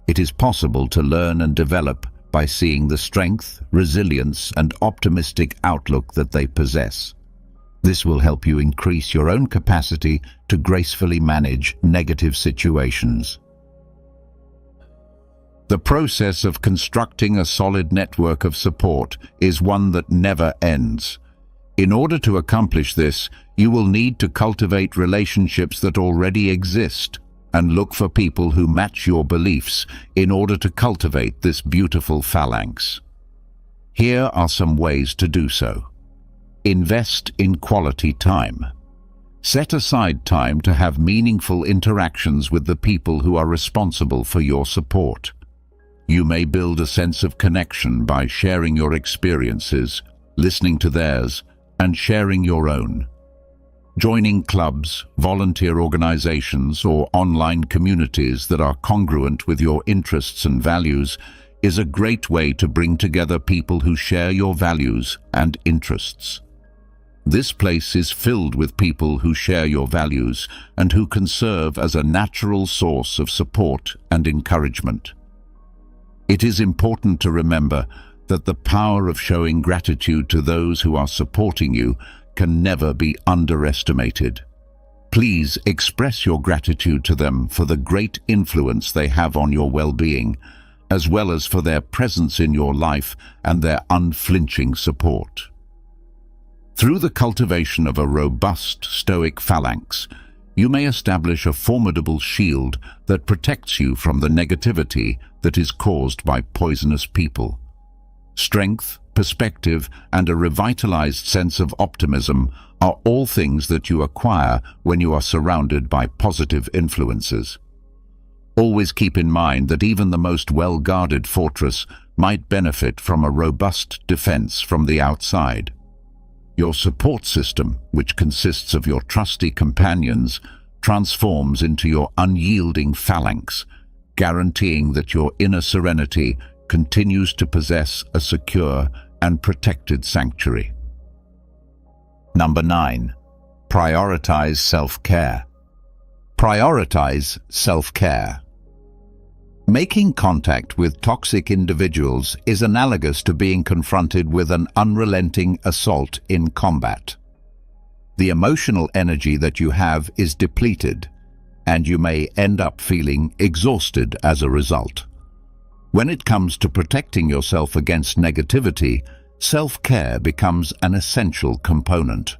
It is possible to learn and develop by seeing the strength, resilience, and optimistic outlook that they possess. This will help you increase your own capacity to gracefully manage negative situations. The process of constructing a solid network of support is one that never ends. In order to accomplish this, you will need to cultivate relationships that already exist and look for people who match your beliefs in order to cultivate this beautiful phalanx. Here are some ways to do so. Invest in quality time. Set aside time to have meaningful interactions with the people who are responsible for your support. You may build a sense of connection by sharing your experiences, listening to theirs, and sharing your own. Joining clubs, volunteer organizations, or online communities that are congruent with your interests and values is a great way to bring together people who share your values and interests. This place is filled with people who share your values and who can serve as a natural source of support and encouragement. It is important to remember that the power of showing gratitude to those who are supporting you can never be underestimated. Please express your gratitude to them for the great influence they have on your well-being, as well as for their presence in your life and their unflinching support. Through the cultivation of a robust Stoic phalanx, you may establish a formidable shield that protects you from the negativity that is caused by poisonous people. Strength, perspective, and a revitalized sense of optimism are all things that you acquire when you are surrounded by positive influences. Always keep in mind that even the most well-guarded fortress might benefit from a robust defense from the outside. Your support system, which consists of your trusty companions, transforms into your unyielding phalanx, guaranteeing that your inner serenity continues to possess a secure and protected sanctuary. Number 9. Prioritize self-care. Prioritize self-care. Making contact with toxic individuals is analogous to being confronted with an unrelenting assault in combat. The emotional energy that you have is depleted, and you may end up feeling exhausted as a result. When it comes to protecting yourself against negativity, self-care becomes an essential component.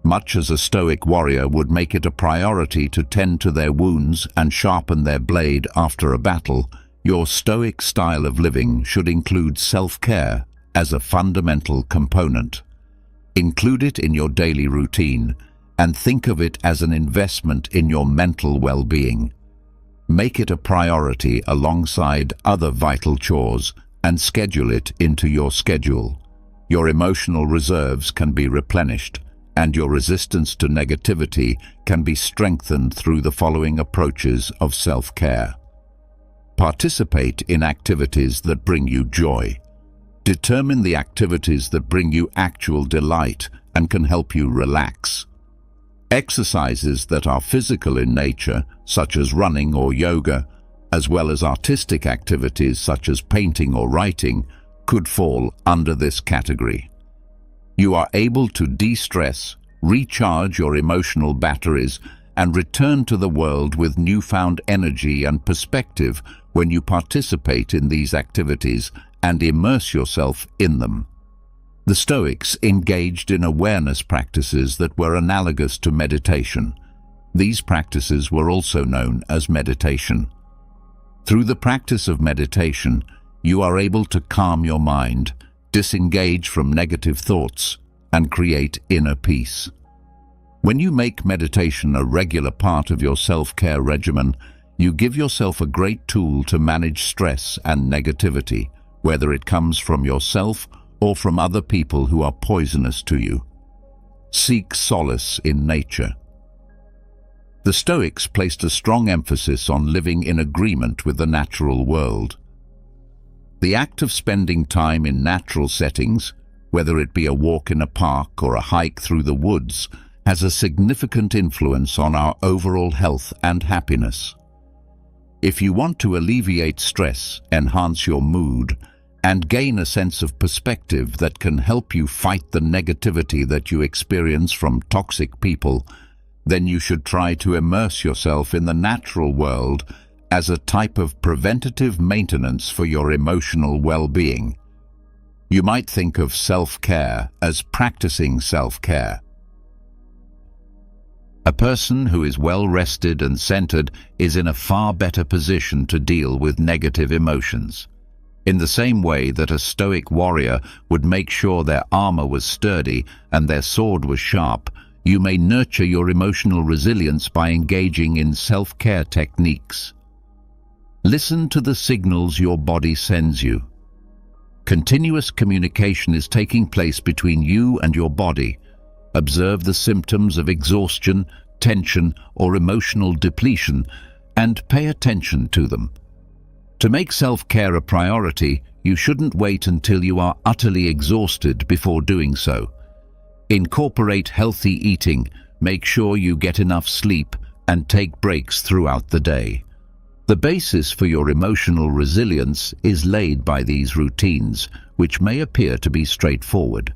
Much as a Stoic warrior would make it a priority to tend to their wounds and sharpen their blade after a battle, your Stoic style of living should include self-care as a fundamental component. Include it in your daily routine and think of it as an investment in your mental well-being. Make it a priority alongside other vital chores and schedule it into your schedule. Your emotional reserves can be replenished, and your resistance to negativity can be strengthened through the following approaches of self-care. Participate in activities that bring you joy. Determine the activities that bring you actual delight and can help you relax. Exercises that are physical in nature, such as running or yoga, as well as artistic activities such as painting or writing, could fall under this category. You are able to de-stress, recharge your emotional batteries, and return to the world with newfound energy and perspective when you participate in these activities and immerse yourself in them. The Stoics engaged in awareness practices that were analogous to meditation. These practices were also known as meditation. Through the practice of meditation, you are able to calm your mind, disengage from negative thoughts, and create inner peace. When you make meditation a regular part of your self-care regimen, you give yourself a great tool to manage stress and negativity, whether it comes from yourself or from other people who are poisonous to you. Seek solace in nature. The Stoics placed a strong emphasis on living in agreement with the natural world. The act of spending time in natural settings, whether it be a walk in a park or a hike through the woods, has a significant influence on our overall health and happiness. If you want to alleviate stress, enhance your mood, and gain a sense of perspective that can help you fight the negativity that you experience from toxic people, then you should try to immerse yourself in the natural world as a type of preventative maintenance for your emotional well-being. You might think of self-care as practicing self-care. A person who is well-rested and centered is in a far better position to deal with negative emotions. In the same way that a Stoic warrior would make sure their armor was sturdy and their sword was sharp, you may nurture your emotional resilience by engaging in self-care techniques. Listen to the signals your body sends you. Continuous communication is taking place between you and your body. Observe the symptoms of exhaustion, tension, or emotional depletion, and pay attention to them. To make self-care a priority, you shouldn't wait until you are utterly exhausted before doing so. Incorporate healthy eating, make sure you get enough sleep, and take breaks throughout the day. The basis for your emotional resilience is laid by these routines, which may appear to be straightforward.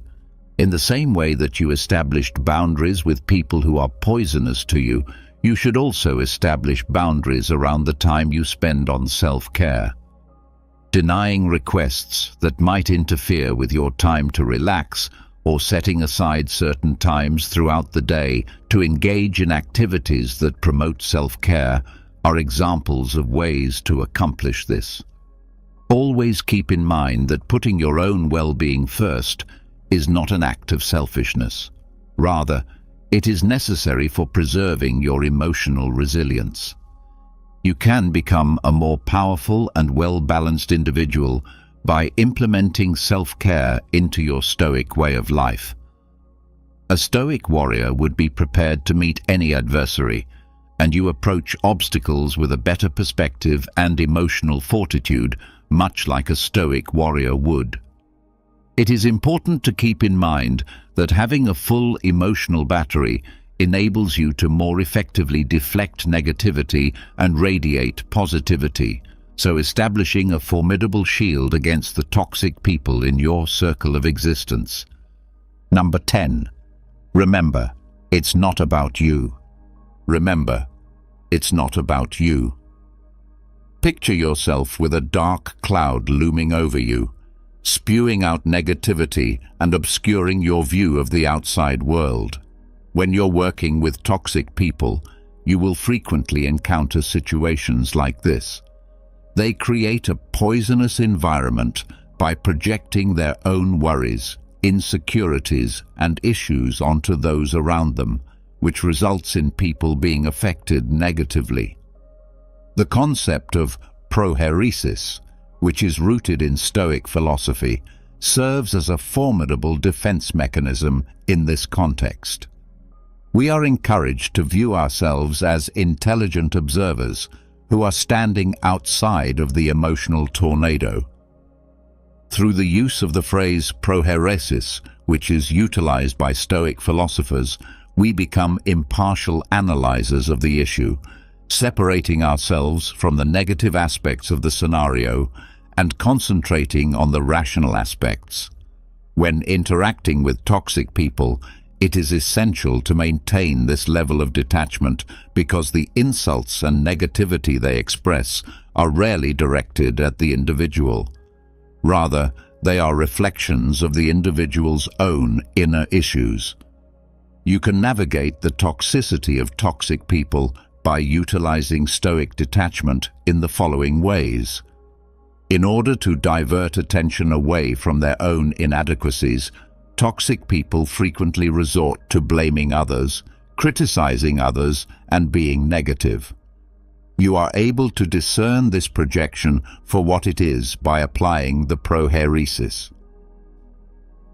In the same way that you established boundaries with people who are poisonous to you, you should also establish boundaries around the time you spend on self-care. Denying requests that might interfere with your time to relax, or setting aside certain times throughout the day to engage in activities that promote self-care are examples of ways to accomplish this. Always keep in mind that putting your own well-being first is not an act of selfishness. Rather, it is necessary for preserving your emotional resilience. You can become a more powerful and well-balanced individual by implementing self-care into your Stoic way of life. A Stoic warrior would be prepared to meet any adversary, and you approach obstacles with a better perspective and emotional fortitude, much like a Stoic warrior would. It is important to keep in mind that having a full emotional battery enables you to more effectively deflect negativity and radiate positivity, so establishing a formidable shield against the toxic people in your circle of existence. Number 10. Remember, it's not about you. Remember, it's not about you. Picture yourself with a dark cloud looming over you, spewing out negativity and obscuring your view of the outside world. When you're working with toxic people, you will frequently encounter situations like this. They create a poisonous environment by projecting their own worries, insecurities, and issues onto those around them, which results in people being affected negatively. The concept of prohairesis, which is rooted in Stoic philosophy, serves as a formidable defense mechanism in this context. We are encouraged to view ourselves as intelligent observers who are standing outside of the emotional tornado. Through the use of the phrase prohairesis, which is utilized by Stoic philosophers, we become impartial analyzers of the issue, separating ourselves from the negative aspects of the scenario and concentrating on the rational aspects. When interacting with toxic people, it is essential to maintain this level of detachment because the insults and negativity they express are rarely directed at the individual. Rather, they are reflections of the individual's own inner issues. You can navigate the toxicity of toxic people by utilizing Stoic detachment in the following ways. In order to divert attention away from their own inadequacies, toxic people frequently resort to blaming others, criticizing others, and being negative. You are able to discern this projection for what it is by applying the prohairesis.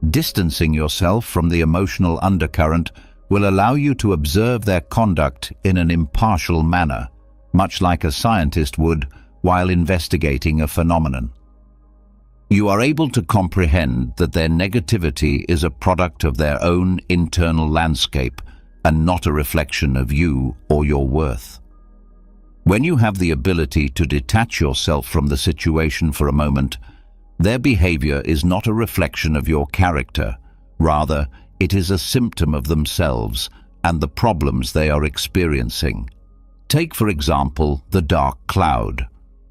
Distancing yourself from the emotional undercurrent will allow you to observe their conduct in an impartial manner, much like a scientist would while investigating a phenomenon. You are able to comprehend that their negativity is a product of their own internal landscape and not a reflection of you or your worth. When you have the ability to detach yourself from the situation for a moment, their behavior is not a reflection of your character. Rather, it is a symptom of themselves and the problems they are experiencing. Take, for example, the dark cloud.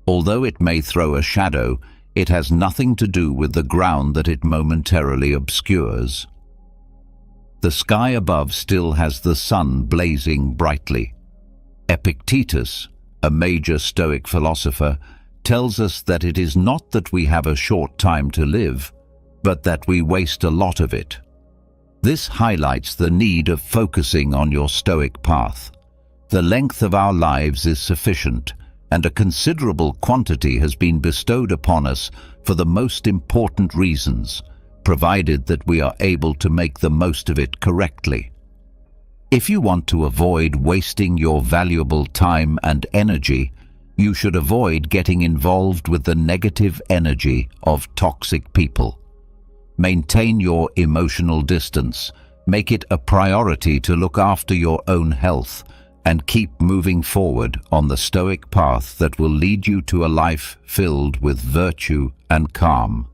Although it may throw a shadow, it has nothing to do with the ground that it momentarily obscures. The sky above still has the sun blazing brightly. Epictetus, a major Stoic philosopher, tells us that it is not that we have a short time to live, but that we waste a lot of it. This highlights the need of focusing on your Stoic path. The length of our lives is sufficient, and a considerable quantity has been bestowed upon us for the most important reasons, provided that we are able to make the most of it correctly. If you want to avoid wasting your valuable time and energy, You should avoid getting involved with the negative energy of toxic people. Maintain your emotional distance. Make it a priority to look after your own health and keep moving forward on the Stoic path that will lead you to a life filled with virtue and calm.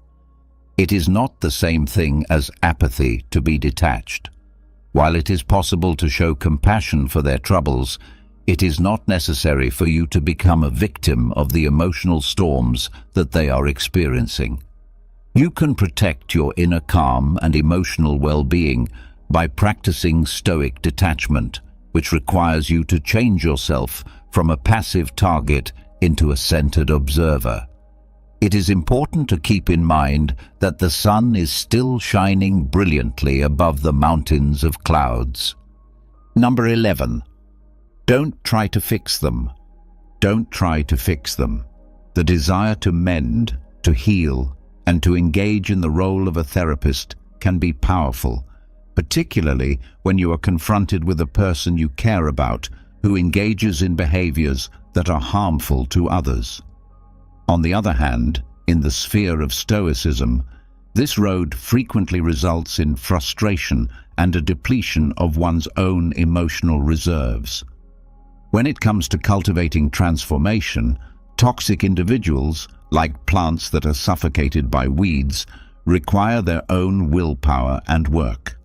It is not the same thing as apathy to be detached. While it is possible to show compassion for their troubles, it is not necessary for you to become a victim of the emotional storms that they are experiencing. You can protect your inner calm and emotional well-being by practicing Stoic detachment, which requires you to change yourself from a passive target into a centered observer. It is important to keep in mind that the sun is still shining brilliantly above the mountains of clouds. Number 11. Don't try to fix them. Don't try to fix them. The desire to mend, to heal, and to engage in the role of a therapist can be powerful, particularly when you are confronted with a person you care about who engages in behaviors that are harmful to others. On the other hand, in the sphere of Stoicism, this road frequently results in frustration and a depletion of one's own emotional reserves. When it comes to cultivating transformation, toxic individuals, like plants that are suffocated by weeds, require their own willpower and work.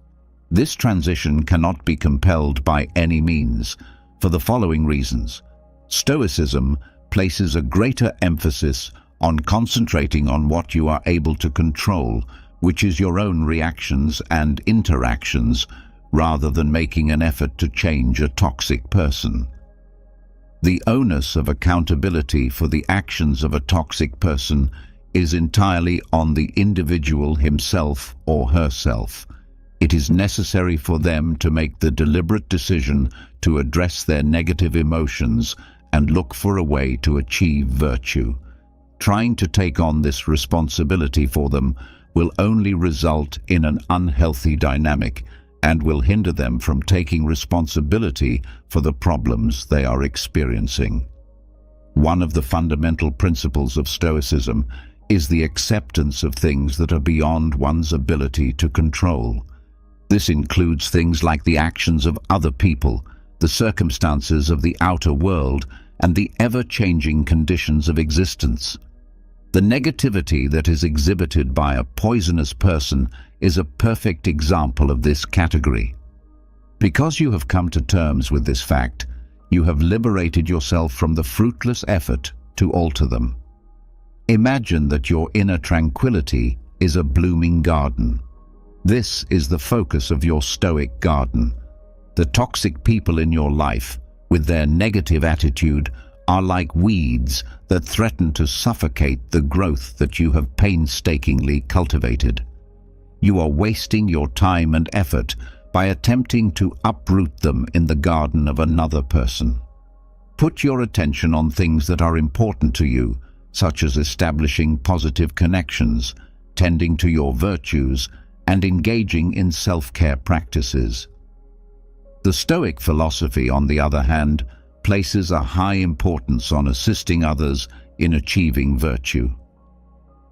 This transition cannot be compelled by any means, for the following reasons. Stoicism places a greater emphasis on concentrating on what you are able to control, which is your own reactions and interactions, rather than making an effort to change a toxic person. The onus of accountability for the actions of a toxic person is entirely on the individual himself or herself. It is necessary for them to make the deliberate decision to address their negative emotions and look for a way to achieve virtue. Trying to take on this responsibility for them will only result in an unhealthy dynamic and will hinder them from taking responsibility for the problems they are experiencing. One of the fundamental principles of Stoicism is the acceptance of things that are beyond one's ability to control. This includes things like the actions of other people, the circumstances of the outer world, and the ever-changing conditions of existence. The negativity that is exhibited by a poisonous person is a perfect example of this category. Because you have come to terms with this fact, you have liberated yourself from the fruitless effort to alter them. Imagine that your inner tranquility is a blooming garden. This is the focus of your Stoic garden. The toxic people in your life, with their negative attitude, are like weeds that threaten to suffocate the growth that you have painstakingly cultivated. You are wasting your time and effort by attempting to uproot them in the garden of another person. Put your attention on things that are important to you, such as establishing positive connections, tending to your virtues, and engaging in self-care practices. The Stoic philosophy, on the other hand, places a high importance on assisting others in achieving virtue.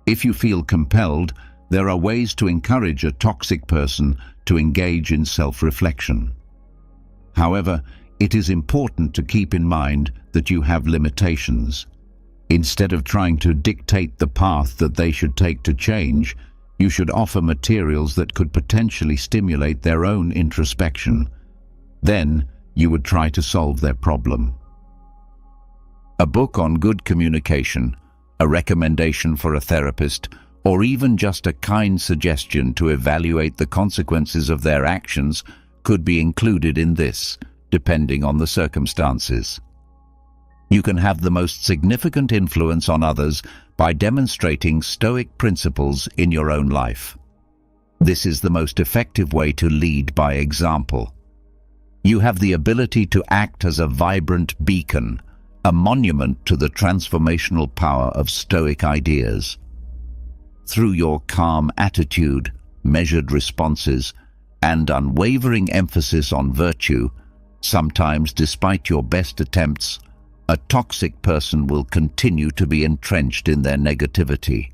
If you feel compelled, there are ways to encourage a toxic person to engage in self-reflection. However, it is important to keep in mind that you have limitations. Instead of trying to dictate the path that they should take to change, you should offer materials that could potentially stimulate their own introspection. Then, you would try to solve their problem. A book on good communication, a recommendation for a therapist, or even just a kind suggestion to evaluate the consequences of their actions could be included in this, depending on the circumstances. You can have the most significant influence on others by demonstrating Stoic principles in your own life. This is the most effective way to lead by example. You have the ability to act as a vibrant beacon, a monument to the transformational power of Stoic ideas. Through your calm attitude, measured responses, and unwavering emphasis on virtue, sometimes despite your best attempts, A toxic person will continue to be entrenched in their negativity.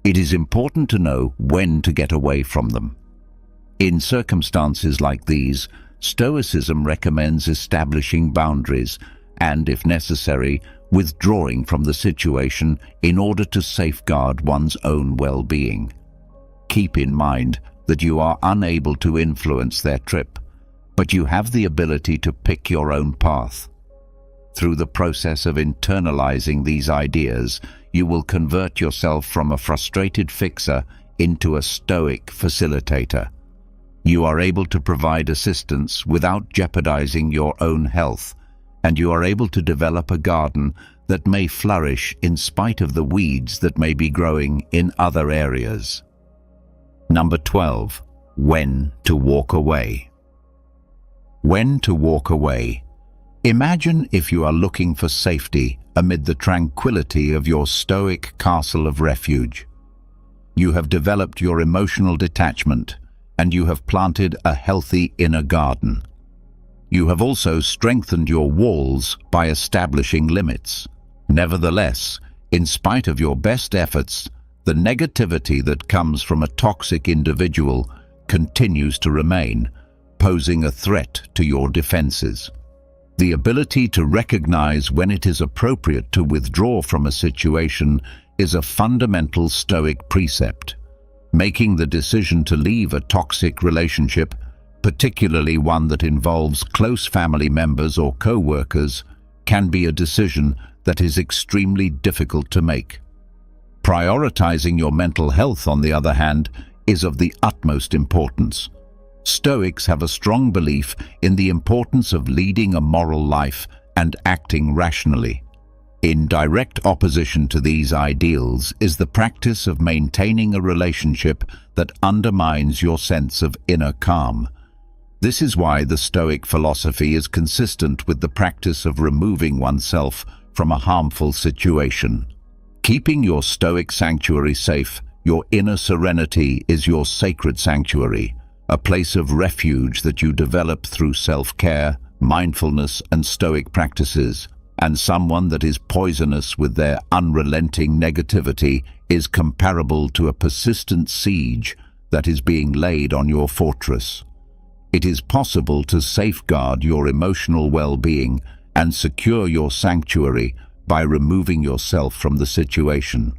It is important to know when to get away from them. In circumstances like these, Stoicism recommends establishing boundaries and, if necessary, withdrawing from the situation in order to safeguard one's own well-being. Keep in mind that you are unable to influence their trip, but you have the ability to pick your own path. Through the process of internalizing these ideas, you will convert yourself from a frustrated fixer into a stoic facilitator. You are able to provide assistance without jeopardizing your own health, and you are able to develop a garden that may flourish in spite of the weeds that may be growing in other areas. Number 12. When to walk away. When to walk away. Imagine if you are looking for safety amid the tranquility of your stoic castle of refuge. You have developed your emotional detachment, and you have planted a healthy inner garden. You have also strengthened your walls by establishing limits. Nevertheless, in spite of your best efforts, the negativity that comes from a toxic individual continues to remain, posing a threat to your defenses. The ability to recognize when it is appropriate to withdraw from a situation is a fundamental Stoic precept. Making the decision to leave a toxic relationship, particularly one that involves close family members or co-workers, can be a decision that is extremely difficult to make. Prioritizing your mental health, on the other hand, is of the utmost importance. Stoics have a strong belief in the importance of leading a moral life and acting rationally. In direct opposition to these ideals is the practice of maintaining a relationship that undermines your sense of inner calm. This is why the Stoic philosophy is consistent with the practice of removing oneself from a harmful situation. Keeping your Stoic sanctuary safe, your inner serenity is your sacred sanctuary, a place of refuge that you develop through self-care, mindfulness, and Stoic practices. And someone that is poisonous with their unrelenting negativity is comparable to a persistent siege that is being laid on your fortress. It is possible to safeguard your emotional well-being and secure your sanctuary by removing yourself from the situation.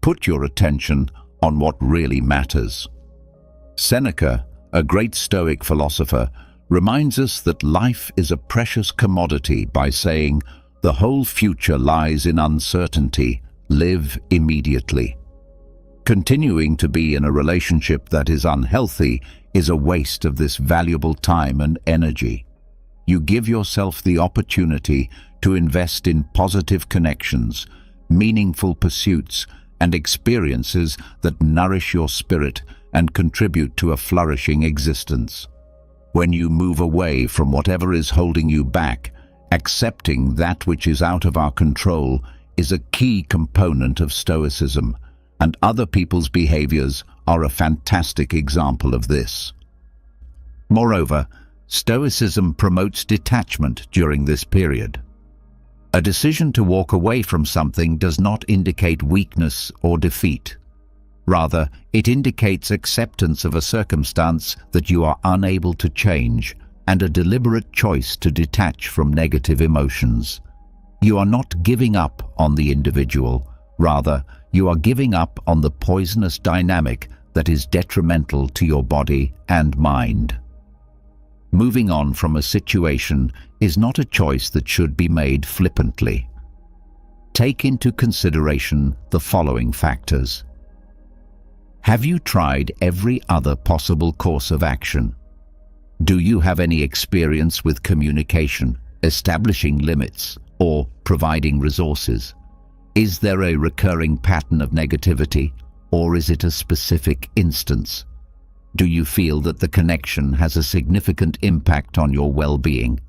Put your attention on what really matters. Seneca, a great Stoic philosopher, reminds us that life is a precious commodity by saying, "The whole future lies in uncertainty. Live immediately." Continuing to be in a relationship that is unhealthy is a waste of this valuable time and energy. You give yourself the opportunity to invest in positive connections, meaningful pursuits, and experiences that nourish your spirit and contribute to a flourishing existence. When you move away from whatever is holding you back, accepting that which is out of our control is a key component of Stoicism, and other people's behaviors are a fantastic example of this. Moreover, Stoicism promotes detachment during this period. A decision to walk away from something does not indicate weakness or defeat. Rather, it indicates acceptance of a circumstance that you are unable to change and a deliberate choice to detach from negative emotions. You are not giving up on the individual. Rather, you are giving up on the poisonous dynamic that is detrimental to your body and mind. Moving on from a situation is not a choice that should be made flippantly. Take into consideration the following factors. Have you tried every other possible course of action? Do you have any experience with communication, establishing limits, or providing resources? Is there a recurring pattern of negativity, or is it a specific instance? Do you feel that the connection has a significant impact on your well-being?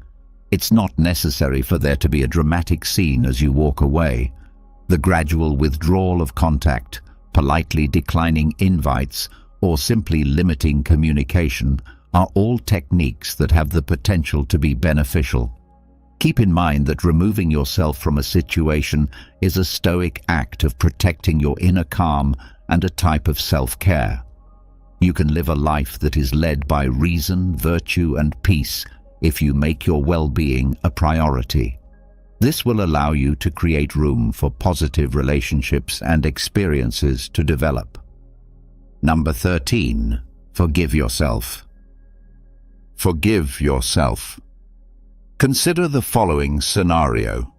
It's not necessary for there to be a dramatic scene as you walk away. The gradual withdrawal of contact, politely declining invites, or simply limiting communication are all techniques that have the potential to be beneficial. Keep in mind that removing yourself from a situation is a Stoic act of protecting your inner calm and a type of self-care. You can live a life that is led by reason, virtue, and peace if you make your well-being a priority. This will allow you to create room for positive relationships and experiences to develop. Number 13. Forgive yourself. Forgive yourself. Consider the following scenario.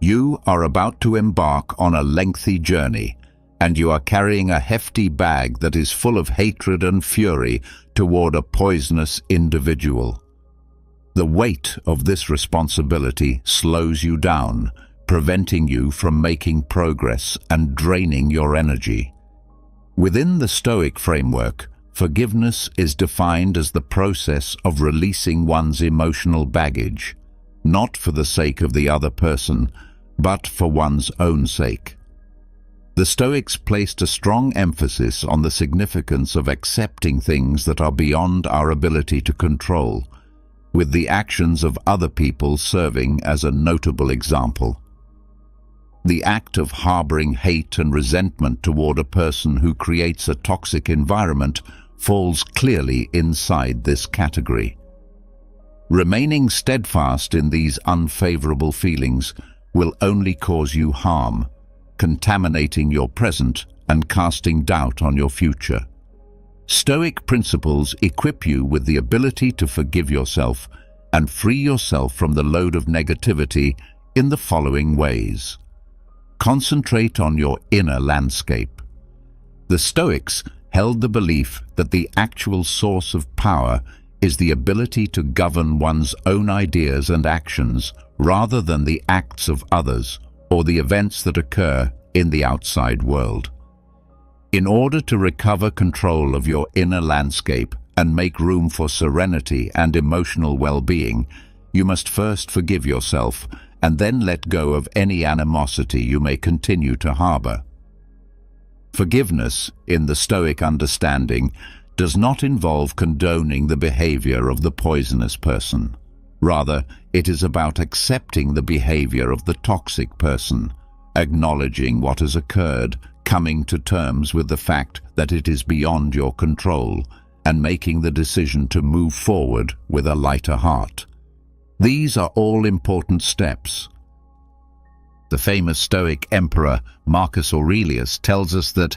You are about to embark on a lengthy journey, and you are carrying a hefty bag that is full of hatred and fury toward a poisonous individual. The weight of this responsibility slows you down, preventing you from making progress and draining your energy. Within the Stoic framework, forgiveness is defined as the process of releasing one's emotional baggage, not for the sake of the other person, but for one's own sake. The Stoics placed a strong emphasis on the significance of accepting things that are beyond our ability to control, with the actions of other people serving as a notable example. The act of harboring hate and resentment toward a person who creates a toxic environment falls clearly inside this category. Remaining steadfast in these unfavorable feelings will only cause you harm, contaminating your present and casting doubt on your future. Stoic principles equip you with the ability to forgive yourself and free yourself from the load of negativity in the following ways. Concentrate on your inner landscape. The Stoics held the belief that the actual source of power is the ability to govern one's own ideas and actions rather than the acts of others or the events that occur in the outside world. In order to recover control of your inner landscape and make room for serenity and emotional well-being, you must first forgive yourself and then let go of any animosity you may continue to harbor. Forgiveness, in the Stoic understanding, does not involve condoning the behavior of the poisonous person. Rather, it is about accepting the behavior of the toxic person, acknowledging what has occurred, coming to terms with the fact that it is beyond your control, and making the decision to move forward with a lighter heart. These are all important steps. The famous Stoic emperor Marcus Aurelius tells us that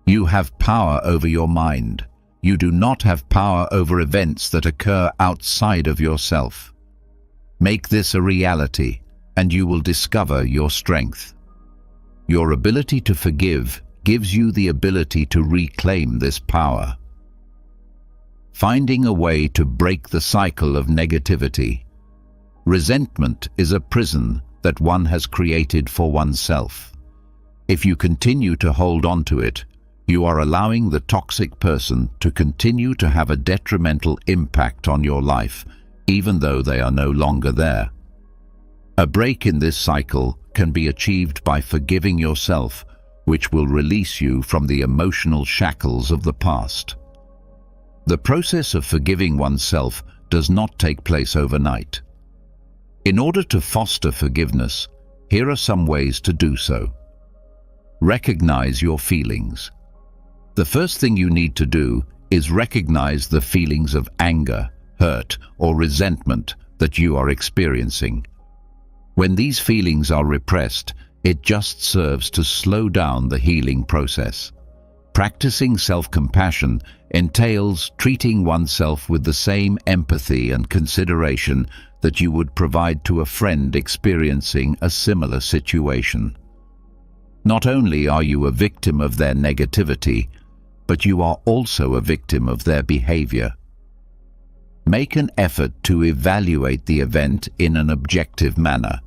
you have power over your mind. You do not have power over events that occur outside of yourself. Make this a reality, and you will discover your strength. Your ability to forgive gives you the ability to reclaim this power. Finding a way to break the cycle of negativity. Resentment is a prison that one has created for oneself. If you continue to hold on to it, you are allowing the toxic person to continue to have a detrimental impact on your life, even though they are no longer there. A break in this cycle can be achieved by forgiving yourself, which will release you from the emotional shackles of the past. The process of forgiving oneself does not take place overnight. In order to foster forgiveness, here are some ways to do so. Recognize your feelings. The first thing you need to do is recognize the feelings of anger, hurt, or resentment that you are experiencing. When these feelings are repressed, it just serves to slow down the healing process. Practicing self-compassion entails treating oneself with the same empathy and consideration that you would provide to a friend experiencing a similar situation. Not only are you a victim of their negativity, but you are also a victim of their behavior. Make an effort to evaluate the event in an objective manner.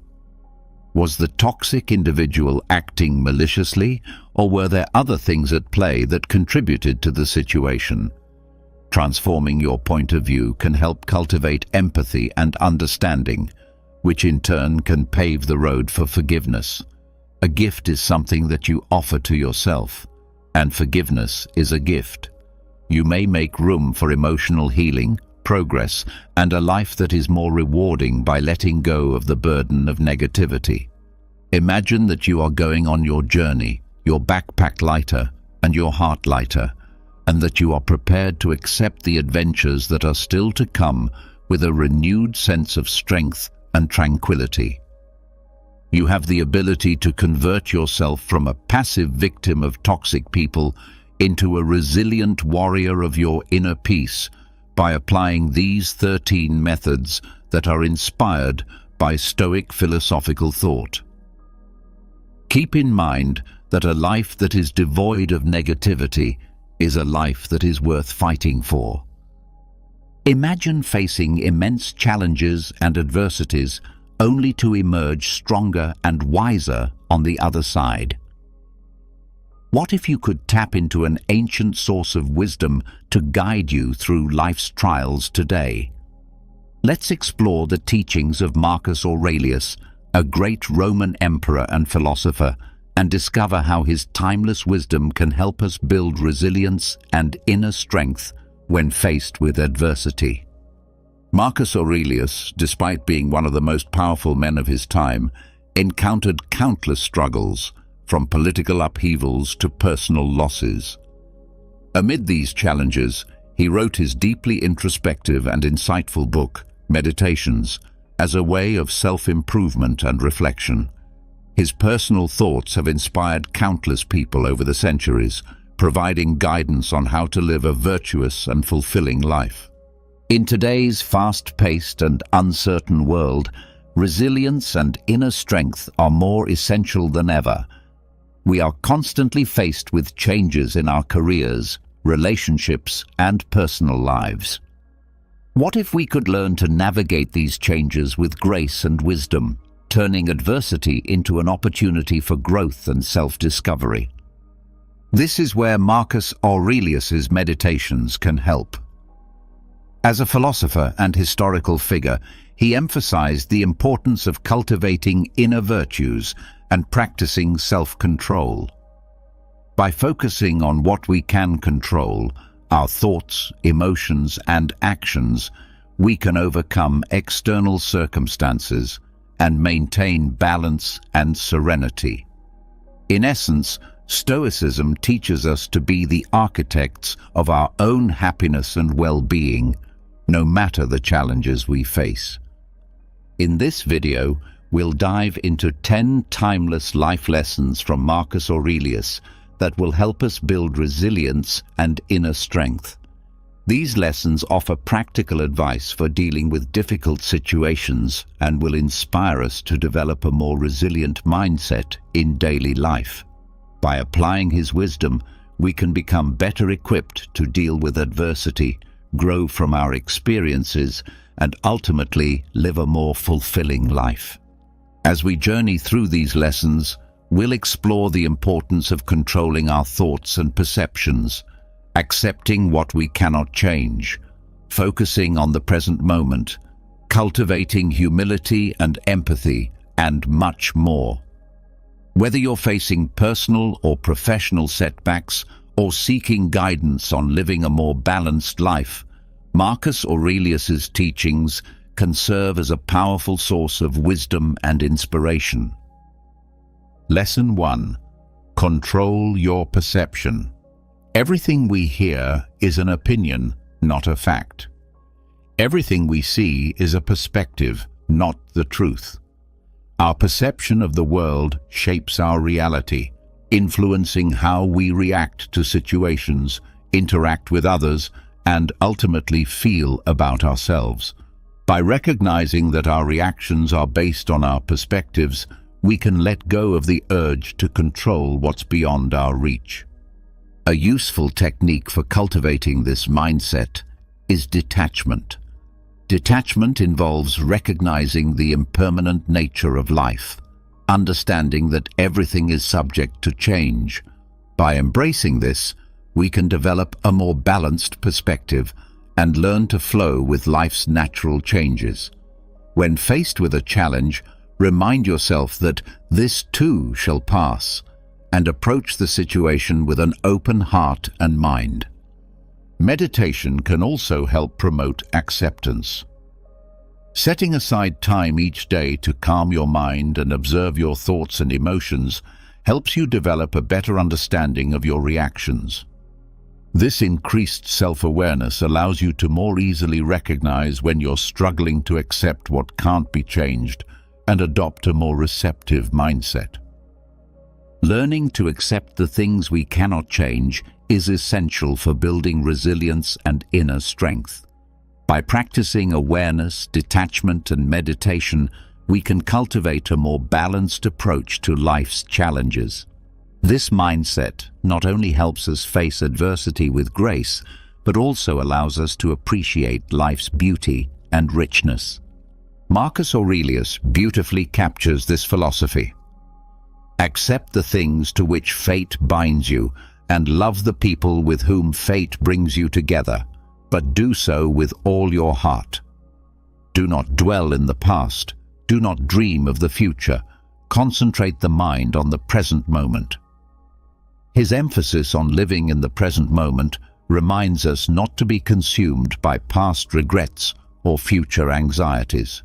Was the toxic individual acting maliciously, or were there other things at play that contributed to the situation? Transforming your point of view can help cultivate empathy and understanding, which in turn can pave the road for forgiveness. A gift is something that you offer to yourself, and forgiveness is a gift. You may make room for emotional healing, progress and a life that is more rewarding by letting go of the burden of negativity. Imagine that you are going on your journey, your backpack lighter and your heart lighter, and that you are prepared to accept the adventures that are still to come with a renewed sense of strength and tranquility. You have the ability to convert yourself from a passive victim of toxic people into a resilient warrior of your inner peace by applying these 13 methods that are inspired by Stoic philosophical thought. Keep in mind that a life that is devoid of negativity is a life that is worth fighting for. Imagine facing immense challenges and adversities only to emerge stronger and wiser on the other side. What if you could tap into an ancient source of wisdom to guide you through life's trials today? Let's explore the teachings of Marcus Aurelius, a great Roman emperor and philosopher, and discover how his timeless wisdom can help us build resilience and inner strength when faced with adversity. Marcus Aurelius, despite being one of the most powerful men of his time, encountered countless struggles, from political upheavals to personal losses. Amid these challenges, he wrote his deeply introspective and insightful book, Meditations, as a way of self-improvement and reflection. His personal thoughts have inspired countless people over the centuries, providing guidance on how to live a virtuous and fulfilling life. In today's fast-paced and uncertain world, resilience and inner strength are more essential than ever. We are constantly faced with changes in our careers, relationships, and personal lives. What if we could learn to navigate these changes with grace and wisdom, turning adversity into an opportunity for growth and self-discovery? This is where Marcus Aurelius's Meditations can help. As a philosopher and historical figure, he emphasized the importance of cultivating inner virtues and practicing self-control. By focusing on what we can control, our thoughts, emotions, and actions, we can overcome external circumstances and maintain balance and serenity. In essence, Stoicism teaches us to be the architects of our own happiness and well-being, no matter the challenges we face. In this video, we'll dive into 10 timeless life lessons from Marcus Aurelius that will help us build resilience and inner strength. These lessons offer practical advice for dealing with difficult situations and will inspire us to develop a more resilient mindset in daily life. By applying his wisdom, we can become better equipped to deal with adversity, grow from our experiences, and ultimately live a more fulfilling life. As we journey through these lessons, we'll explore the importance of controlling our thoughts and perceptions, accepting what we cannot change, focusing on the present moment, cultivating humility and empathy, and much more. Whether you're facing personal or professional setbacks or seeking guidance on living a more balanced life, Marcus Aurelius's teachings can serve as a powerful source of wisdom and inspiration. Lesson 1. Control your perception. Everything we hear is an opinion, not a fact. Everything we see is a perspective, not the truth. Our perception of the world shapes our reality, influencing how we react to situations, interact with others, and ultimately feel about ourselves. By recognizing that our reactions are based on our perspectives, we can let go of the urge to control what's beyond our reach. A useful technique for cultivating this mindset is detachment. Detachment involves recognizing the impermanent nature of life, understanding that everything is subject to change. By embracing this, we can develop a more balanced perspective and learn to flow with life's natural changes. When faced with a challenge, remind yourself that this too shall pass, and approach the situation with an open heart and mind. Meditation can also help promote acceptance. Setting aside time each day to calm your mind and observe your thoughts and emotions helps you develop a better understanding of your reactions. This increased self-awareness allows you to more easily recognize when you're struggling to accept what can't be changed and adopt a more receptive mindset. Learning to accept the things we cannot change is essential for building resilience and inner strength. By practicing awareness, detachment, and meditation, we can cultivate a more balanced approach to life's challenges. This mindset not only helps us face adversity with grace, but also allows us to appreciate life's beauty and richness. Marcus Aurelius beautifully captures this philosophy. Accept the things to which fate binds you, and love the people with whom fate brings you together, but do so with all your heart. Do not dwell in the past. Do not dream of the future. Concentrate the mind on the present moment. His emphasis on living in the present moment reminds us not to be consumed by past regrets or future anxieties.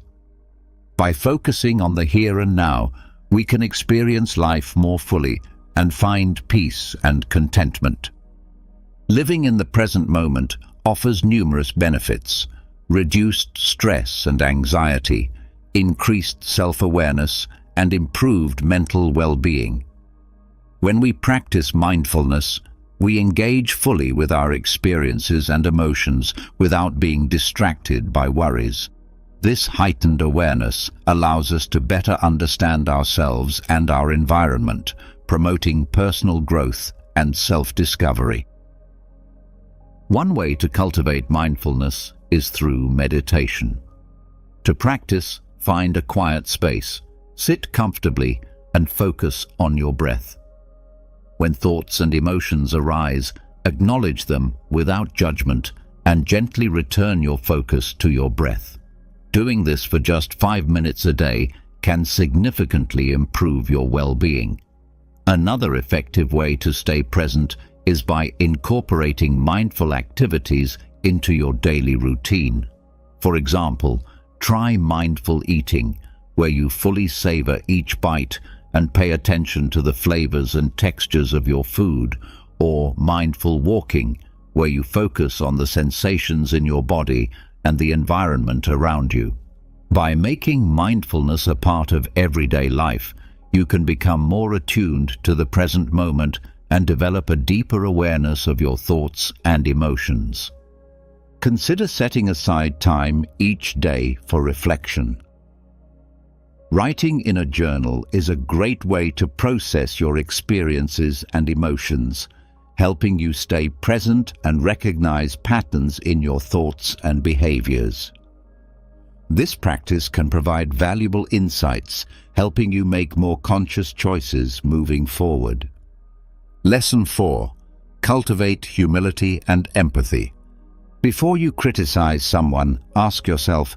By focusing on the here and now, we can experience life more fully and find peace and contentment. Living in the present moment offers numerous benefits: reduced stress and anxiety, increased self-awareness, and improved mental well-being. When we practice mindfulness, we engage fully with our experiences and emotions without being distracted by worries. This heightened awareness allows us to better understand ourselves and our environment, promoting personal growth and self-discovery. One way to cultivate mindfulness is through meditation. To practice, find a quiet space, sit comfortably, and focus on your breath. When thoughts and emotions arise, acknowledge them without judgment and gently return your focus to your breath. Doing this for just 5 minutes a day can significantly improve your well-being. Another effective way to stay present is by incorporating mindful activities into your daily routine. For example, try mindful eating, where you fully savor each bite and pay attention to the flavors and textures of your food, or mindful walking, where you focus on the sensations in your body and the environment around you. By making mindfulness a part of everyday life, you can become more attuned to the present moment and develop a deeper awareness of your thoughts and emotions. Consider setting aside time each day for reflection. Writing in a journal is a great way to process your experiences and emotions, helping you stay present and recognize patterns in your thoughts and behaviors. This practice can provide valuable insights, helping you make more conscious choices moving forward. Lesson 4. Cultivate humility and empathy. Before you criticize someone, ask yourself,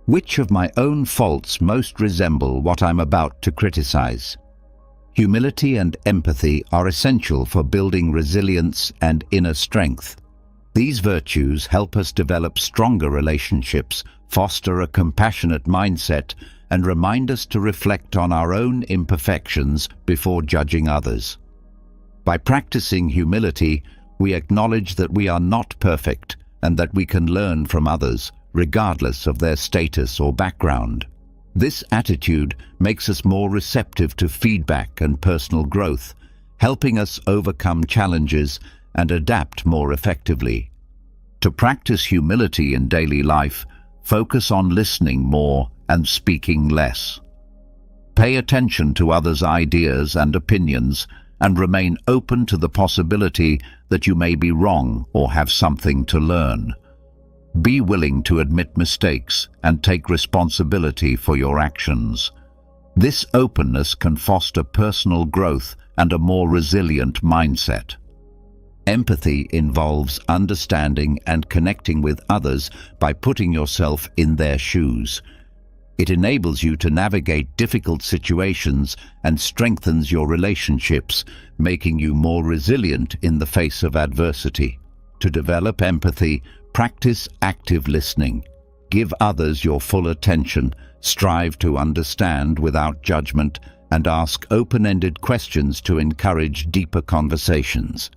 which of my own faults most resemble what I'm about to criticize? Humility and empathy are essential for building resilience and inner strength. These virtues help us develop stronger relationships, foster a compassionate mindset, and remind us to reflect on our own imperfections before judging others. By practicing humility, we acknowledge that we are not perfect and that we can learn from others, regardless of their status or background. This attitude makes us more receptive to feedback and personal growth, helping us overcome challenges and adapt more effectively. To practice humility in daily life, focus on listening more and speaking less. Pay attention to others' ideas and opinions, and remain open to the possibility that you may be wrong or have something to learn. Be willing to admit mistakes and take responsibility for your actions. This openness can foster personal growth and a more resilient mindset. Empathy involves understanding and connecting with others by putting yourself in their shoes. It enables you to navigate difficult situations and strengthens your relationships, making you more resilient in the face of adversity. To develop empathy, practice active listening. Give others your full attention, strive to understand without judgment, and ask open-ended questions to encourage deeper conversations.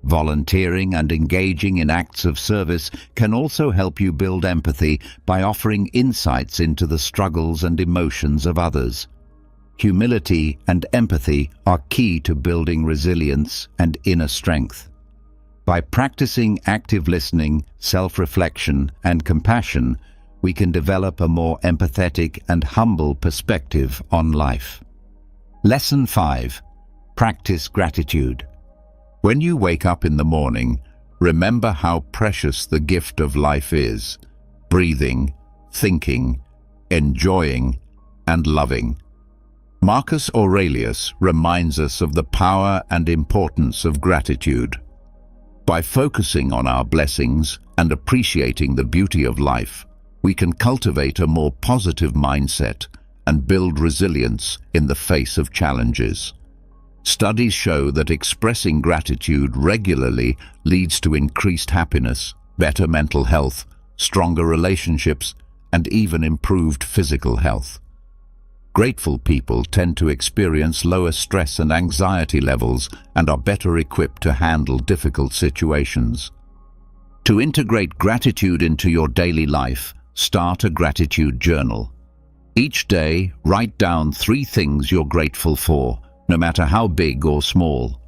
Volunteering and engaging in acts of service can also help you build empathy by offering insights into the struggles and emotions of others. Humility and empathy are key to building resilience and inner strength. By practicing active listening, self-reflection, and compassion, we can develop a more empathetic and humble perspective on life. Lesson 5. Practice gratitude. When you wake up in the morning, remember how precious the gift of life is: breathing, thinking, enjoying, and loving. Marcus Aurelius reminds us of the power and importance of gratitude. By focusing on our blessings and appreciating the beauty of life, we can cultivate a more positive mindset and build resilience in the face of challenges. Studies show that expressing gratitude regularly leads to increased happiness, better mental health, stronger relationships, and even improved physical health. Grateful people tend to experience lower stress and anxiety levels and are better equipped to handle difficult situations. To integrate gratitude into your daily life, start a gratitude journal. Each day, write down 3 things you're grateful for, no matter how big or small.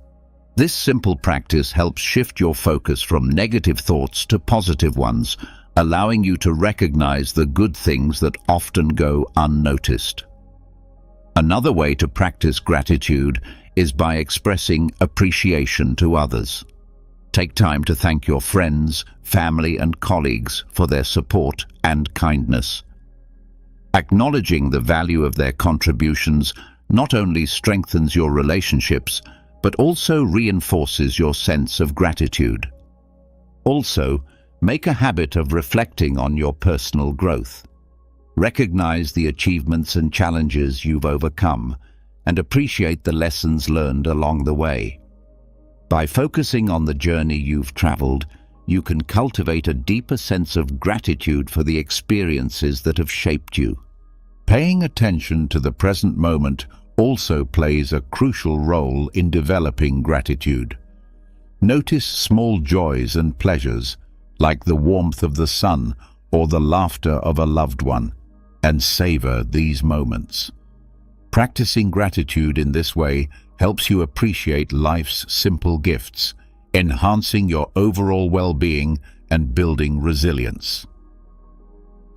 This simple practice helps shift your focus from negative thoughts to positive ones, allowing you to recognize the good things that often go unnoticed. Another way to practice gratitude is by expressing appreciation to others. Take time to thank your friends, family, and colleagues for their support and kindness. Acknowledging the value of their contributions not only strengthens your relationships, but also reinforces your sense of gratitude. Also, make a habit of reflecting on your personal growth. Recognize the achievements and challenges you've overcome, and appreciate the lessons learned along the way. By focusing on the journey you've traveled, you can cultivate a deeper sense of gratitude for the experiences that have shaped you. Paying attention to the present moment also plays a crucial role in developing gratitude. Notice small joys and pleasures, like the warmth of the sun or the laughter of a loved one, and savor these moments. Practicing gratitude in this way helps you appreciate life's simple gifts, enhancing your overall well-being and building resilience.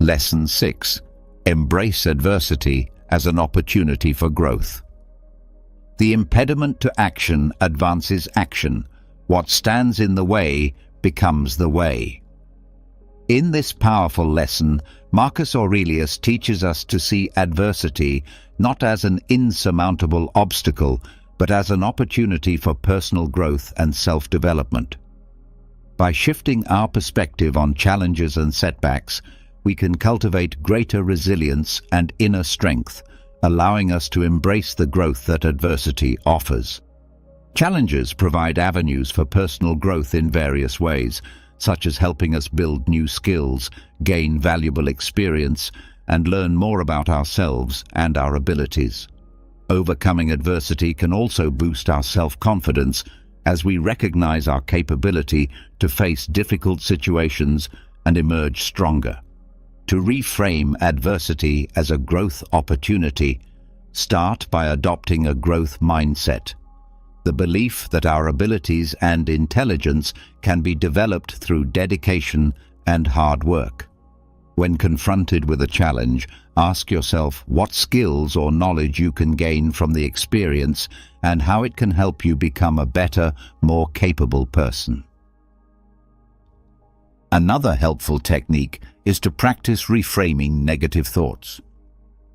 Lesson 6. Embrace adversity as an opportunity for growth. The impediment to action advances action. What stands in the way becomes the way. In this powerful lesson, Marcus Aurelius teaches us to see adversity not as an insurmountable obstacle, but as an opportunity for personal growth and self-development. By shifting our perspective on challenges and setbacks, we can cultivate greater resilience and inner strength, allowing us to embrace the growth that adversity offers. Challenges provide avenues for personal growth in various ways, such as helping us build new skills, gain valuable experience, and learn more about ourselves and our abilities. Overcoming adversity can also boost our self-confidence as we recognize our capability to face difficult situations and emerge stronger. To reframe adversity as a growth opportunity, start by adopting a growth mindset. The belief that our abilities and intelligence can be developed through dedication and hard work. When confronted with a challenge, ask yourself what skills or knowledge you can gain from the experience and how it can help you become a better, more capable person. Another helpful technique is to practice reframing negative thoughts.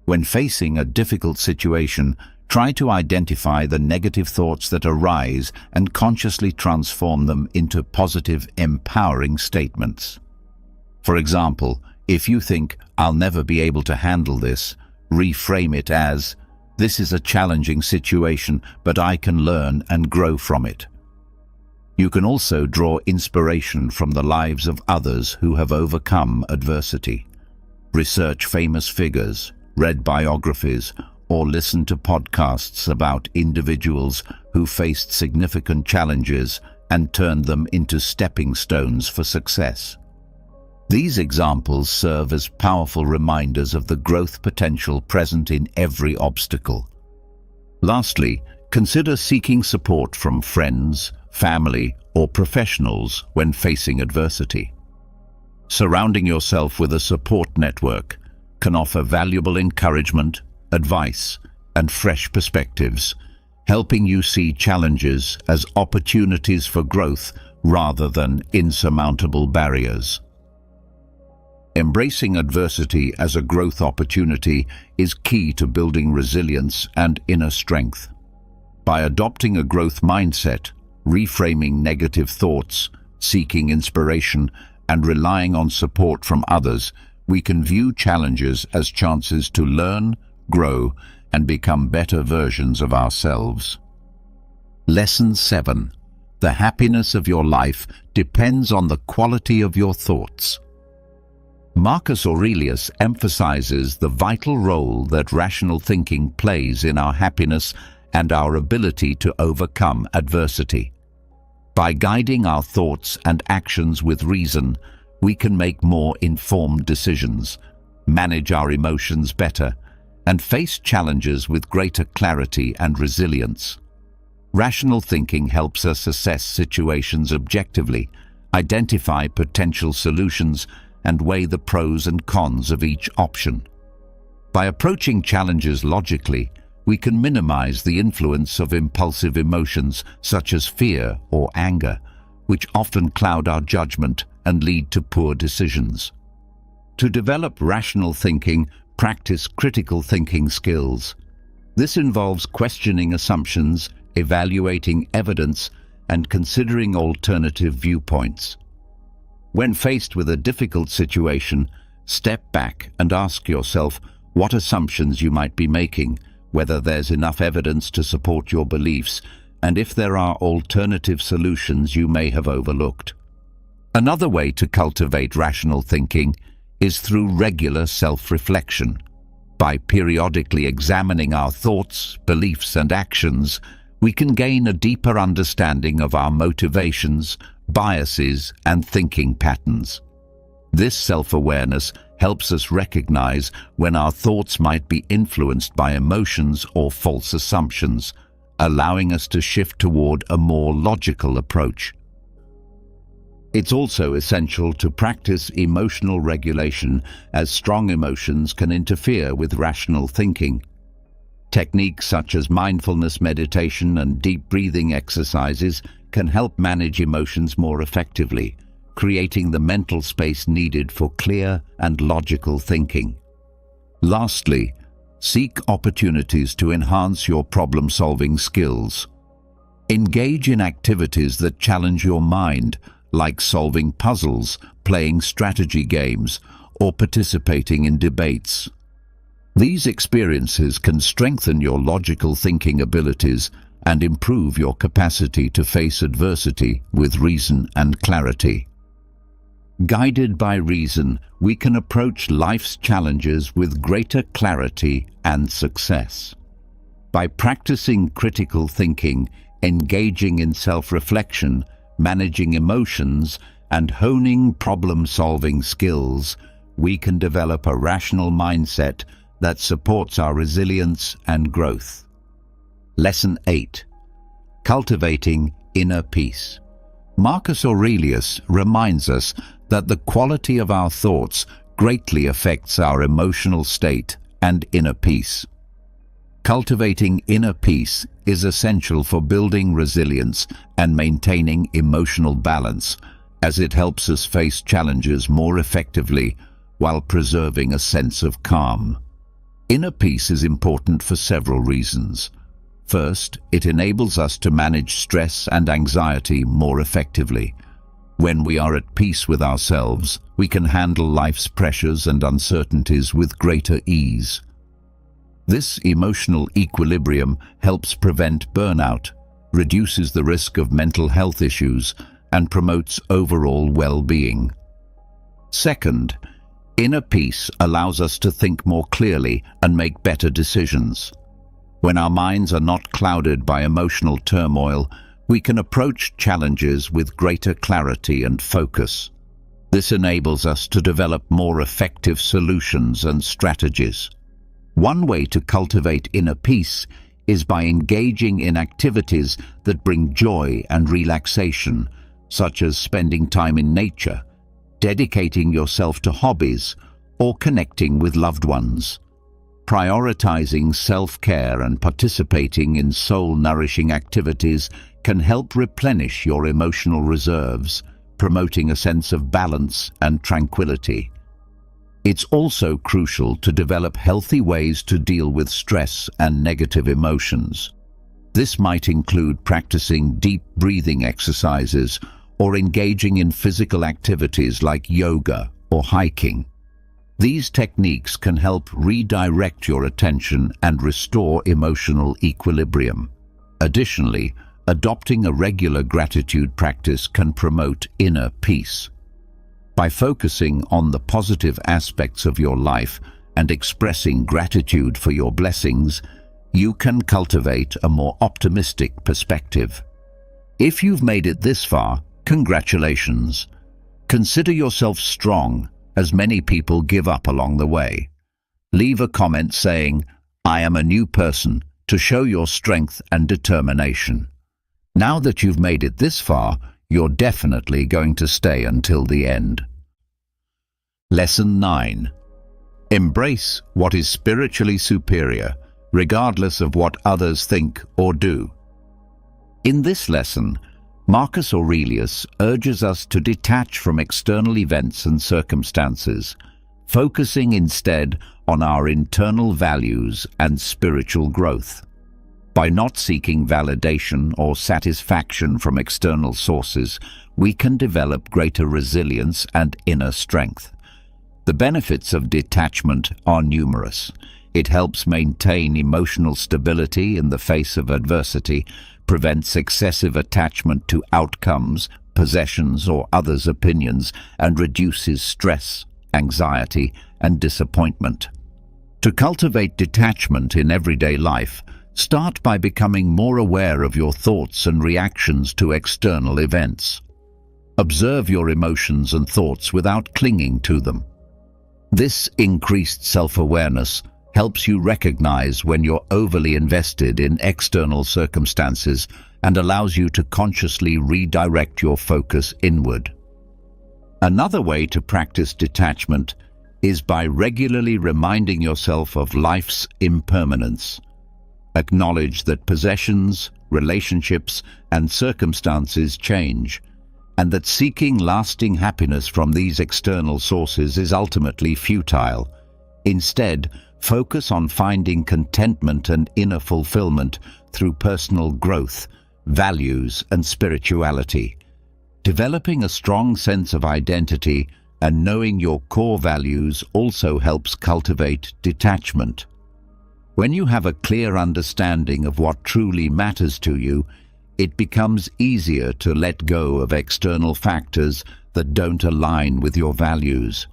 When facing a difficult situation, try to identify the negative thoughts that arise and consciously transform them into positive, empowering statements. For example, if you think, "I'll never be able to handle this," reframe it as, "This is a challenging situation, but I can learn and grow from it." You can also draw inspiration from the lives of others who have overcome adversity. Research famous figures, read biographies, or listen to podcasts about individuals who faced significant challenges and turned them into stepping stones for success. These examples serve as powerful reminders of the growth potential present in every obstacle. Lastly, consider seeking support from friends, family, or professionals when facing adversity. Surrounding yourself with a support network can offer valuable encouragement, advice, and fresh perspectives, helping you see challenges as opportunities for growth rather than insurmountable barriers. Embracing adversity as a growth opportunity is key to building resilience and inner strength. By adopting a growth mindset, reframing negative thoughts, seeking inspiration, and relying on support from others, we can view challenges as chances to learn, grow, and become better versions of ourselves. Lesson 7. The happiness of your life depends on the quality of your thoughts. Marcus Aurelius emphasizes the vital role that rational thinking plays in our happiness and our ability to overcome adversity. By guiding our thoughts and actions with reason, we can make more informed decisions, manage our emotions better, and face challenges with greater clarity and resilience. Rational thinking helps us assess situations objectively, identify potential solutions, and weigh the pros and cons of each option. By approaching challenges logically, we can minimize the influence of impulsive emotions such as fear or anger, which often cloud our judgment and lead to poor decisions. To develop rational thinking, practice critical thinking skills. This involves questioning assumptions, evaluating evidence, and considering alternative viewpoints. When faced with a difficult situation, step back and ask yourself what assumptions you might be making, whether there's enough evidence to support your beliefs, and if there are alternative solutions you may have overlooked. Another way to cultivate rational thinking is through regular self-reflection. By periodically examining our thoughts, beliefs, and actions, we can gain a deeper understanding of our motivations, biases, and thinking patterns. This self-awareness helps us recognize when our thoughts might be influenced by emotions or false assumptions, allowing us to shift toward a more logical approach. It's also essential to practice emotional regulation, as strong emotions can interfere with rational thinking. Techniques such as mindfulness meditation and deep breathing exercises can help manage emotions more effectively, creating the mental space needed for clear and logical thinking. Lastly, seek opportunities to enhance your problem-solving skills. Engage in activities that challenge your mind, like solving puzzles, playing strategy games, or participating in debates. These experiences can strengthen your logical thinking abilities and improve your capacity to face adversity with reason and clarity. Guided by reason, we can approach life's challenges with greater clarity and success. By practicing critical thinking, engaging in self-reflection, managing emotions, and honing problem-solving skills, we can develop a rational mindset that supports our resilience and growth. Lesson 8. Cultivating inner peace. Marcus Aurelius reminds us that the quality of our thoughts greatly affects our emotional state and inner peace. Cultivating inner peace is essential for building resilience and maintaining emotional balance, as it helps us face challenges more effectively while preserving a sense of calm. Inner peace is important for several reasons. First, it enables us to manage stress and anxiety more effectively. When we are at peace with ourselves, we can handle life's pressures and uncertainties with greater ease. This emotional equilibrium helps prevent burnout, reduces the risk of mental health issues, and promotes overall well-being. Second, inner peace allows us to think more clearly and make better decisions. When our minds are not clouded by emotional turmoil, we can approach challenges with greater clarity and focus. This enables us to develop more effective solutions and strategies. One way to cultivate inner peace is by engaging in activities that bring joy and relaxation, such as spending time in nature, dedicating yourself to hobbies, or connecting with loved ones. Prioritizing self-care and participating in soul-nourishing activities can help replenish your emotional reserves, promoting a sense of balance and tranquility. It's also crucial to develop healthy ways to deal with stress and negative emotions. This might include practicing deep breathing exercises or engaging in physical activities like yoga or hiking. These techniques can help redirect your attention and restore emotional equilibrium. Additionally, adopting a regular gratitude practice can promote inner peace. By focusing on the positive aspects of your life and expressing gratitude for your blessings, you can cultivate a more optimistic perspective. If you've made it this far, congratulations. Consider yourself strong, as many people give up along the way. Leave a comment saying, "I am a new person," to show your strength and determination. Now that you've made it this far, you're definitely going to stay until the end. Lesson 9. Embrace what is spiritually superior, regardless of what others think or do. In this lesson, Marcus Aurelius urges us to detach from external events and circumstances, focusing instead on our internal values and spiritual growth. By not seeking validation or satisfaction from external sources, we can develop greater resilience and inner strength. The benefits of detachment are numerous. It helps maintain emotional stability in the face of adversity, prevents excessive attachment to outcomes, possessions, or others' opinions, and reduces stress, anxiety, and disappointment. To cultivate detachment in everyday life, start by becoming more aware of your thoughts and reactions to external events. Observe your emotions and thoughts without clinging to them. This increased self-awareness helps you recognize when you're overly invested in external circumstances and allows you to consciously redirect your focus inward. Another way to practice detachment is by regularly reminding yourself of life's impermanence. Acknowledge that possessions, relationships, and circumstances change, and that seeking lasting happiness from these external sources is ultimately futile. Instead, focus on finding contentment and inner fulfillment through personal growth, values, and spirituality. Developing a strong sense of identity and knowing your core values also helps cultivate detachment. When you have a clear understanding of what truly matters to you, it becomes easier to let go of external factors that don't align with your values.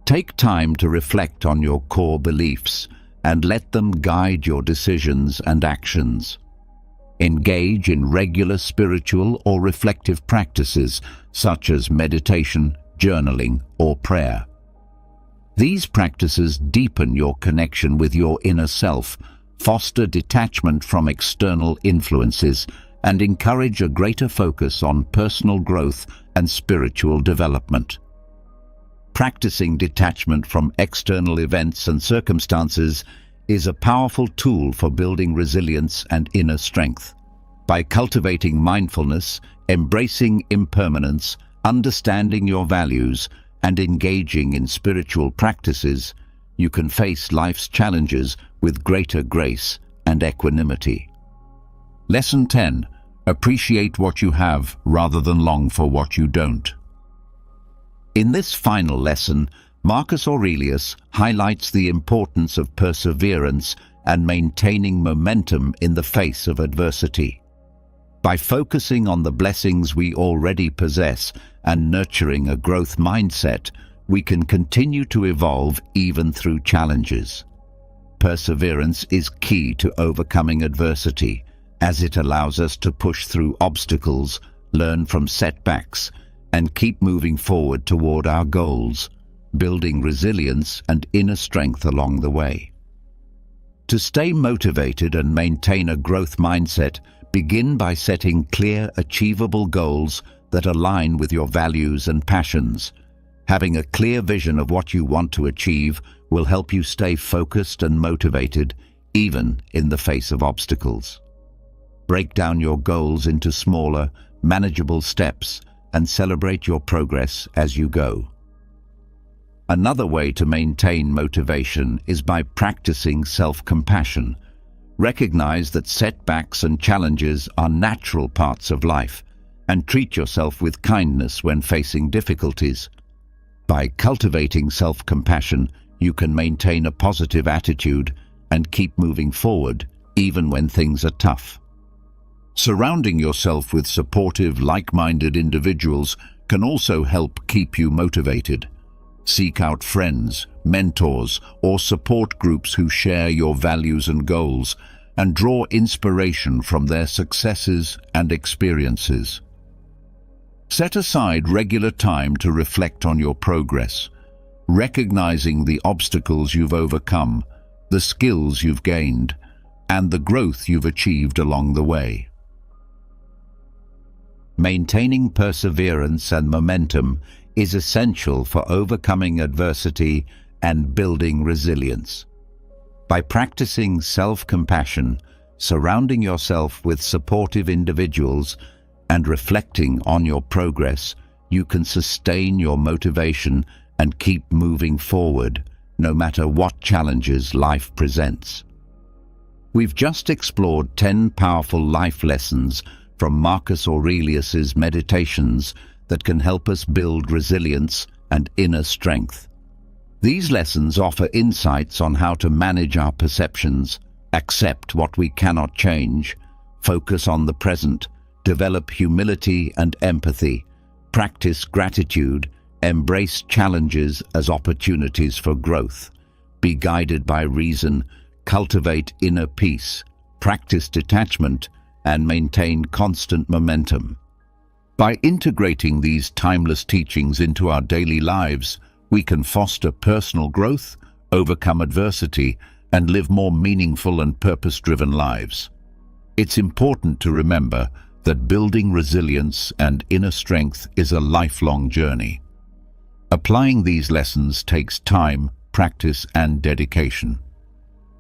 Take time to reflect on your core beliefs and let them guide your decisions and actions. Engage in regular spiritual or reflective practices such as meditation, journaling, or prayer. These practices deepen your connection with your inner self, foster detachment from external influences, and encourage a greater focus on personal growth and spiritual development. Practicing detachment from external events and circumstances is a powerful tool for building resilience and inner strength. By cultivating mindfulness, embracing impermanence, understanding your values, and engaging in spiritual practices, you can face life's challenges with greater grace and equanimity. Lesson 10. Appreciate what you have rather than long for what you don't. In this final lesson, Marcus Aurelius highlights the importance of perseverance and maintaining momentum in the face of adversity. By focusing on the blessings we already possess and nurturing a growth mindset, we can continue to evolve even through challenges. Perseverance is key to overcoming adversity, as it allows us to push through obstacles, learn from setbacks, and keep moving forward toward our goals, building resilience and inner strength along the way. To stay motivated and maintain a growth mindset, begin by setting clear, achievable goals that align with your values and passions. Having a clear vision of what you want to achieve will help you stay focused and motivated, even in the face of obstacles. Break down your goals into smaller, manageable steps and celebrate your progress as you go. Another way to maintain motivation is by practicing self-compassion. Recognize that setbacks and challenges are natural parts of life, and treat yourself with kindness when facing difficulties. By cultivating self-compassion, you can maintain a positive attitude and keep moving forward, even when things are tough. Surrounding yourself with supportive, like-minded individuals can also help keep you motivated. Seek out friends, mentors, or support groups who share your values and goals, and draw inspiration from their successes and experiences. Set aside regular time to reflect on your progress, recognizing the obstacles you've overcome, the skills you've gained, and the growth you've achieved along the way. Maintaining perseverance and momentum is essential for overcoming adversity and building resilience. By practicing self-compassion, surrounding yourself with supportive individuals, and reflecting on your progress, you can sustain your motivation and keep moving forward, no matter what challenges life presents. We've just explored 10 powerful life lessons from Marcus Aurelius's Meditations that can help us build resilience and inner strength. These lessons offer insights on how to manage our perceptions, accept what we cannot change, focus on the present, develop humility and empathy, practice gratitude, embrace challenges as opportunities for growth, be guided by reason, cultivate inner peace, practice detachment, and maintain constant momentum. By integrating these timeless teachings into our daily lives, we can foster personal growth, overcome adversity, and live more meaningful and purpose-driven lives. It's important to remember that building resilience and inner strength is a lifelong journey. Applying these lessons takes time, practice, and dedication.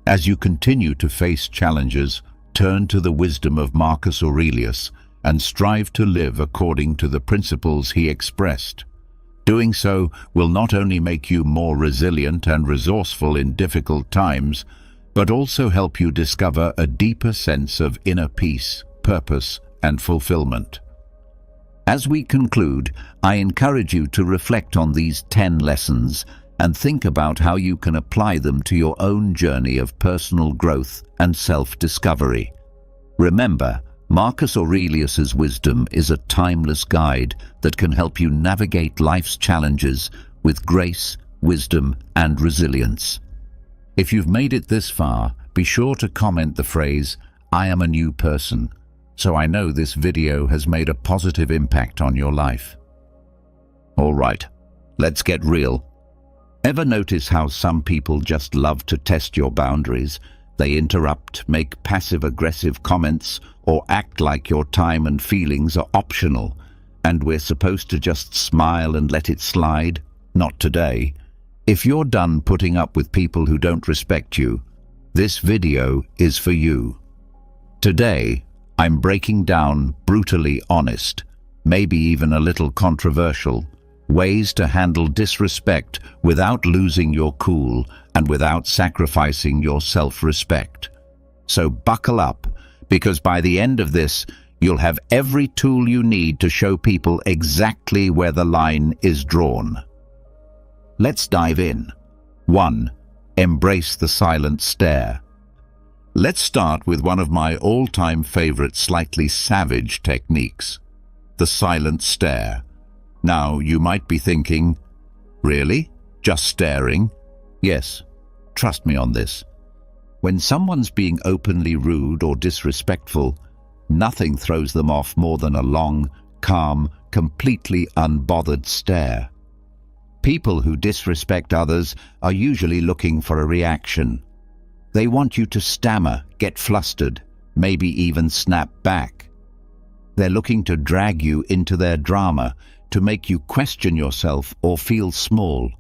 As you continue to face challenges, turn to the wisdom of Marcus Aurelius and strive to live according to the principles he expressed. Doing so will not only make you more resilient and resourceful in difficult times, but also help you discover a deeper sense of inner peace, purpose, and fulfillment. As we conclude, I encourage you to reflect on these 10 lessons and think about how you can apply them to your own journey of personal growth and self-discovery. Remember, Marcus Aurelius's wisdom is a timeless guide that can help you navigate life's challenges with grace, wisdom, and resilience. If you've made it this far, be sure to comment the phrase, "I am a new person," so I know this video has made a positive impact on your life. All right, let's get real. Ever notice how some people just love to test your boundaries? They interrupt, make passive-aggressive comments, or act like your time and feelings are optional, and we're supposed to just smile and let it slide? Not today. If you're done putting up with people who don't respect you, this video is for you. Today, I'm breaking down brutally honest, maybe even a little controversial, ways to handle disrespect without losing your cool and without sacrificing your self-respect. So buckle up, because by the end of this, you'll have every tool you need to show people exactly where the line is drawn. Let's dive in. 1. Embrace the silent stare. Let's start with one of my all-time favorite slightly savage techniques, the silent stare. Now, you might be thinking, really? Just staring? Yes, trust me on this. When someone's being openly rude or disrespectful, nothing throws them off more than a long, calm, completely unbothered stare. People who disrespect others are usually looking for a reaction. They want you to stammer, get flustered, maybe even snap back. They're looking to drag you into their drama, to make you question yourself or feel small.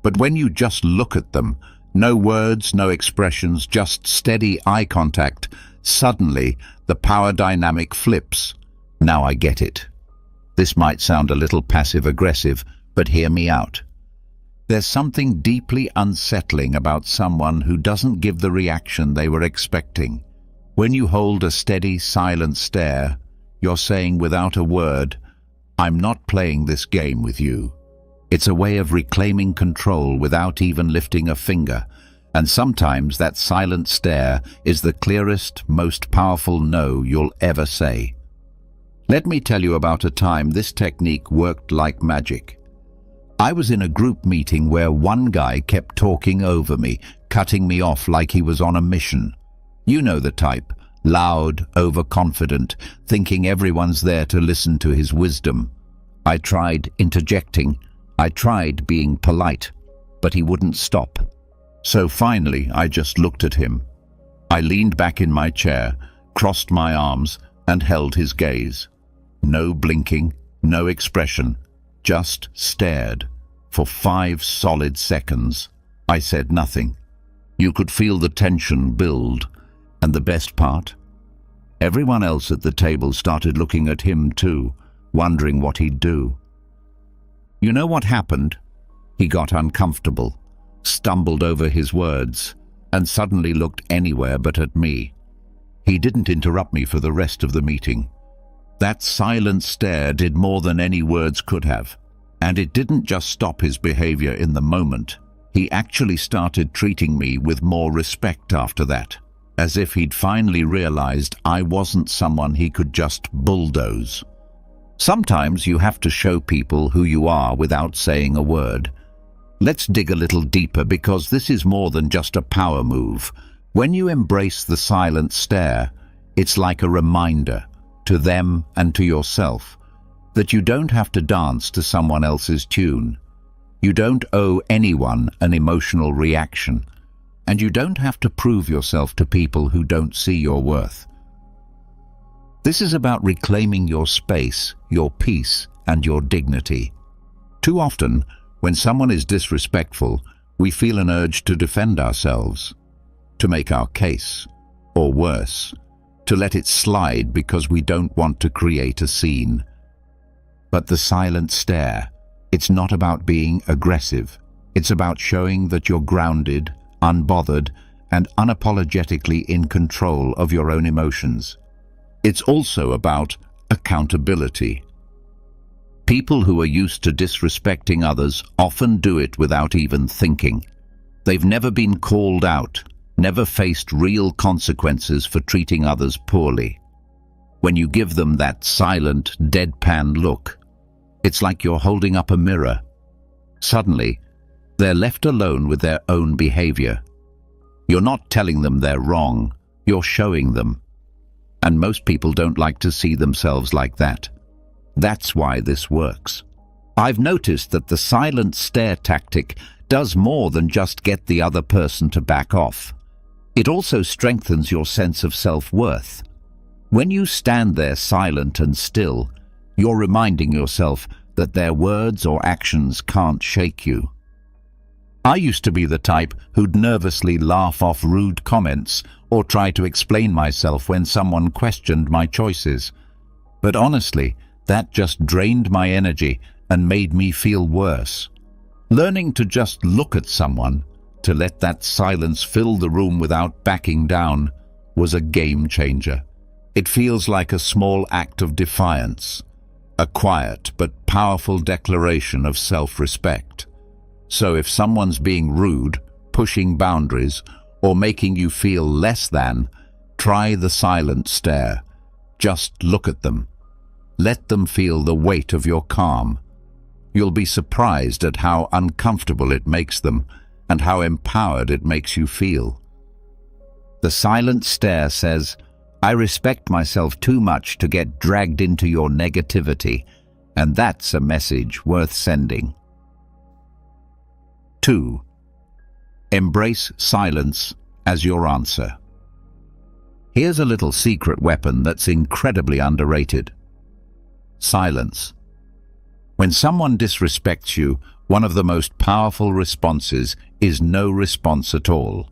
But when you just look at them, no words, no expressions, just steady eye contact, suddenly the power dynamic flips. Now I get it. This might sound a little passive-aggressive, but hear me out. There's something deeply unsettling about someone who doesn't give the reaction they were expecting. When you hold a steady, silent stare, you're saying without a word, "I'm not playing this game with you." It's a way of reclaiming control without even lifting a finger, and sometimes that silent stare is the clearest, most powerful no you'll ever say. Let me tell you about a time this technique worked like magic. I was in a group meeting where one guy kept talking over me, cutting me off like he was on a mission. You know the type, loud, overconfident, thinking everyone's there to listen to his wisdom. I tried interjecting. I tried being polite, but he wouldn't stop. So finally, I just looked at him. I leaned back in my chair, crossed my arms, and held his gaze. No blinking, no expression, just stared. For 5 solid seconds, I said nothing. You could feel the tension build, and the best part? Everyone else at the table started looking at him too, wondering what he'd do. You know what happened? He got uncomfortable, stumbled over his words, and suddenly looked anywhere but at me. He didn't interrupt me for the rest of the meeting. That silent stare did more than any words could have. And it didn't just stop his behavior in the moment. He actually started treating me with more respect after that, as if he'd finally realized I wasn't someone he could just bulldoze. Sometimes you have to show people who you are without saying a word. Let's dig a little deeper, because this is more than just a power move. When you embrace the silent stare, it's like a reminder to them and to yourself that you don't have to dance to someone else's tune. You don't owe anyone an emotional reaction, and you don't have to prove yourself to people who don't see your worth. This is about reclaiming your space, your peace, and your dignity. Too often, when someone is disrespectful, we feel an urge to defend ourselves, to make our case, or worse, to let it slide because we don't want to create a scene. But the silent stare, it's not about being aggressive. It's about showing that you're grounded, unbothered, and unapologetically in control of your own emotions. It's also about accountability. People who are used to disrespecting others often do it without even thinking. They've never been called out, never faced real consequences for treating others poorly. When you give them that silent, deadpan look, it's like you're holding up a mirror. Suddenly, they're left alone with their own behavior. You're not telling them they're wrong, you're showing them. And most people don't like to see themselves like that. That's why this works. I've noticed that the silent stare tactic does more than just get the other person to back off. It also strengthens your sense of self-worth. When you stand there silent and still, you're reminding yourself that their words or actions can't shake you. I used to be the type who'd nervously laugh off rude comments or try to explain myself when someone questioned my choices. But honestly, that just drained my energy and made me feel worse. Learning to just look at someone, to let that silence fill the room without backing down, was a game changer. It feels like a small act of defiance, a quiet but powerful declaration of self-respect. So if someone's being rude, pushing boundaries, or making you feel less than, try the silent stare. Just look at them. Let them feel the weight of your calm. You'll be surprised at how uncomfortable it makes them and how empowered it makes you feel. The silent stare says, "I respect myself too much to get dragged into your negativity," and that's a message worth sending. 2. Embrace silence as your answer. Here's a little secret weapon that's incredibly underrated. Silence. When someone disrespects you, one of the most powerful responses is no response at all.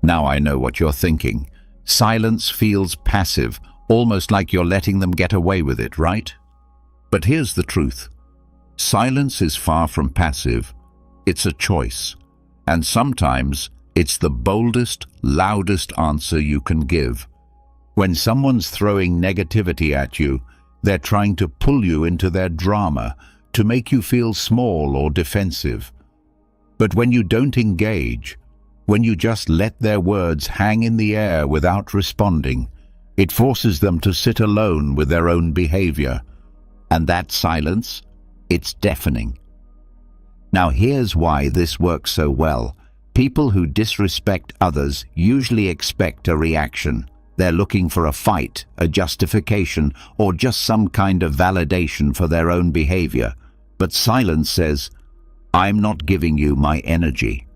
Now I know what you're thinking. Silence feels passive, almost like you're letting them get away with it, right? But here's the truth. Silence is far from passive. It's a choice. And sometimes it's the boldest, loudest answer you can give. When someone's throwing negativity at you, they're trying to pull you into their drama, to make you feel small or defensive. But when you don't engage, when you just let their words hang in the air without responding, it forces them to sit alone with their own behavior. And that silence, it's deafening. Now here's why this works so well. People who disrespect others usually expect a reaction. They're looking for a fight, a justification, or just some kind of validation for their own behavior. But silence says, "I'm not giving you my energy."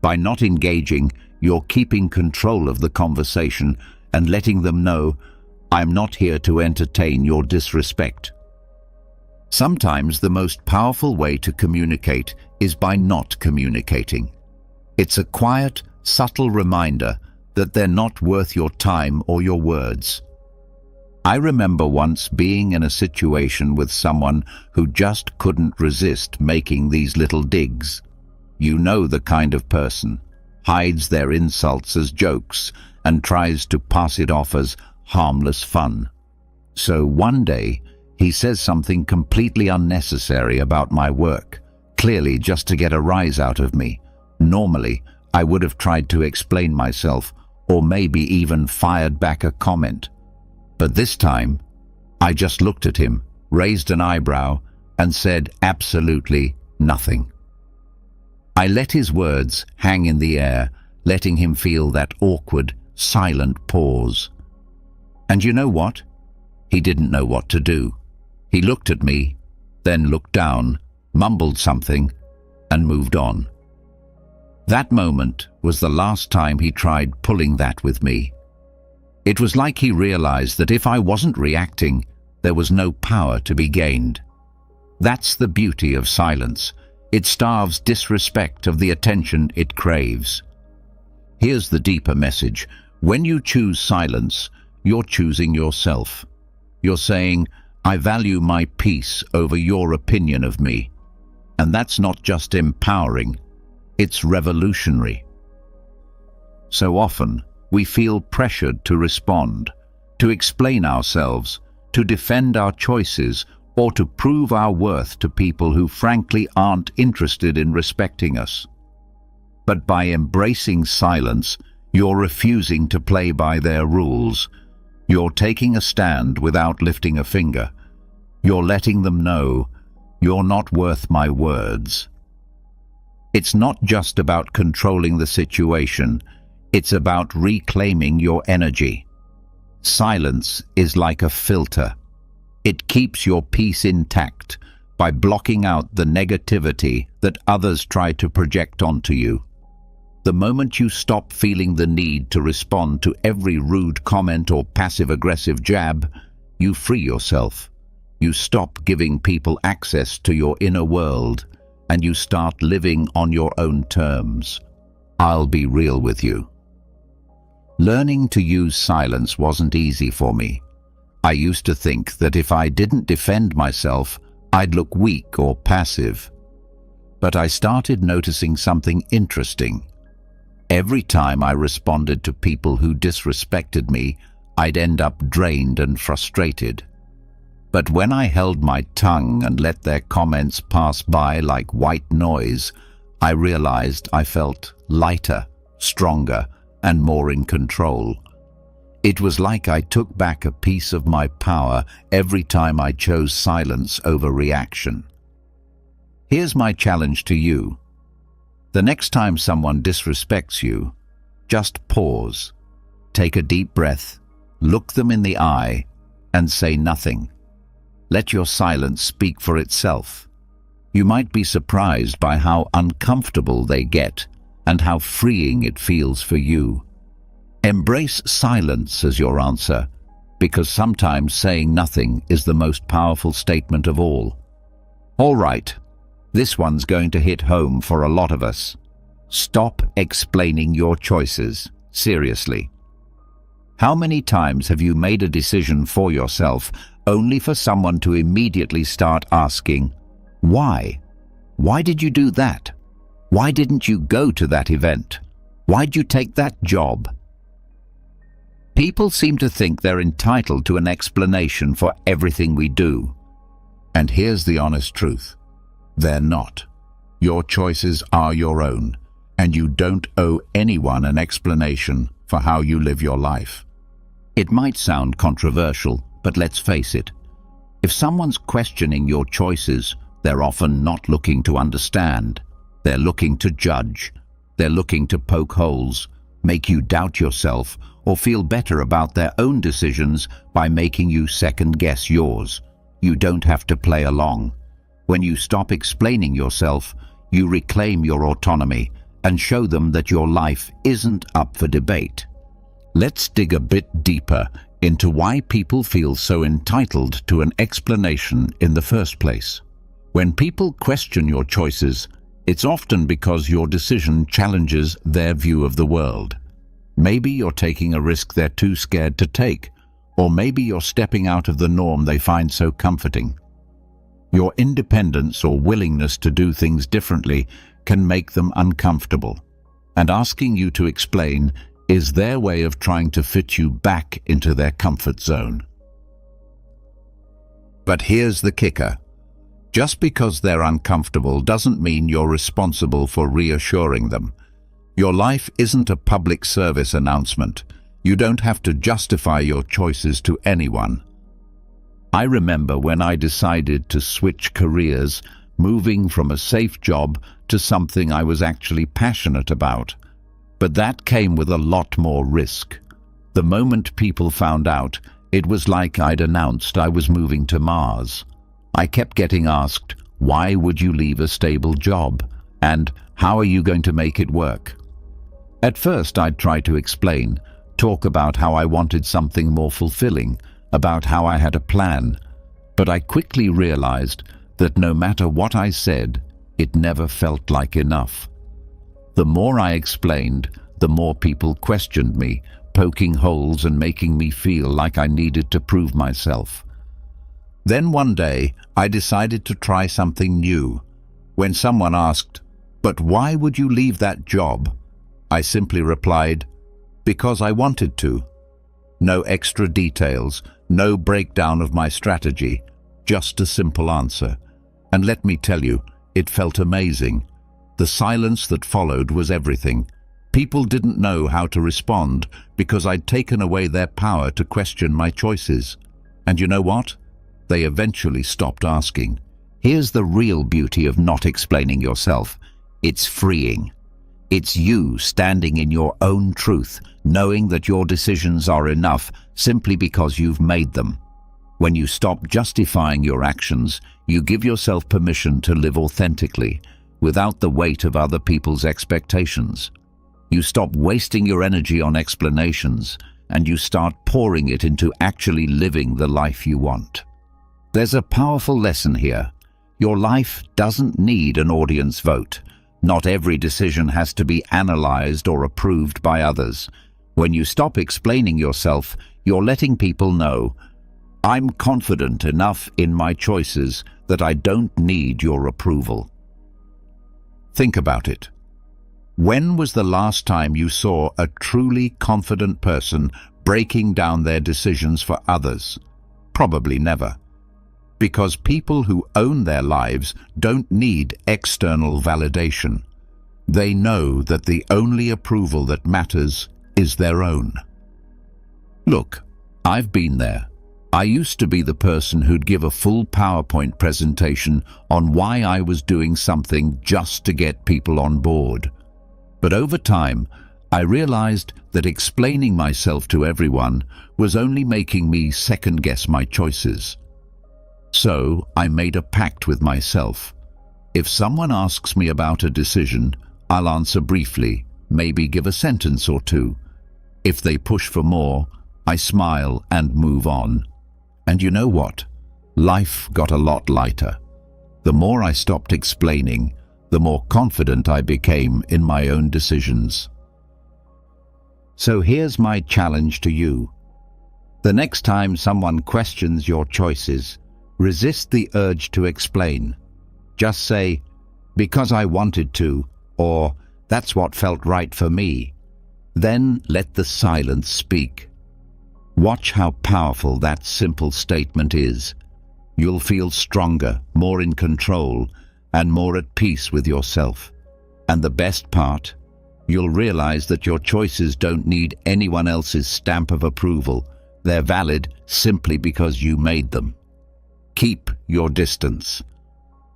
By not engaging, you're keeping control of the conversation and letting them know, "I'm not here to entertain your disrespect." Sometimes the most powerful way to communicate is by not communicating. It's a quiet, subtle reminder that they're not worth your time or your words. I remember once being in a situation with someone who just couldn't resist making these little digs. You know the kind of person, hides their insults as jokes and tries to pass it off as harmless fun. So one day, he says something completely unnecessary about my work, clearly just to get a rise out of me. Normally, I would have tried to explain myself, or maybe even fired back a comment. But this time, I just looked at him, raised an eyebrow, and said absolutely nothing. I let his words hang in the air, letting him feel that awkward, silent pause. And you know what? He didn't know what to do. He looked at me, then looked down, mumbled something, and moved on. That moment was the last time he tried pulling that with me. It was like he realized that if I wasn't reacting, there was no power to be gained. That's the beauty of silence. It starves disrespect of the attention it craves. Here's the deeper message. When you choose silence, you're choosing yourself. You're saying, "I value my peace over your opinion of me." And that's not just empowering, it's revolutionary. So often, we feel pressured to respond, to explain ourselves, to defend our choices, or to prove our worth to people who frankly aren't interested in respecting us. But by embracing silence, you're refusing to play by their rules. You're taking a stand without lifting a finger. You're letting them know, "You're not worth my words." It's not just about controlling the situation, it's about reclaiming your energy. Silence is like a filter. It keeps your peace intact by blocking out the negativity that others try to project onto you. The moment you stop feeling the need to respond to every rude comment or passive-aggressive jab, you free yourself. You stop giving people access to your inner world, and you start living on your own terms. I'll be real with you. Learning to use silence wasn't easy for me. I used to think that if I didn't defend myself, I'd look weak or passive. But I started noticing something interesting. Every time I responded to people who disrespected me, I'd end up drained and frustrated. But when I held my tongue and let their comments pass by like white noise, I realized I felt lighter, stronger, and more in control. It was like I took back a piece of my power every time I chose silence over reaction. Here's my challenge to you. The next time someone disrespects you, just pause, take a deep breath, look them in the eye, and say nothing. Let your silence speak for itself. You might be surprised by how uncomfortable they get and how freeing it feels for you. Embrace silence as your answer, because sometimes saying nothing is the most powerful statement of all. All right, this one's going to hit home for a lot of us. Stop explaining your choices. Seriously. How many times have you made a decision for yourself only for someone to immediately start asking, why? Why did you do that? Why didn't you go to that event? Why'd you take that job? People seem to think they're entitled to an explanation for everything we do. And here's the honest truth. They're not. Your choices are your own, and you don't owe anyone an explanation for how you live your life. It might sound controversial, but let's face it. If someone's questioning your choices, they're often not looking to understand. They're looking to judge. They're looking to poke holes, make you doubt yourself, or feel better about their own decisions by making you second-guess yours. You don't have to play along. When you stop explaining yourself, you reclaim your autonomy and show them that your life isn't up for debate. Let's dig a bit deeper into why people feel so entitled to an explanation in the first place. When people question your choices, it's often because your decision challenges their view of the world. Maybe you're taking a risk they're too scared to take, or maybe you're stepping out of the norm they find so comforting. Your independence or willingness to do things differently can make them uncomfortable, and asking you to explain is their way of trying to fit you back into their comfort zone. But here's the kicker. Just because they're uncomfortable doesn't mean you're responsible for reassuring them. Your life isn't a public service announcement. You don't have to justify your choices to anyone. I remember when I decided to switch careers, moving from a safe job to something I was actually passionate about. But that came with a lot more risk. The moment people found out, it was like I'd announced I was moving to Mars. I kept getting asked, why would you leave a stable job? And how are you going to make it work? At first I'd try to explain, talk about how I wanted something more fulfilling, about how I had a plan. But I quickly realized that no matter what I said, it never felt like enough. The more I explained, the more people questioned me, poking holes and making me feel like I needed to prove myself. Then one day, I decided to try something new. When someone asked, "But why would you leave that job?" I simply replied, "Because I wanted to." No extra details, no breakdown of my strategy, just a simple answer. And let me tell you, it felt amazing. The silence that followed was everything. People didn't know how to respond because I'd taken away their power to question my choices. And you know what? They eventually stopped asking. Here's the real beauty of not explaining yourself. It's freeing. It's you standing in your own truth, knowing that your decisions are enough simply because you've made them. When you stop justifying your actions, you give yourself permission to live authentically, without the weight of other people's expectations. You stop wasting your energy on explanations, and you start pouring it into actually living the life you want. There's a powerful lesson here. Your life doesn't need an audience vote. Not every decision has to be analyzed or approved by others. When you stop explaining yourself, you're letting people know, I'm confident enough in my choices that I don't need your approval. Think about it. When was the last time you saw a truly confident person breaking down their decisions for others? Probably never. Because people who own their lives don't need external validation. They know that the only approval that matters is their own. Look, I've been there. I used to be the person who'd give a full PowerPoint presentation on why I was doing something just to get people on board. But over time, I realized that explaining myself to everyone was only making me second-guess my choices. So I made a pact with myself. If someone asks me about a decision, I'll answer briefly, maybe give a sentence or two. If they push for more, I smile and move on. And you know what? Life got a lot lighter. The more I stopped explaining, the more confident I became in my own decisions. So here's my challenge to you. The next time someone questions your choices, resist the urge to explain. Just say, "Because I wanted to," or "That's what felt right for me." Then let the silence speak. Watch how powerful that simple statement is. You'll feel stronger, more in control, and more at peace with yourself. And the best part, you'll realize that your choices don't need anyone else's stamp of approval. They're valid simply because you made them. Keep your distance.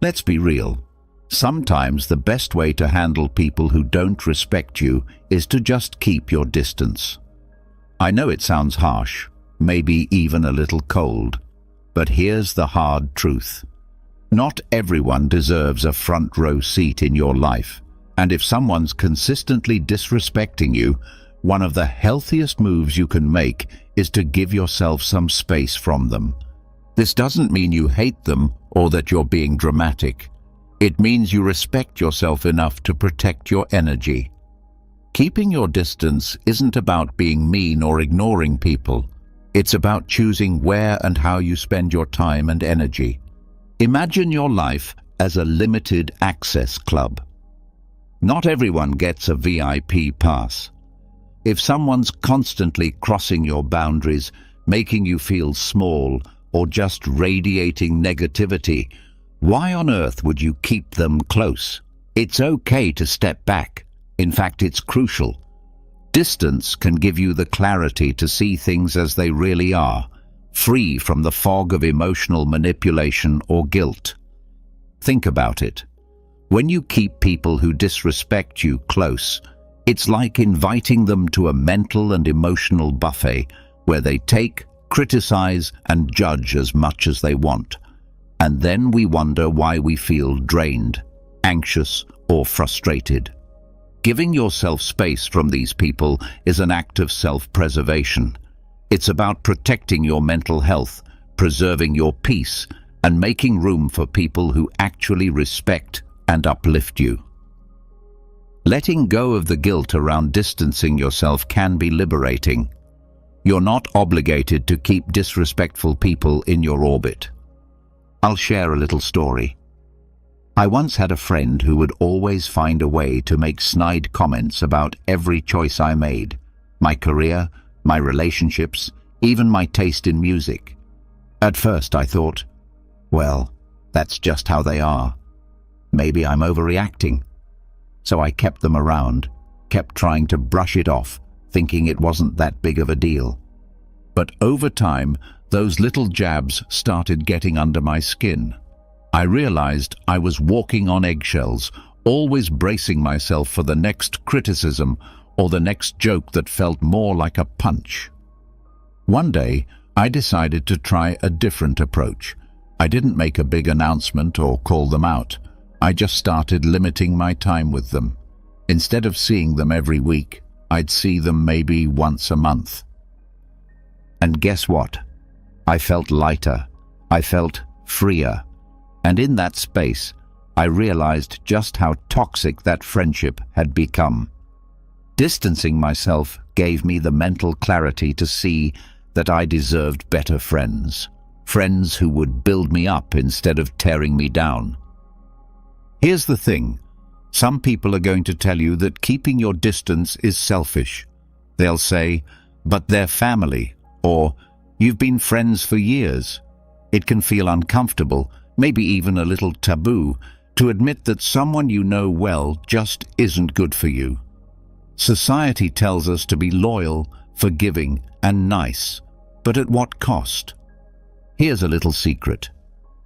Let's be real. Sometimes the best way to handle people who don't respect you is to just keep your distance. I know it sounds harsh, maybe even a little cold, but here's the hard truth. Not everyone deserves a front row seat in your life, and if someone's consistently disrespecting you, one of the healthiest moves you can make is to give yourself some space from them. This doesn't mean you hate them or that you're being dramatic. It means you respect yourself enough to protect your energy. Keeping your distance isn't about being mean or ignoring people. It's about choosing where and how you spend your time and energy. Imagine your life as a limited access club. Not everyone gets a VIP pass. If someone's constantly crossing your boundaries, making you feel small, or just radiating negativity, why on earth would you keep them close? It's okay to step back. In fact, it's crucial. Distance can give you the clarity to see things as they really are, free from the fog of emotional manipulation or guilt. Think about it. When you keep people who disrespect you close, it's like inviting them to a mental and emotional buffet where they take, criticize, and judge as much as they want. And then we wonder why we feel drained, anxious, or frustrated. Giving yourself space from these people is an act of self-preservation. It's about protecting your mental health, preserving your peace, and making room for people who actually respect and uplift you. Letting go of the guilt around distancing yourself can be liberating. You're not obligated to keep disrespectful people in your orbit. I'll share a little story. I once had a friend who would always find a way to make snide comments about every choice I made, my career, my relationships, even my taste in music. At first I thought, well, that's just how they are. Maybe I'm overreacting. So I kept them around, kept trying to brush it off, thinking it wasn't that big of a deal. But over time, those little jabs started getting under my skin. I realized I was walking on eggshells, always bracing myself for the next criticism or the next joke that felt more like a punch. One day, I decided to try a different approach. I didn't make a big announcement or call them out. I just started limiting my time with them. Instead of seeing them every week, I'd see them maybe once a month. And guess what? I felt lighter. I felt freer. And in that space, I realized just how toxic that friendship had become. Distancing myself gave me the mental clarity to see that I deserved better friends. Friends who would build me up instead of tearing me down. Here's the thing. Some people are going to tell you that keeping your distance is selfish. They'll say, but they're family, or you've been friends for years. It can feel uncomfortable, maybe even a little taboo, To admit that someone you know well just isn't good for you. Society tells us to be loyal, forgiving, and nice, but at what cost? Here's a little secret.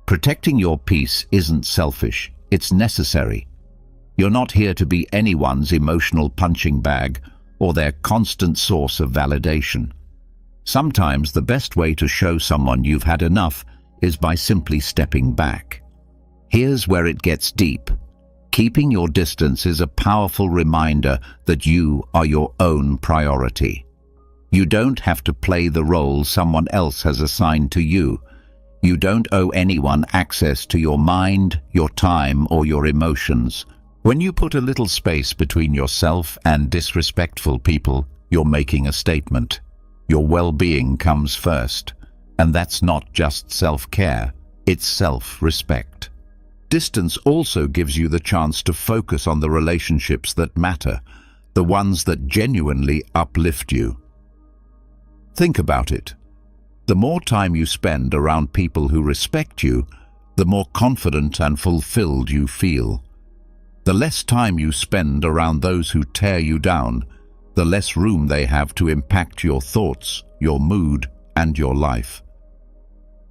Protecting your peace isn't selfish, it's necessary. You're not here to be anyone's emotional punching bag or their constant source of validation. Sometimes the best way to show someone you've had enough is by simply stepping back. Here's where it gets deep. Keeping your distance is a powerful reminder that you are your own priority. You don't have to play the role someone else has assigned to you. You don't owe anyone access to your mind, your time, or your emotions. When you put a little space between yourself and disrespectful people, you're making a statement. Your well-being comes first. And that's not just self-care, it's self-respect. Distance also gives you the chance to focus on the relationships that matter, the ones that genuinely uplift you. Think about it. The more time you spend around people who respect you, the more confident and fulfilled you feel. The less time you spend around those who tear you down, the less room they have to impact your thoughts, your mood, and your life.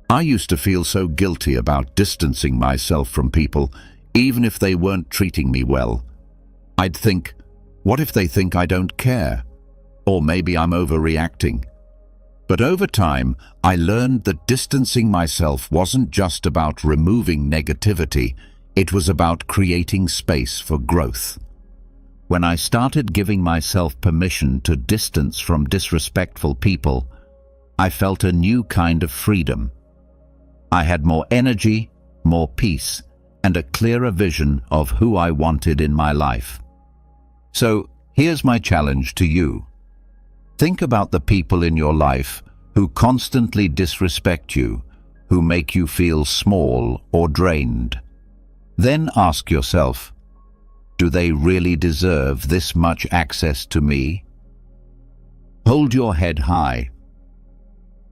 I used to feel so guilty about distancing myself from people, even if they weren't treating me well. I'd think, what if they think I don't care? Or maybe I'm overreacting. But over time, I learned that distancing myself wasn't just about removing negativity, it was about creating space for growth. When I started giving myself permission to distance from disrespectful people, I felt a new kind of freedom. I had more energy, more peace, and a clearer vision of who I wanted in my life. So, here's my challenge to you. Think about the people in your life who constantly disrespect you, who make you feel small or drained. Then ask yourself, do they really deserve this much access to me? Hold your head high.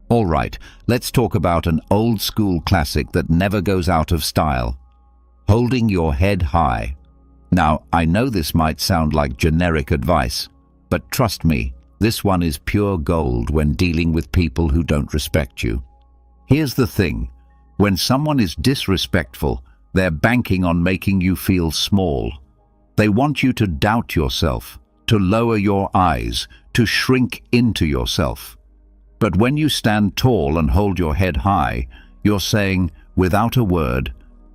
All right, let's talk about an old-school classic that never goes out of style. Holding your head high. Now, I know this might sound like generic advice, but trust me, this one is pure gold when dealing with people who don't respect you. Here's the thing. When someone is disrespectful, they're banking on making you feel small. They want you to doubt yourself, to lower your eyes, to shrink into yourself. But when you stand tall and hold your head high, you're saying, without a word,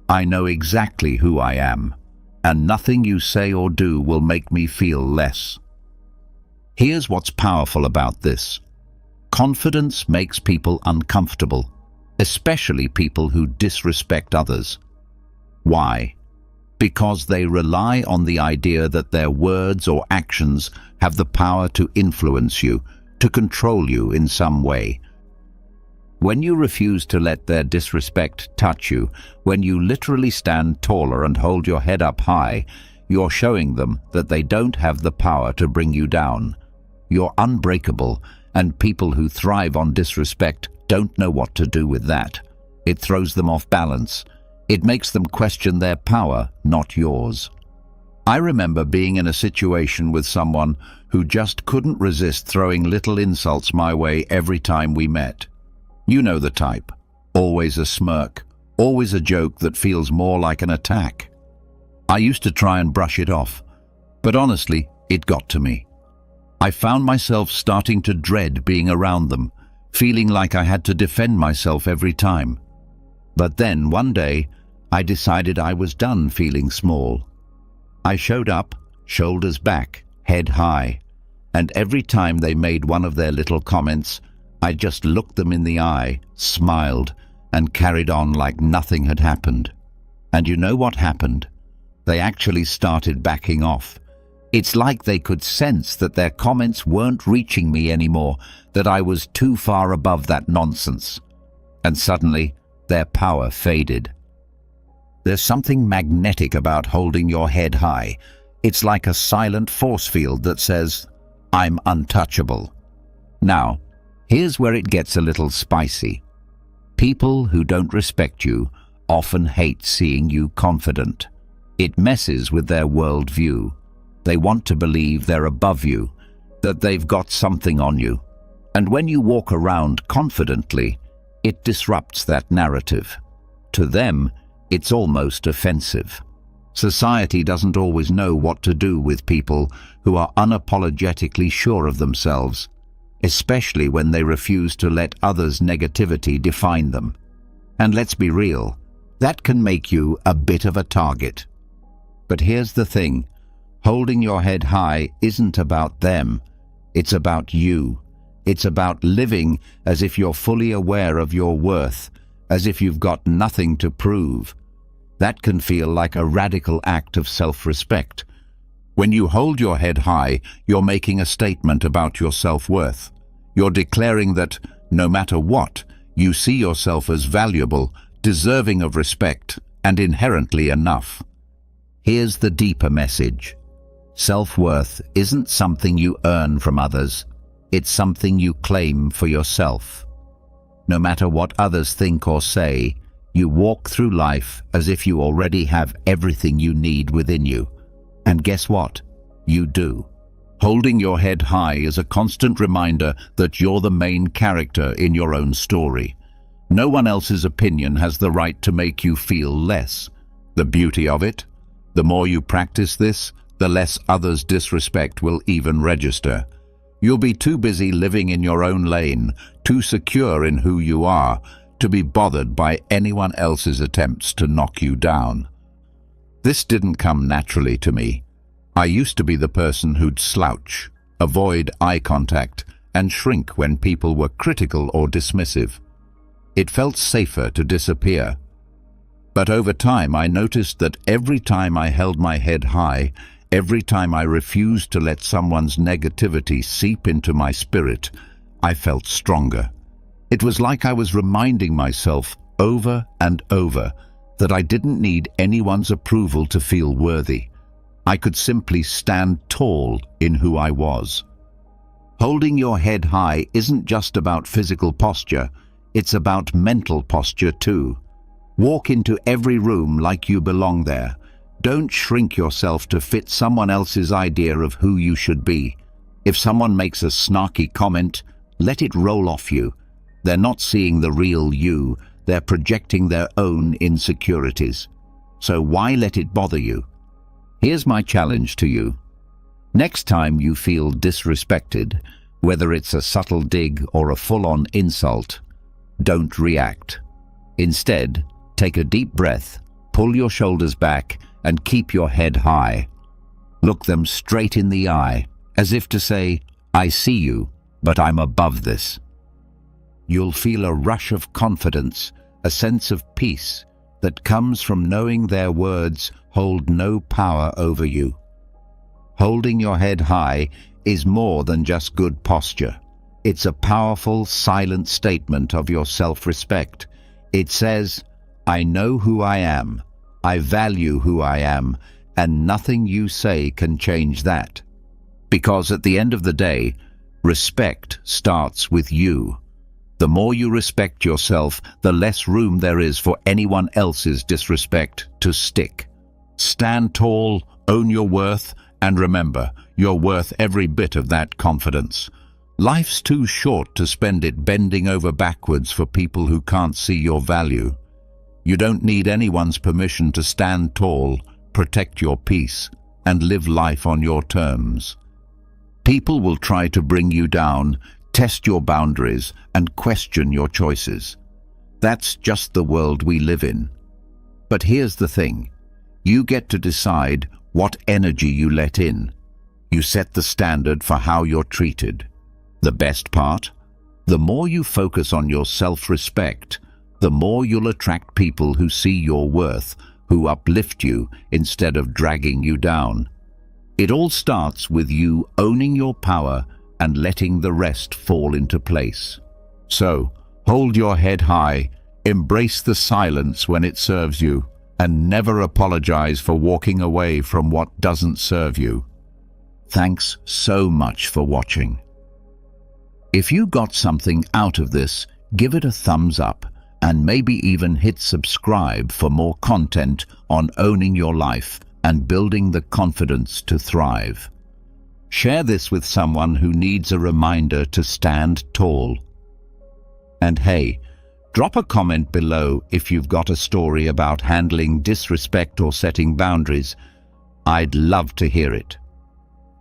I know exactly who I am, and nothing you say or do will make me feel less. Here's what's powerful about this. Confidence makes people uncomfortable, especially people who disrespect others. Why? Because they rely on the idea that their words or actions have the power to influence you, to control you in some way. When you refuse to let their disrespect touch you, when you literally stand taller and hold your head up high, you're showing them that they don't have the power to bring you down. You're unbreakable, and people who thrive on disrespect don't know what to do with that. It throws them off balance. It makes them question their power, not yours. I remember being in a situation with someone who just couldn't resist throwing little insults my way every time we met. You know the type. Always a smirk, always a joke that feels more like an attack. I used to try and brush it off, but honestly, it got to me. I found myself starting to dread being around them, feeling like I had to defend myself every time. But then, one day, I decided I was done feeling small. I showed up, shoulders back, head high, and every time they made one of their little comments, I just looked them in the eye, smiled, and carried on like nothing had happened. And you know what happened? They actually started backing off. It's like they could sense that their comments weren't reaching me anymore, that I was too far above that nonsense. And suddenly, their power faded. There's something magnetic about holding your head high. It's like a silent force field that says, I'm untouchable. Now, here's where it gets a little spicy. People who don't respect you often hate seeing you confident. It messes with their worldview. They want to believe they're above you, that they've got something on you. And when you walk around confidently, it disrupts that narrative. To them, it's almost offensive. Society doesn't always know what to do with people who are unapologetically sure of themselves, especially when they refuse to let others' negativity define them. And let's be real, that can make you a bit of a target. But here's the thing, holding your head high isn't about them, it's about you. It's about living as if you're fully aware of your worth, as if you've got nothing to prove. That can feel like a radical act of self-respect. When you hold your head high, you're making a statement about your self-worth. You're declaring that, no matter what, you see yourself as valuable, deserving of respect, and inherently enough. Here's the deeper message. Self-worth isn't something you earn from others. It's something you claim for yourself. No matter what others think or say, you walk through life as if you already have everything you need within you. And guess what? You do. Holding your head high is a constant reminder that you're the main character in your own story. No one else's opinion has the right to make you feel less. The beauty of it? The more you practice this, the less others' disrespect will even register. You'll be too busy living in your own lane, too secure in who you are, to be bothered by anyone else's attempts to knock you down. This didn't come naturally to me. I used to be the person who'd slouch, avoid eye contact, and shrink when people were critical or dismissive. It felt safer to disappear. But over time, I noticed that every time I held my head high, every time I refused to let someone's negativity seep into my spirit, I felt stronger. It was like I was reminding myself over and over that I didn't need anyone's approval to feel worthy. I could simply stand tall in who I was. Holding your head high isn't just about physical posture, it's about mental posture too. Walk into every room like you belong there. Don't shrink yourself to fit someone else's idea of who you should be. If someone makes a snarky comment, let it roll off you. They're not seeing the real you, they're projecting their own insecurities. So why let it bother you? Here's my challenge to you. Next time you feel disrespected, whether it's a subtle dig or a full-on insult, don't react. Instead, take a deep breath, pull your shoulders back, and keep your head high. Look them straight in the eye, as if to say, I see you, but I'm above this. You'll feel a rush of confidence, a sense of peace that comes from knowing their words hold no power over you. Holding your head high is more than just good posture. It's a powerful, silent statement of your self-respect. It says, I know who I am, I value who I am, and nothing you say can change that. Because at the end of the day, respect starts with you. The more you respect yourself, the less room there is for anyone else's disrespect to stick. Stand tall, own your worth, and remember, you're worth every bit of that confidence. Life's too short to spend it bending over backwards for people who can't see your value. You don't need anyone's permission to stand tall, protect your peace, and live life on your terms. People will try to bring you down, test your boundaries, and question your choices. That's just the world we live in. But here's the thing. You get to decide what energy you let in. You set the standard for how you're treated. The best part? The more you focus on your self-respect, the more you'll attract people who see your worth, who uplift you instead of dragging you down. It all starts with you owning your power and letting the rest fall into place. So, hold your head high, embrace the silence when it serves you, and never apologize for walking away from what doesn't serve you. Thanks so much for watching. If you got something out of this, give it a thumbs up and maybe even hit subscribe for more content on owning your life and building the confidence to thrive. Share this with someone who needs a reminder to stand tall. And hey, drop a comment below if you've got a story about handling disrespect or setting boundaries. I'd love to hear it.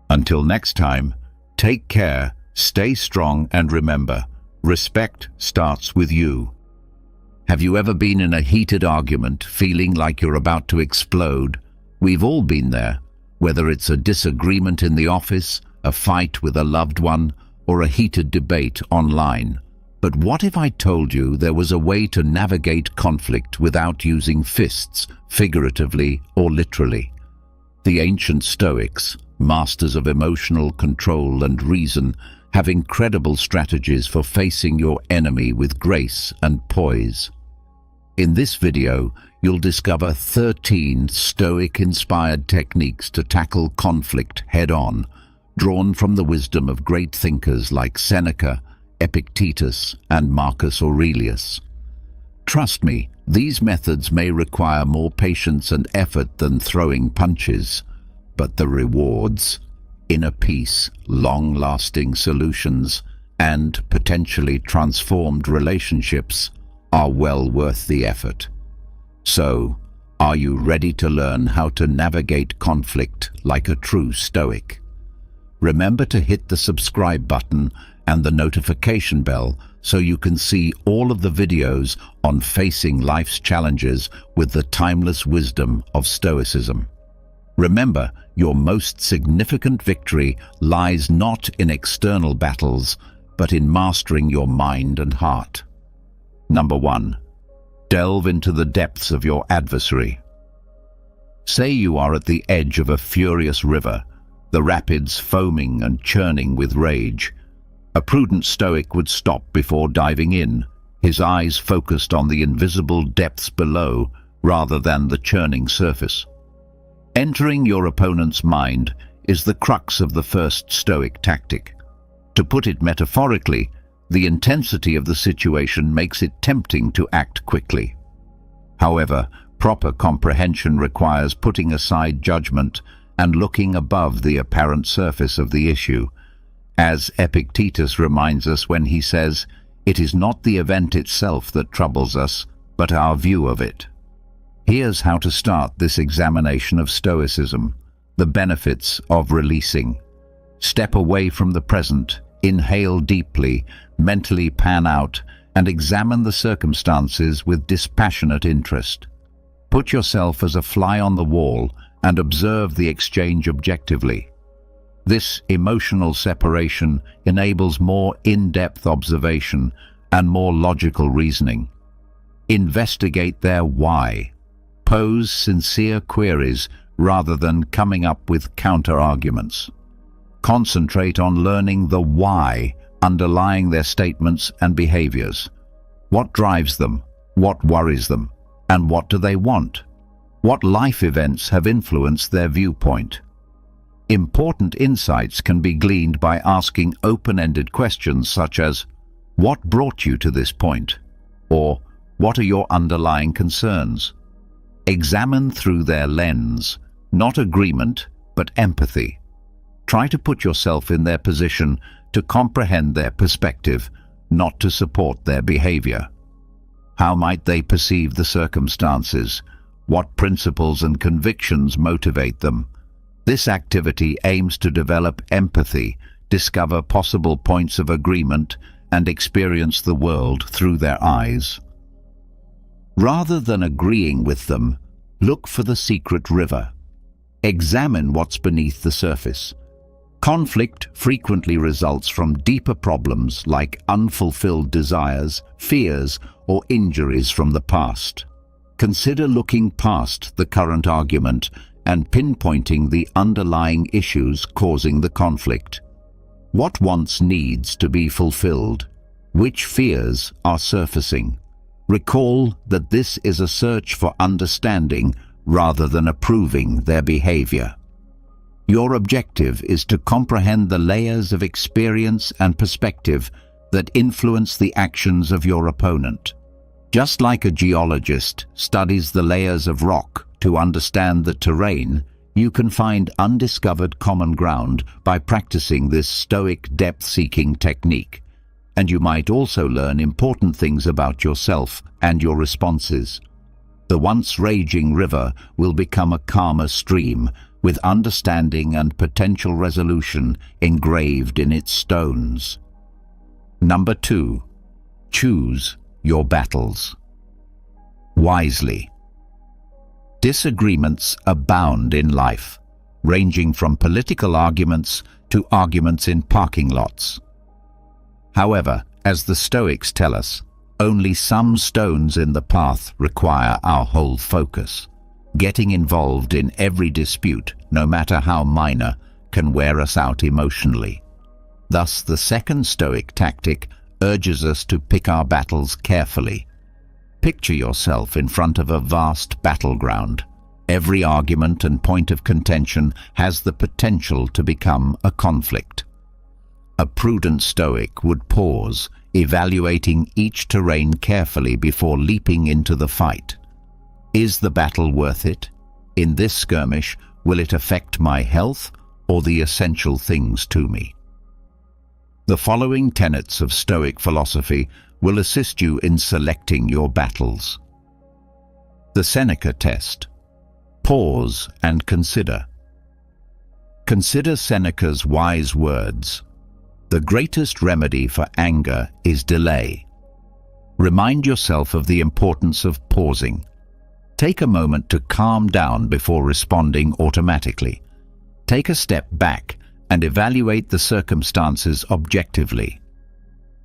Until next time, take care, stay strong, and remember, respect starts with you. Have you ever been in a heated argument, feeling like you're about to explode? We've all been there, whether it's a disagreement in the office, a fight with a loved one, or a heated debate online. But what if I told you there was a way to navigate conflict without using fists, figuratively or literally? The ancient Stoics, masters of emotional control and reason, have incredible strategies for facing your enemy with grace and poise. In this video, you'll discover 13 Stoic-inspired techniques to tackle conflict head-on, drawn from the wisdom of great thinkers like Seneca, Epictetus, and Marcus Aurelius. Trust me, these methods may require more patience and effort than throwing punches, but the rewards, inner peace, long-lasting solutions, and potentially transformed relationships are well worth the effort. So, are you ready to learn how to navigate conflict like a true Stoic? Remember to hit the subscribe button and the notification bell so you can see all of the videos on facing life's challenges with the timeless wisdom of Stoicism. Remember, your most significant victory lies not in external battles, but in mastering your mind and heart. Number 1. Delve into the depths of your adversary. Say you are at the edge of a furious river, the rapids foaming and churning with rage. A prudent Stoic would stop before diving in, his eyes focused on the invisible depths below rather than the churning surface. Entering your opponent's mind is the crux of the first Stoic tactic. To put it metaphorically, the intensity of the situation makes it tempting to act quickly. However, proper comprehension requires putting aside judgment and looking above the apparent surface of the issue. As Epictetus reminds us when he says, "It is not the event itself that troubles us, but our view of it." Here's how to start this examination of Stoicism, the benefits of releasing. Step away from the present, inhale deeply, mentally pan out, and examine the circumstances with dispassionate interest. Put yourself as a fly on the wall and observe the exchange objectively. This emotional separation enables more in-depth observation and more logical reasoning. Investigate their why. Pose sincere queries rather than coming up with counter-arguments. Concentrate on learning the why underlying their statements and behaviors. What drives them? What worries them? And what do they want? What life events have influenced their viewpoint? Important insights can be gleaned by asking open-ended questions such as, "What brought you to this point?" or "What are your underlying concerns?" Examine through their lens, not agreement, but empathy. Try to put yourself in their position to comprehend their perspective, not to support their behavior. How might they perceive the circumstances? What principles and convictions motivate them? This activity aims to develop empathy, discover possible points of agreement, and experience the world through their eyes. Rather than agreeing with them, look for the secret river. Examine what's beneath the surface. Conflict frequently results from deeper problems like unfulfilled desires, fears, or injuries from the past. Consider looking past the current argument and pinpointing the underlying issues causing the conflict. What wants needs to be fulfilled? Which fears are surfacing? Recall that this is a search for understanding rather than approving their behavior. Your objective is to comprehend the layers of experience and perspective that influence the actions of your opponent. Just like a geologist studies the layers of rock to understand the terrain, You can find undiscovered common ground by practicing this Stoic depth-seeking technique, and you might also learn important things about yourself and your responses. The once raging river will become a calmer stream, with understanding and potential resolution engraved in its stones. Number 2. Choose your battles wisely. Disagreements abound in life, ranging from political arguments to arguments in parking lots. However, as the Stoics tell us, only some stones in the path require our whole focus. Getting involved in every dispute, no matter how minor, can wear us out emotionally. Thus, the second Stoic tactic urges us to pick our battles carefully. Picture yourself in front of a vast battleground. Every argument and point of contention has the potential to become a conflict. A prudent Stoic would pause, evaluating each terrain carefully before leaping into the fight. Is the battle worth it? In this skirmish, will it affect my health or the essential things to me? The following tenets of Stoic philosophy will assist you in selecting your battles. The Seneca test. Pause and consider. Consider Seneca's wise words. The greatest remedy for anger is delay. Remind yourself of the importance of pausing. Take a moment to calm down before responding automatically. Take a step back and evaluate the circumstances objectively.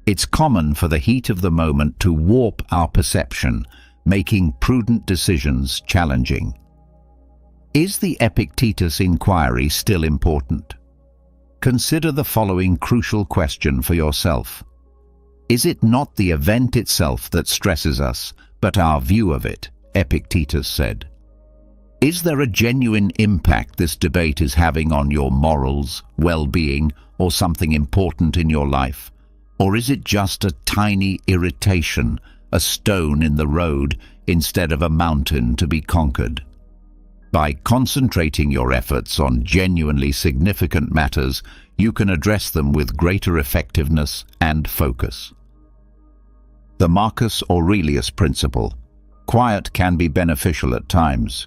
It's common for the heat of the moment to warp our perception, making prudent decisions challenging. Is the Epictetus inquiry still important? Consider the following crucial question for yourself. Is it not the event itself that stresses us, but our view of it? Epictetus said. Is there a genuine impact this debate is having on your morals, well-being, or something important in your life? Or is it just a tiny irritation, a stone in the road, instead of a mountain to be conquered? By concentrating your efforts on genuinely significant matters, you can address them with greater effectiveness and focus. The Marcus Aurelius principle. Quiet can be beneficial at times.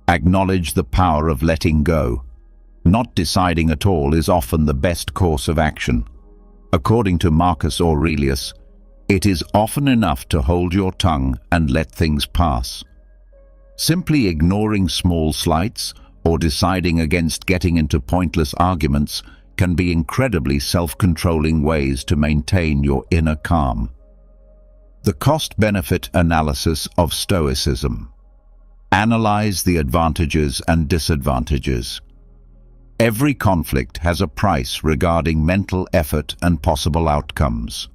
Acknowledge the power of letting go. Not deciding at all is often the best course of action. According to Marcus Aurelius, it is often enough to hold your tongue and let things pass. Simply ignoring small slights or deciding against getting into pointless arguments can be incredibly self-controlling ways to maintain your inner calm. The cost-benefit analysis of Stoicism. Analyze the advantages and disadvantages. Every conflict has a price regarding mental effort and possible outcomes.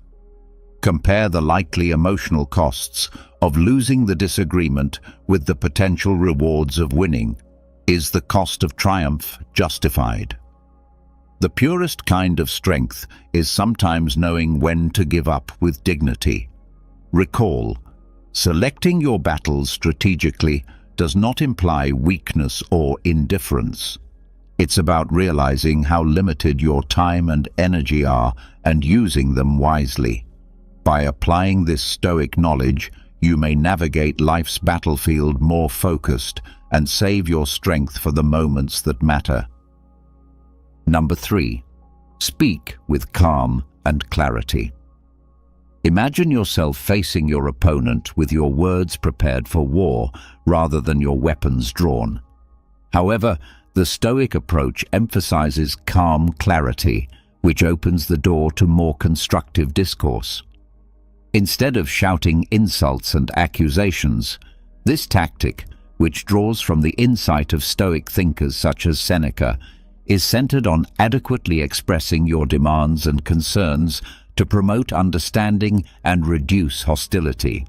Compare the likely emotional costs of losing the disagreement with the potential rewards of winning. Is the cost of triumph justified? The purest kind of strength is sometimes knowing when to give up with dignity. Recall, selecting your battles strategically does not imply weakness or indifference. It's about realizing how limited your time and energy are and using them wisely. By applying this Stoic knowledge, you may navigate life's battlefield more focused and save your strength for the moments that matter. Number 3. Speak with calm and clarity. Imagine yourself facing your opponent with your words prepared for war rather than your weapons drawn. However, the Stoic approach emphasizes calm clarity, which opens the door to more constructive discourse. Instead of shouting insults and accusations, this tactic, which draws from the insight of Stoic thinkers such as Seneca, is centered on adequately expressing your demands and concerns to promote understanding and reduce hostility.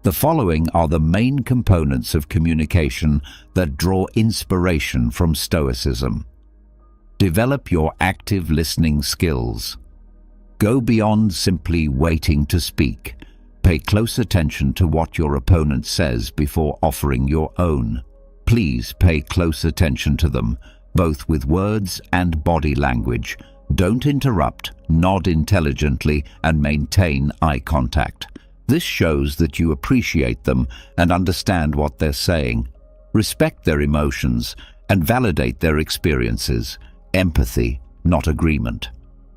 The following are the main components of communication that draw inspiration from Stoicism. Develop your active listening skills. Go beyond simply waiting to speak. Pay close attention to what your opponent says before offering your own. Please pay close attention to them, both with words and body language. Don't interrupt, nod intelligently, and maintain eye contact. This shows that you appreciate them and understand what they're saying. Respect their emotions and validate their experiences. Empathy, not agreement.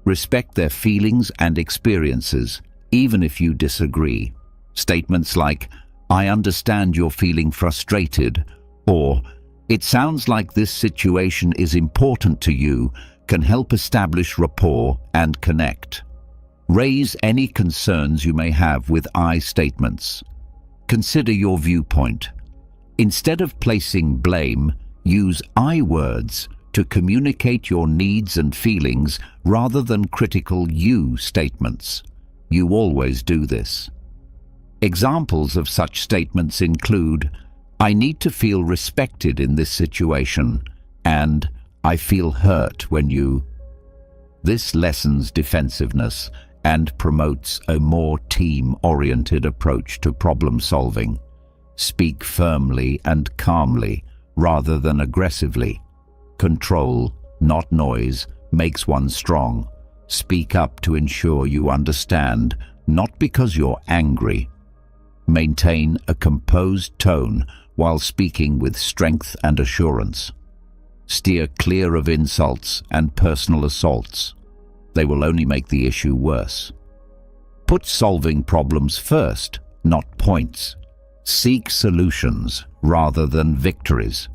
Respect their feelings and experiences, even if you disagree. Statements like, "I understand you're feeling frustrated," or "It sounds like this situation is important to you," can help establish rapport and connect. Raise any concerns you may have with I statements. Consider your viewpoint. Instead of placing blame, use I words to communicate your needs and feelings rather than critical you statements. You always do this. Examples of such statements include, "I need to feel respected in this situation," and "I feel hurt when you..." This lessens defensiveness and promotes a more team-oriented approach to problem-solving. Speak firmly and calmly rather than aggressively. Control, not noise, makes one strong. Speak up to ensure you understand, not because you're angry. Maintain a composed tone while speaking with strength and assurance. Steer clear of insults and personal assaults. They will only make the issue worse. Put solving problems first, not points. Seek solutions rather than victories.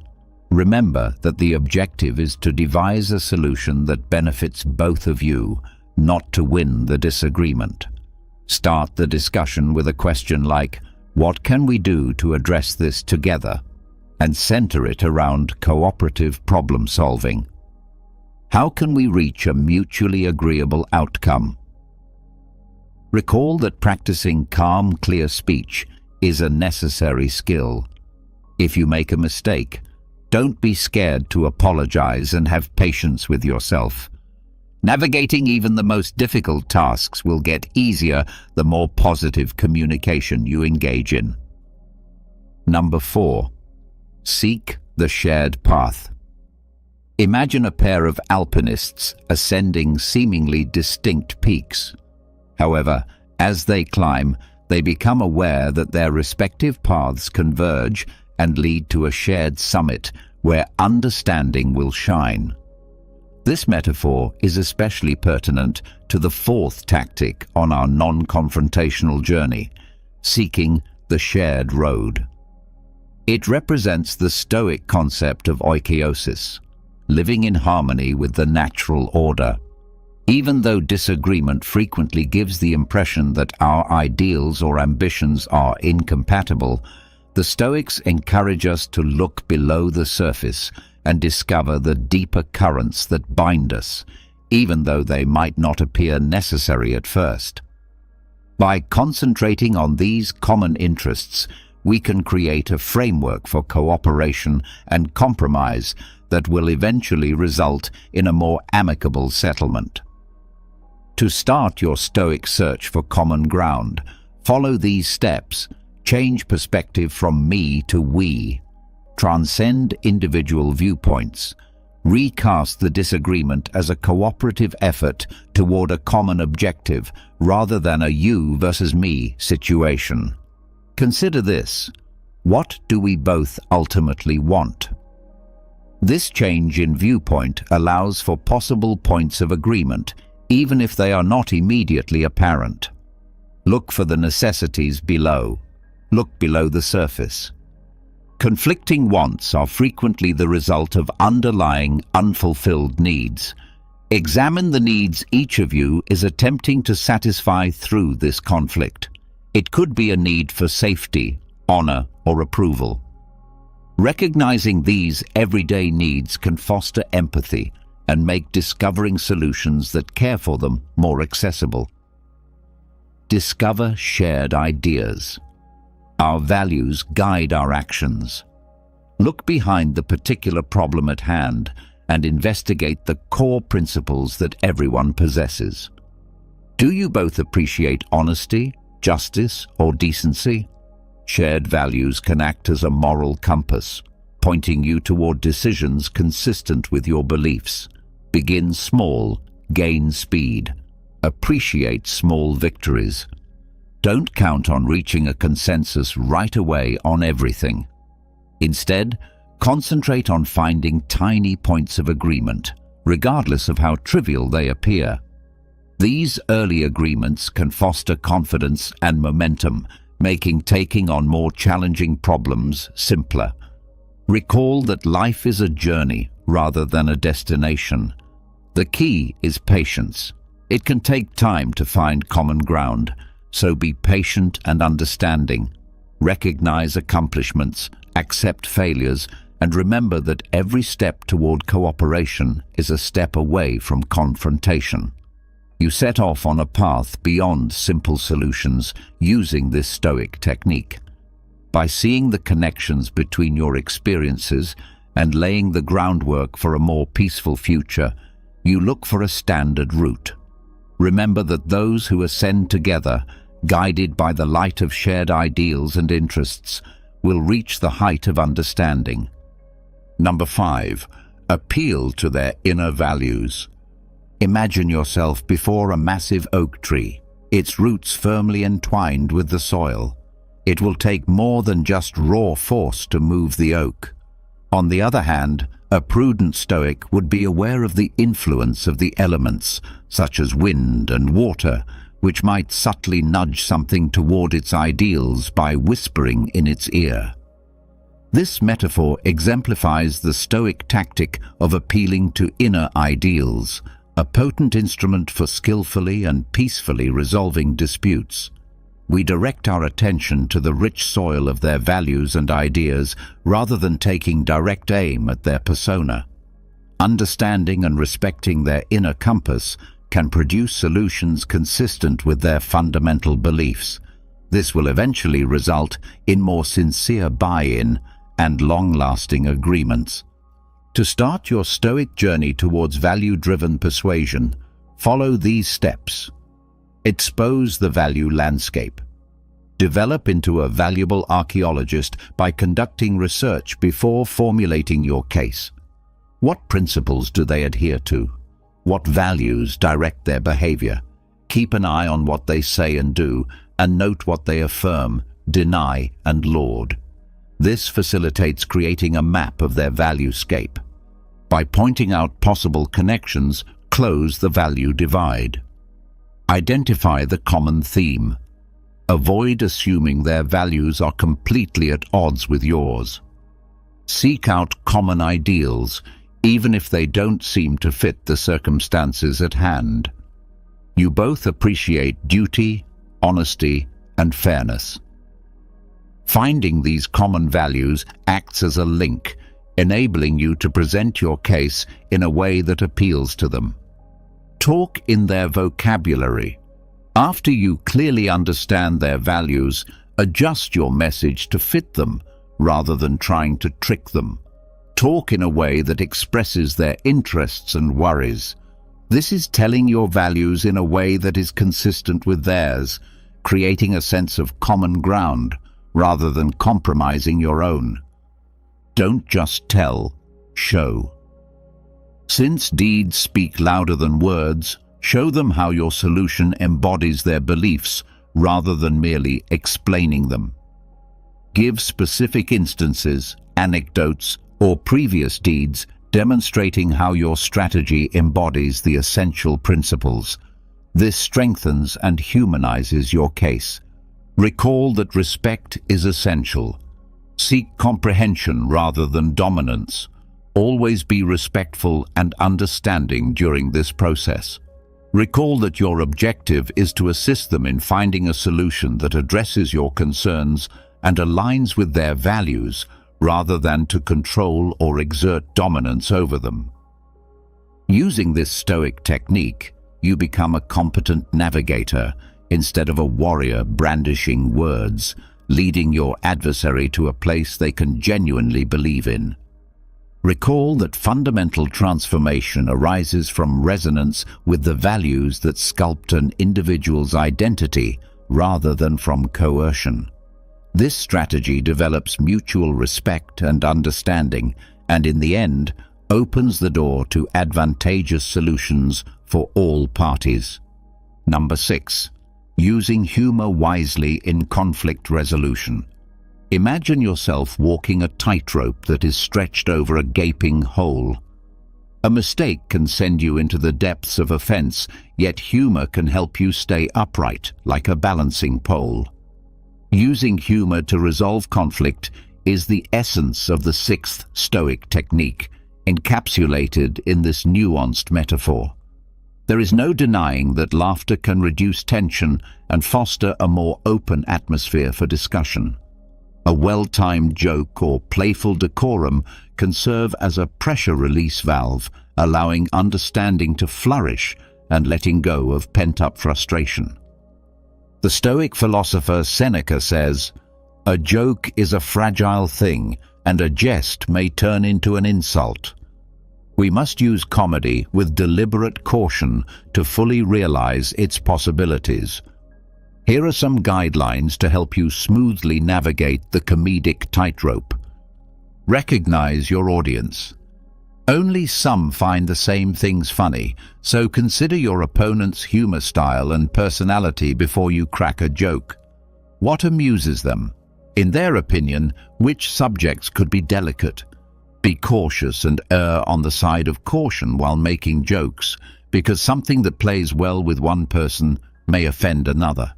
Remember that the objective is to devise a solution that benefits both of you, not to win the disagreement. Start the discussion with a question like, "What can we do to address this together?" and center it around cooperative problem solving. How can we reach a mutually agreeable outcome? Recall that practicing calm, clear speech is a necessary skill. If you make a mistake, don't be scared to apologize and have patience with yourself. Navigating even the most difficult tasks will get easier the more positive communication you engage in. Number 4. Seek the shared path. Imagine a pair of alpinists ascending seemingly distinct peaks. However, as they climb, they become aware that their respective paths converge and lead to a shared summit where understanding will shine. This metaphor is especially pertinent to the fourth tactic on our non-confrontational journey, seeking the shared road. It represents the Stoic concept of oikeiosis, living in harmony with the natural order. Even though disagreement frequently gives the impression that our ideals or ambitions are incompatible, the Stoics encourage us to look below the surface and discover the deeper currents that bind us, even though they might not appear necessary at first. By concentrating on these common interests, we can create a framework for cooperation and compromise that will eventually result in a more amicable settlement. To start your Stoic search for common ground, follow these steps. Change perspective from me to we. Transcend individual viewpoints. Recast the disagreement as a cooperative effort toward a common objective rather than a you versus me situation. Consider this. What do we both ultimately want? This change in viewpoint allows for possible points of agreement, even if they are not immediately apparent. Look for the necessities below. Look below the surface. Conflicting wants are frequently the result of underlying, unfulfilled needs. Examine the needs each of you is attempting to satisfy through this conflict. It could be a need for safety, honor, or approval. Recognizing these everyday needs can foster empathy and make discovering solutions that care for them more accessible. Discover shared ideas. Our values guide our actions. Look behind the particular problem at hand and investigate the core principles that everyone possesses. Do you both appreciate honesty, justice, or decency? Shared values can act as a moral compass, pointing you toward decisions consistent with your beliefs. Begin small, gain speed. Appreciate small victories. Don't count on reaching a consensus right away on everything. Instead, concentrate on finding tiny points of agreement, regardless of how trivial they appear. These early agreements can foster confidence and momentum, making taking on more challenging problems simpler. Recall that life is a journey rather than a destination. The key is patience. It can take time to find common ground, so be patient and understanding. Recognize accomplishments, accept failures, and remember that every step toward cooperation is a step away from confrontation. You set off on a path beyond simple solutions using this Stoic technique. By seeing the connections between your experiences and laying the groundwork for a more peaceful future, you look for a standard route. Remember that those who ascend together, guided by the light of shared ideals and interests, will reach the height of understanding. Number 5. Appeal to their inner values. Imagine yourself before a massive oak tree, its roots firmly entwined with the soil. It will take more than just raw force to move the oak. On the other hand, a prudent Stoic would be aware of the influence of the elements, such as wind and water, which might subtly nudge something toward its ideals by whispering in its ear. This metaphor exemplifies the Stoic tactic of appealing to inner ideals, a potent instrument for skillfully and peacefully resolving disputes. We direct our attention to the rich soil of their values and ideas rather than taking direct aim at their persona. Understanding and respecting their inner compass can produce solutions consistent with their fundamental beliefs. This will eventually result in more sincere buy-in and long-lasting agreements. To start your Stoic journey towards value-driven persuasion, follow these steps. Expose the value landscape. Develop into a valuable archaeologist by conducting research before formulating your case. What principles do they adhere to? What values direct their behavior? Keep an eye on what they say and do, and note what they affirm, deny, and laud. This facilitates creating a map of their value-scape. By pointing out possible connections, close the value divide. Identify the common theme. Avoid assuming their values are completely at odds with yours. Seek out common ideals, even if they don't seem to fit the circumstances at hand. You both appreciate duty, honesty, and fairness. Finding these common values acts as a link, enabling you to present your case in a way that appeals to them. Talk in their vocabulary. After you clearly understand their values, adjust your message to fit them rather than trying to trick them. Talk in a way that expresses their interests and worries. This is telling your values in a way that is consistent with theirs, creating a sense of common ground rather than compromising your own. Don't just tell, show. Since deeds speak louder than words, show them how your solution embodies their beliefs rather than merely explaining them. Give specific instances, anecdotes, or previous deeds demonstrating how your strategy embodies the essential principles. This strengthens and humanizes your case. Recall that respect is essential. Seek comprehension rather than dominance. Always be respectful and understanding during this process. Recall that your objective is to assist them in finding a solution that addresses your concerns and aligns with their values, rather than to control or exert dominance over them. Using this Stoic technique, you become a competent navigator instead of a warrior brandishing words, leading your adversary to a place they can genuinely believe in. Recall that fundamental transformation arises from resonance with the values that sculpt an individual's identity rather than from coercion. This strategy develops mutual respect and understanding, and in the end, opens the door to advantageous solutions for all parties. Number 6. Using humor wisely in conflict resolution. Imagine yourself walking a tightrope that is stretched over a gaping hole. A mistake can send you into the depths of offense, yet humor can help you stay upright, like a balancing pole. Using humor to resolve conflict is the essence of the 6th Stoic technique, encapsulated in this nuanced metaphor. There is no denying that laughter can reduce tension and foster a more open atmosphere for discussion. A well-timed joke or playful decorum can serve as a pressure release valve, allowing understanding to flourish and letting go of pent-up frustration. The Stoic philosopher Seneca says, "A joke is a fragile thing, and a jest may turn into an insult." We must use comedy with deliberate caution to fully realize its possibilities. Here are some guidelines to help you smoothly navigate the comedic tightrope. Recognize your audience. Only some find the same things funny, so consider your opponent's humor style and personality before you crack a joke. What amuses them? In their opinion, which subjects could be delicate? Be cautious and err on the side of caution while making jokes, because something that plays well with one person may offend another.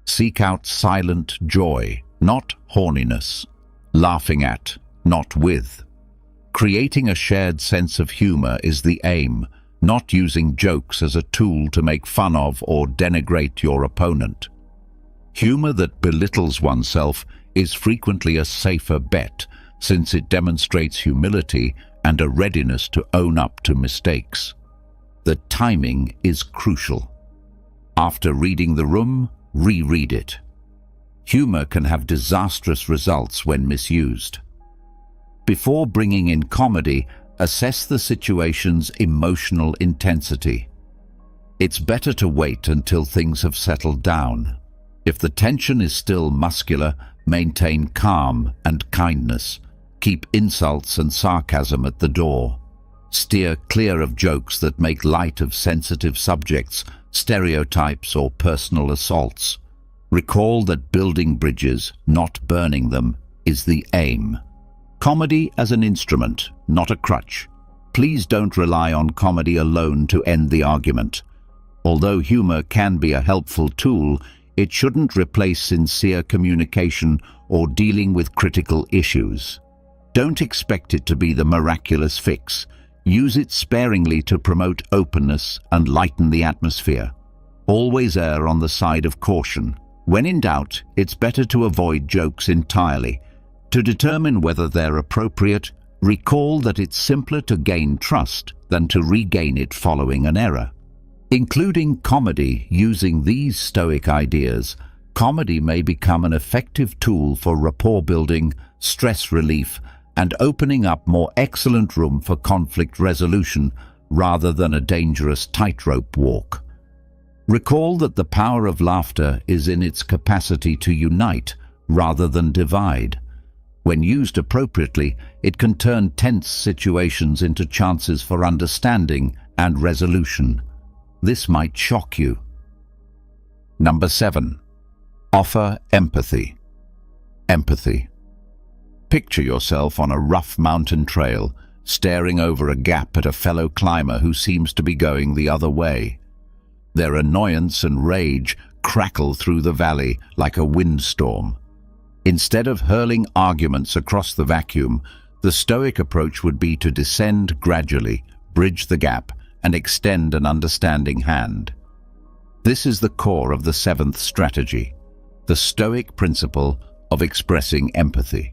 Seek out silent joy, not horniness. Laughing at, not with. Creating a shared sense of humor is the aim, not using jokes as a tool to make fun of or denigrate your opponent. Humor that belittles oneself is frequently a safer bet, since it demonstrates humility and a readiness to own up to mistakes. The timing is crucial. After reading the room, reread it. Humor can have disastrous results when misused. Before bringing in comedy, assess the situation's emotional intensity. It's better to wait until things have settled down. If the tension is still muscular, maintain calm and kindness. Keep insults and sarcasm at the door. Steer clear of jokes that make light of sensitive subjects, stereotypes, or personal assaults. Recall that building bridges, not burning them, is the aim. Comedy as an instrument, not a crutch. Please don't rely on comedy alone to end the argument. Although humor can be a helpful tool, it shouldn't replace sincere communication or dealing with critical issues. Don't expect it to be the miraculous fix. Use it sparingly to promote openness and lighten the atmosphere. Always err on the side of caution. When in doubt, it's better to avoid jokes entirely. To determine whether they're appropriate, recall that it's simpler to gain trust than to regain it following an error. Including comedy using these Stoic ideas, comedy may become an effective tool for rapport building, stress relief, and opening up more excellent room for conflict resolution rather than a dangerous tightrope walk. Recall that the power of laughter is in its capacity to unite rather than divide. When used appropriately, it can turn tense situations into chances for understanding and resolution. This might shock you. Number 7. Offer empathy. Empathy. Picture yourself on a rough mountain trail, staring over a gap at a fellow climber who seems to be going the other way. Their annoyance and rage crackle through the valley like a windstorm. Instead of hurling arguments across the vacuum, the Stoic approach would be to descend gradually, bridge the gap, and extend an understanding hand. This is the core of the 7th strategy, the Stoic principle of expressing empathy.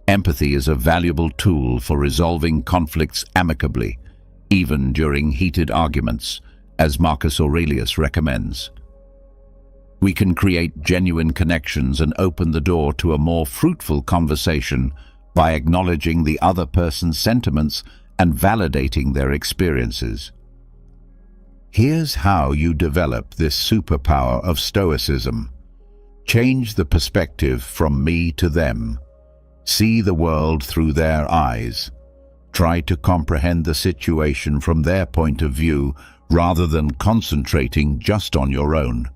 Empathy is a valuable tool for resolving conflicts amicably, even during heated arguments, as Marcus Aurelius recommends. We can create genuine connections and open the door to a more fruitful conversation by acknowledging the other person's sentiments and validating their experiences. Here's how you develop this superpower of Stoicism. Change the perspective from me to them. See the world through their eyes. Try to comprehend the situation from their point of view rather than concentrating just on your own.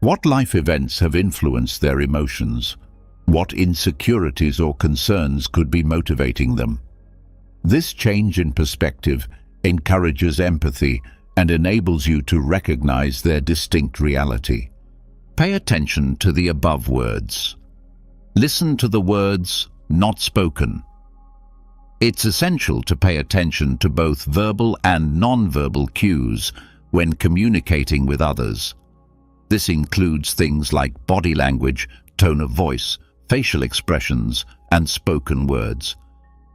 What life events have influenced their emotions? What insecurities or concerns could be motivating them? This change in perspective encourages empathy and enables you to recognize their distinct reality. Pay attention to the above words. Listen to the words not spoken. It's essential to pay attention to both verbal and non-verbal cues when communicating with others. This includes things like body language, tone of voice, facial expressions, and spoken words.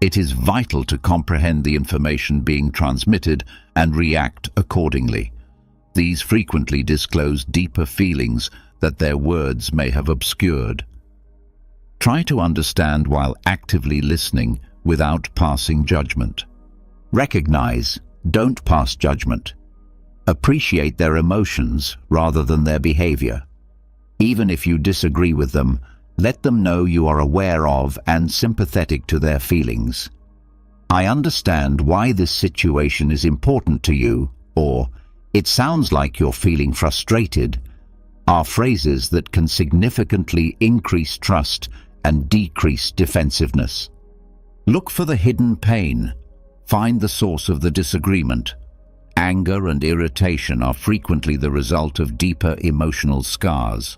It is vital to comprehend the information being transmitted and react accordingly. These frequently disclose deeper feelings that their words may have obscured. Try to understand while actively listening without passing judgment. Recognize, don't pass judgment. Appreciate their emotions rather than their behavior. Even if you disagree with them, let them know you are aware of and sympathetic to their feelings. I understand why this situation is important to you, or it sounds like you're feeling frustrated, are phrases that can significantly increase trust and decrease defensiveness. Look for the hidden pain. Find the source of the disagreement. Anger and irritation are frequently the result of deeper emotional scars.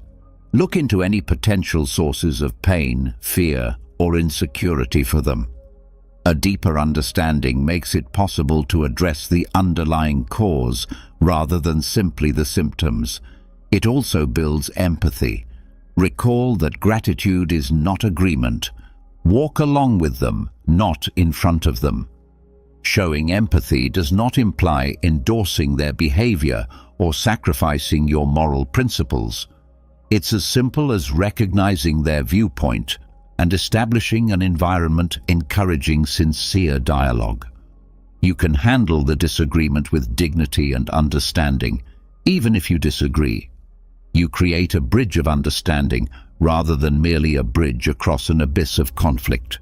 Look into any potential sources of pain, fear, or insecurity for them. A deeper understanding makes it possible to address the underlying cause rather than simply the symptoms. It also builds empathy. Recall that gratitude is not agreement. Walk along with them, not in front of them. Showing empathy does not imply endorsing their behavior or sacrificing your moral principles. It's as simple as recognizing their viewpoint and establishing an environment encouraging sincere dialogue. You can handle the disagreement with dignity and understanding, even if you disagree. You create a bridge of understanding rather than merely a bridge across an abyss of conflict.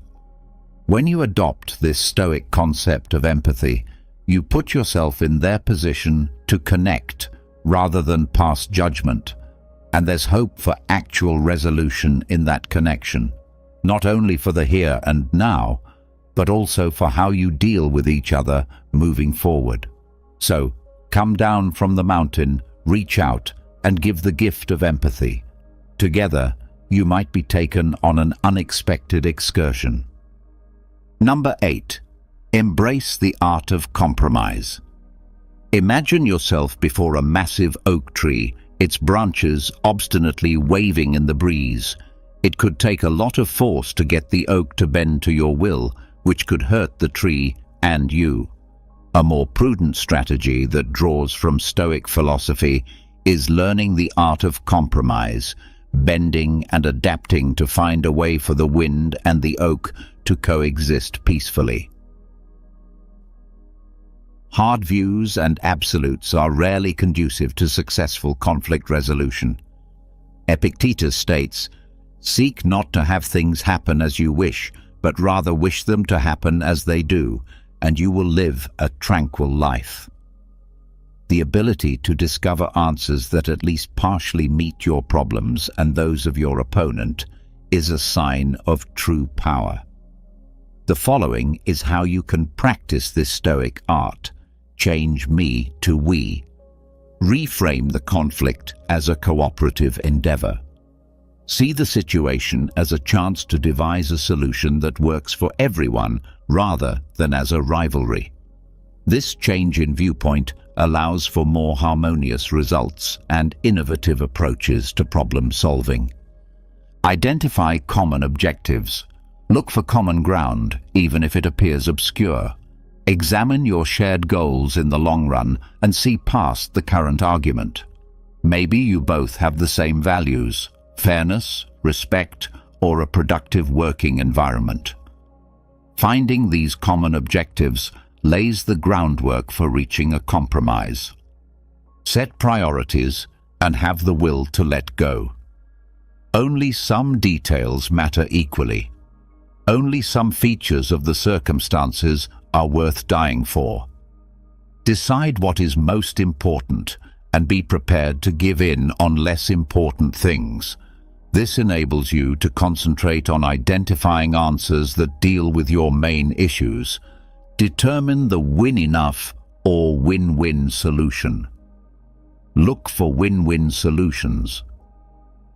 When you adopt this Stoic concept of empathy, you put yourself in their position to connect rather than pass judgment, and there's hope for actual resolution in that connection, not only for the here and now, but also for how you deal with each other moving forward. So, come down from the mountain, reach out, and give the gift of empathy. Together, you might be taken on an unexpected excursion. Number 8. Embrace the art of compromise. Imagine yourself before a massive oak tree, its branches obstinately waving in the breeze. It could take a lot of force to get the oak to bend to your will, which could hurt the tree and you. A more prudent strategy that draws from Stoic philosophy is learning the art of compromise, bending and adapting to find a way for the wind and the oak to coexist peacefully. Hard views and absolutes are rarely conducive to successful conflict resolution. Epictetus states, "Seek not to have things happen as you wish, but rather wish them to happen as they do, and you will live a tranquil life." The ability to discover answers that at least partially meet your problems and those of your opponent is a sign of true power. The following is how you can practice this Stoic art. Change me to we. Reframe the conflict as a cooperative endeavor. See the situation as a chance to devise a solution that works for everyone rather than as a rivalry. This change in viewpoint allows for more harmonious results and innovative approaches to problem solving. Identify common objectives. Look for common ground, even if it appears obscure. Examine your shared goals in the long run and see past the current argument. Maybe you both have the same values: fairness, respect, or a productive working environment. Finding these common objectives lays the groundwork for reaching a compromise. Set priorities and have the will to let go. Only some details matter equally. Only some features of the circumstances are worth dying for. Decide what is most important and be prepared to give in on less important things. This enables you to concentrate on identifying answers that deal with your main issues. Determine the win enough or win-win solution. Look for win-win solutions.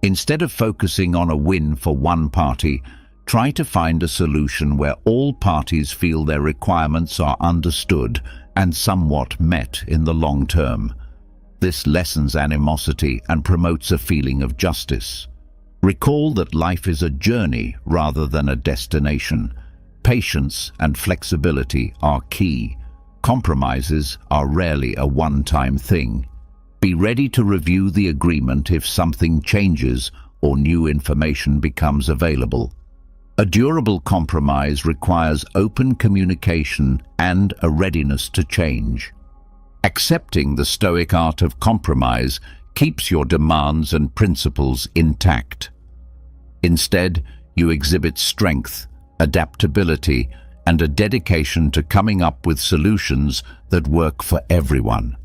Instead of focusing on a win for one party, try to find a solution where all parties feel their requirements are understood and somewhat met in the long term. This lessens animosity and promotes a feeling of justice. Recall that life is a journey rather than a destination. Patience and flexibility are key. Compromises are rarely a one-time thing. Be ready to review the agreement if something changes or new information becomes available. A durable compromise requires open communication and a readiness to change. Accepting the Stoic art of compromise keeps your demands and principles intact. Instead, you exhibit strength, adaptability, and a dedication to coming up with solutions that work for everyone.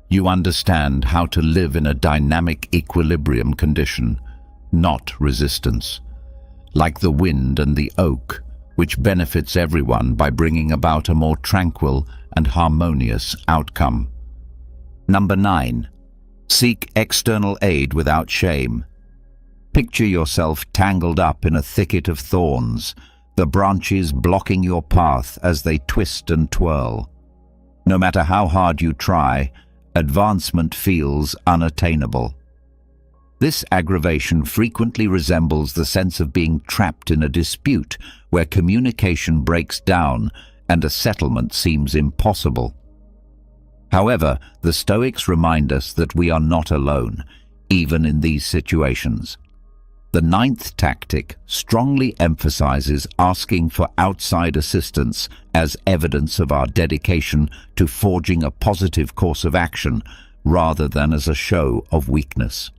You understand how to live in a dynamic equilibrium condition, not resistance. Like the wind and the oak, which benefits everyone by bringing about a more tranquil and harmonious outcome. Number 9. Seek external aid without shame. Picture yourself tangled up in a thicket of thorns, the branches blocking your path as they twist and twirl. No matter how hard you try, advancement feels unattainable. This aggravation frequently resembles the sense of being trapped in a dispute where communication breaks down and a settlement seems impossible. However, the Stoics remind us that we are not alone, even in these situations. The 9th tactic strongly emphasizes asking for outside assistance as evidence of our dedication to forging a positive course of action rather than as a show of weakness.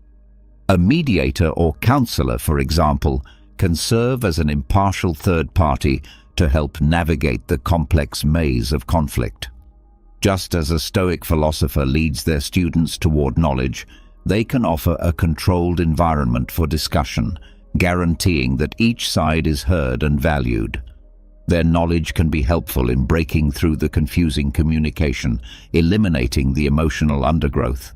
A mediator or counselor, for example, can serve as an impartial third party to help navigate the complex maze of conflict. Just as a Stoic philosopher leads their students toward knowledge, they can offer a controlled environment for discussion, guaranteeing that each side is heard and valued. Their knowledge can be helpful in breaking through the confusing communication, eliminating the emotional undergrowth.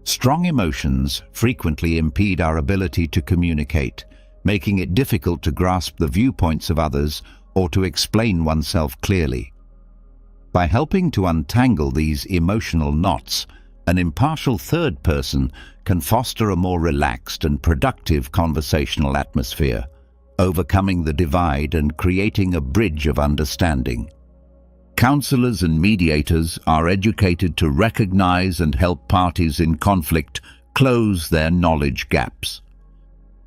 Strong emotions frequently impede our ability to communicate, making it difficult to grasp the viewpoints of others or to explain oneself clearly. By helping to untangle these emotional knots, an impartial third person can foster a more relaxed and productive conversational atmosphere, overcoming the divide and creating a bridge of understanding. Counselors and mediators are educated to recognize and help parties in conflict close their knowledge gaps.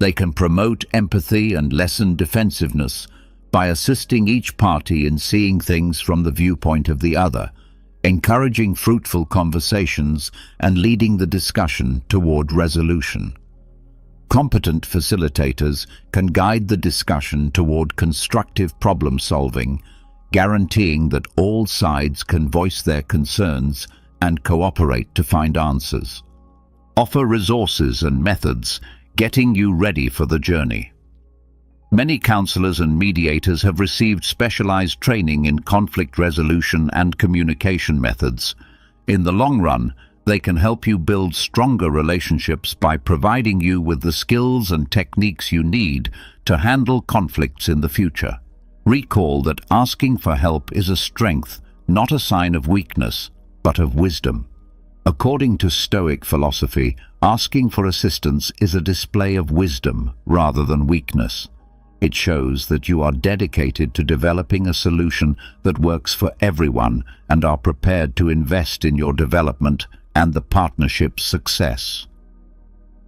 They can promote empathy and lessen defensiveness by assisting each party in seeing things from the viewpoint of the other, encouraging fruitful conversations and leading the discussion toward resolution. Competent facilitators can guide the discussion toward constructive problem-solving, guaranteeing that all sides can voice their concerns and cooperate to find answers. Offer resources and methods, getting you ready for the journey. Many counselors and mediators have received specialized training in conflict resolution and communication methods. In the long run, they can help you build stronger relationships by providing you with the skills and techniques you need to handle conflicts in the future. Recall that asking for help is a strength, not a sign of weakness, but of wisdom. According to Stoic philosophy, asking for assistance is a display of wisdom rather than weakness. It shows that you are dedicated to developing a solution that works for everyone and are prepared to invest in your development and the partnership's success.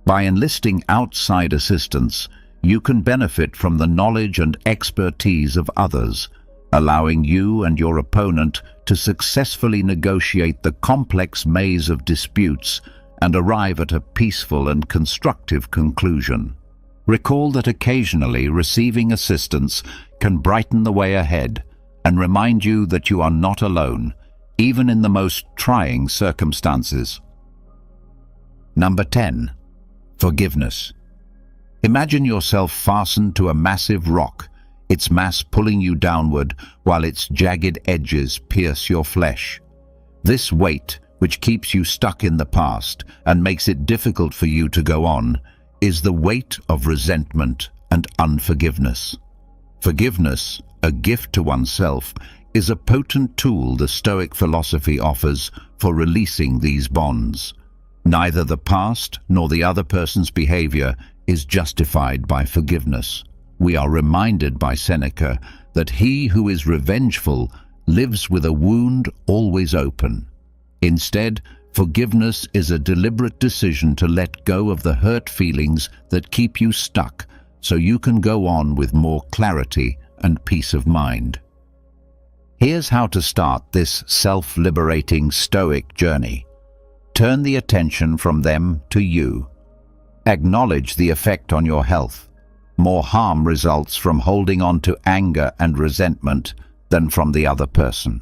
By enlisting outside assistance, you can benefit from the knowledge and expertise of others, allowing you and your opponent to successfully negotiate the complex maze of disputes and arrive at a peaceful and constructive conclusion. Recall that occasionally receiving assistance can brighten the way ahead and remind you that you are not alone, even in the most trying circumstances. Number 10. Forgiveness. Imagine yourself fastened to a massive rock, its mass pulling you downward while its jagged edges pierce your flesh. This weight, which keeps you stuck in the past and makes it difficult for you to go on, is the weight of resentment and unforgiveness. Forgiveness, a gift to oneself, is a potent tool the Stoic philosophy offers for releasing these bonds. Neither the past nor the other person's behavior is justified by forgiveness. We are reminded by Seneca that he who is revengeful lives with a wound always open. Instead, forgiveness is a deliberate decision to let go of the hurt feelings that keep you stuck so you can go on with more clarity and peace of mind. Here's how to start this self-liberating Stoic journey. Turn the attention from them to you. Acknowledge the effect on your health. More harm results from holding on to anger and resentment than from the other person.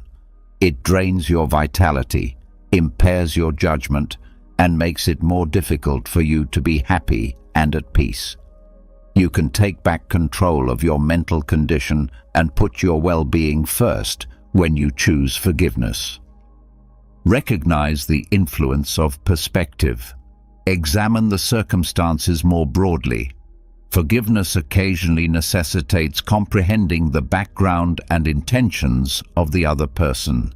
It drains your vitality, impairs your judgment, and makes it more difficult for you to be happy and at peace. You can take back control of your mental condition and put your well-being first when you choose forgiveness. Recognize the influence of perspective. Examine the circumstances more broadly. Forgiveness occasionally necessitates comprehending the background and intentions of the other person.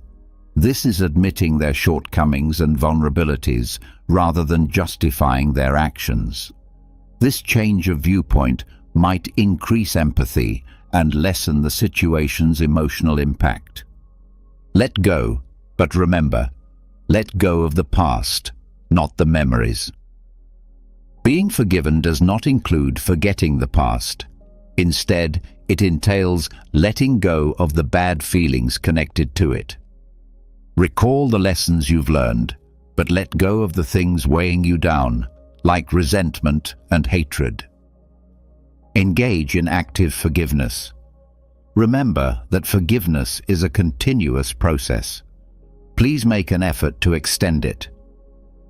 This is admitting their shortcomings and vulnerabilities rather than justifying their actions. This change of viewpoint might increase empathy and lessen the situation's emotional impact. Let go, but remember, let go of the past, not the memories. Being forgiven does not include forgetting the past. Instead, it entails letting go of the bad feelings connected to it. Recall the lessons you've learned, but let go of the things weighing you down, like resentment and hatred. Engage in active forgiveness. Remember that forgiveness is a continuous process. Please make an effort to extend it.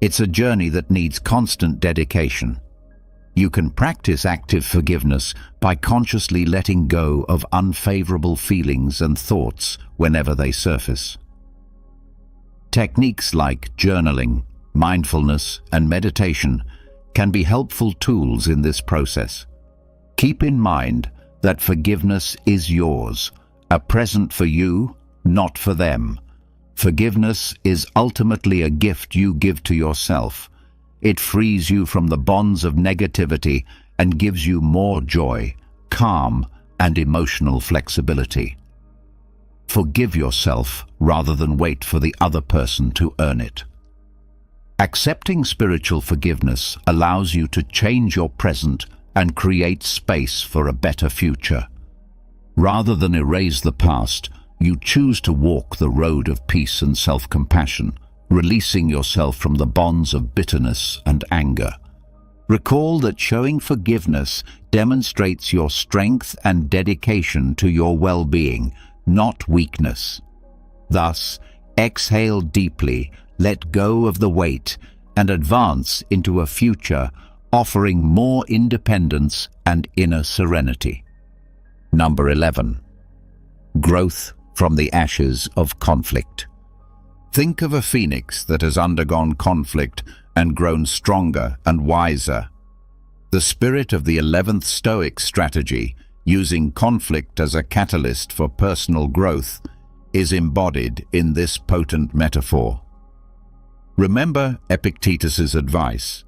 It's a journey that needs constant dedication. You can practice active forgiveness by consciously letting go of unfavorable feelings and thoughts whenever they surface. Techniques like journaling, mindfulness, and meditation can be helpful tools in this process. Keep in mind that forgiveness is yours, a present for you, not for them. Forgiveness is ultimately a gift you give to yourself. It frees you from the bonds of negativity and gives you more joy, calm, and emotional flexibility. Forgive yourself rather than wait for the other person to earn it. Accepting spiritual forgiveness allows you to change your present and create space for a better future. Rather than erase the past, you choose to walk the road of peace and self-compassion, releasing yourself from the bonds of bitterness and anger. Recall that showing forgiveness demonstrates your strength and dedication to your well-being, not weakness. Thus, exhale deeply, let go of the weight, and advance into a future offering more independence and inner serenity. Number 11. Growth from the ashes of conflict. Think of a phoenix that has undergone conflict and grown stronger and wiser. The spirit of the 11th Stoic strategy, using conflict as a catalyst for personal growth, is embodied in this potent metaphor. Remember Epictetus's advice: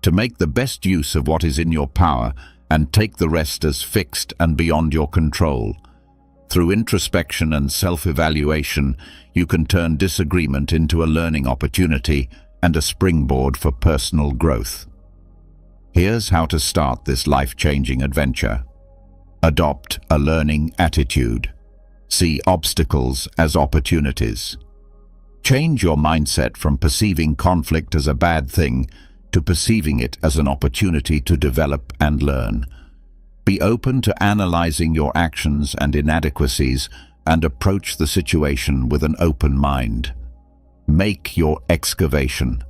to make the best use of what is in your power and take the rest as fixed and beyond your control. Through introspection and self-evaluation, you can turn disagreement into a learning opportunity and a springboard for personal growth. Here's how to start this life-changing adventure. Adopt a learning attitude. See obstacles as opportunities. Change your mindset from perceiving conflict as a bad thing to perceiving it as an opportunity to develop and learn. Be open to analyzing your actions and inadequacies and approach the situation with an open mind. Make your excavation.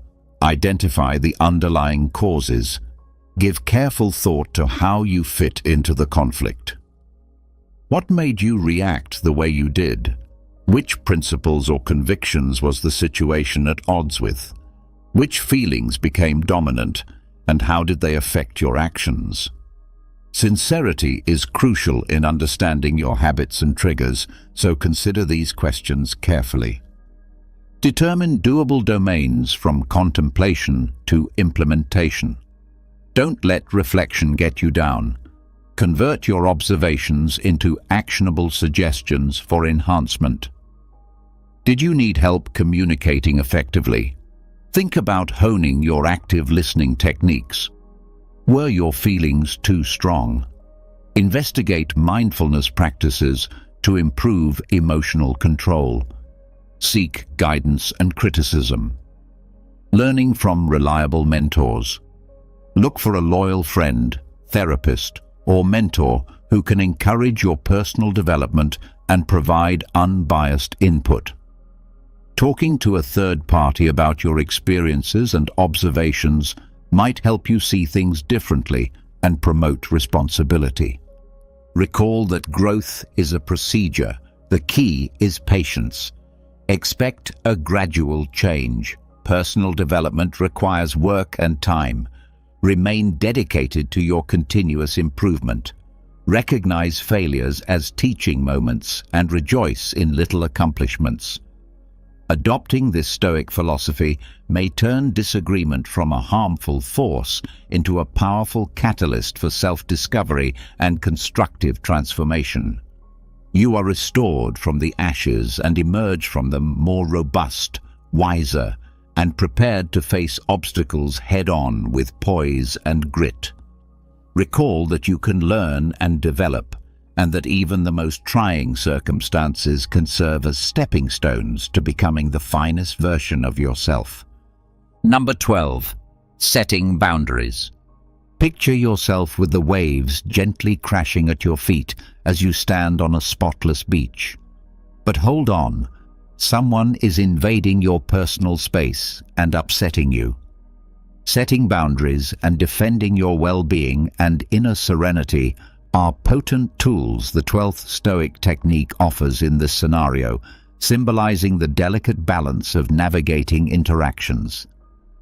Identify the underlying causes. Give careful thought to how you fit into the conflict. What made you react the way you did? Which principles or convictions was the situation at odds with? Which feelings became dominant, and how did they affect your actions? Sincerity is crucial in understanding your habits and triggers, so consider these questions carefully. Determine doable domains from contemplation to implementation. Don't let reflection get you down. Convert your observations into actionable suggestions for enhancement. Did you need help communicating effectively? Think about honing your active listening techniques. Were your feelings too strong? Investigate mindfulness practices to improve emotional control. Seek guidance and criticism. Learning from reliable mentors. Look for a loyal friend, therapist, or mentor who can encourage your personal development and provide unbiased input. Talking to a third party about your experiences and observations might help you see things differently and promote responsibility. Recall that growth is a procedure. The key is patience. Expect a gradual change. Personal development requires work and time. Remain dedicated to your continuous improvement. Recognize failures as teaching moments and rejoice in little accomplishments. Adopting this Stoic philosophy may turn disagreement from a harmful force into a powerful catalyst for self-discovery and constructive transformation. You are restored from the ashes and emerge from them more robust, wiser, and prepared to face obstacles head-on with poise and grit. Recall that you can learn and develop, and that even the most trying circumstances can serve as stepping stones to becoming the finest version of yourself. Number 12. Setting boundaries. Picture yourself with the waves gently crashing at your feet as you stand on a spotless beach. But hold on, someone is invading your personal space and upsetting you. Setting boundaries and defending your well-being and inner serenity are potent tools the 12th Stoic technique offers in this scenario, symbolizing the delicate balance of navigating interactions.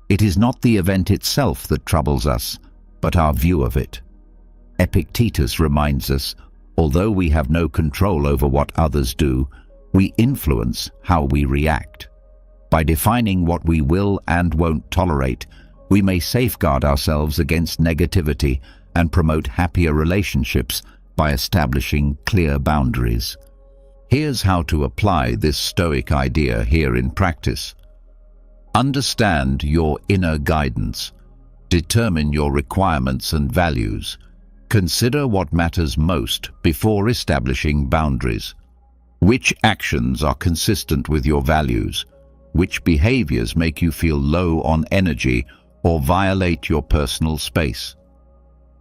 It is not the event itself that troubles us, but our view of it. Epictetus reminds us, although we have no control over what others do, we influence how we react. By defining what we will and won't tolerate, we may safeguard ourselves against negativity and promote happier relationships by establishing clear boundaries. Here's how to apply this Stoic idea here in practice. Understand your inner guidance. Determine your requirements and values. Consider what matters most before establishing boundaries. Which actions are consistent with your values? Which behaviors make you feel low on energy or violate your personal space?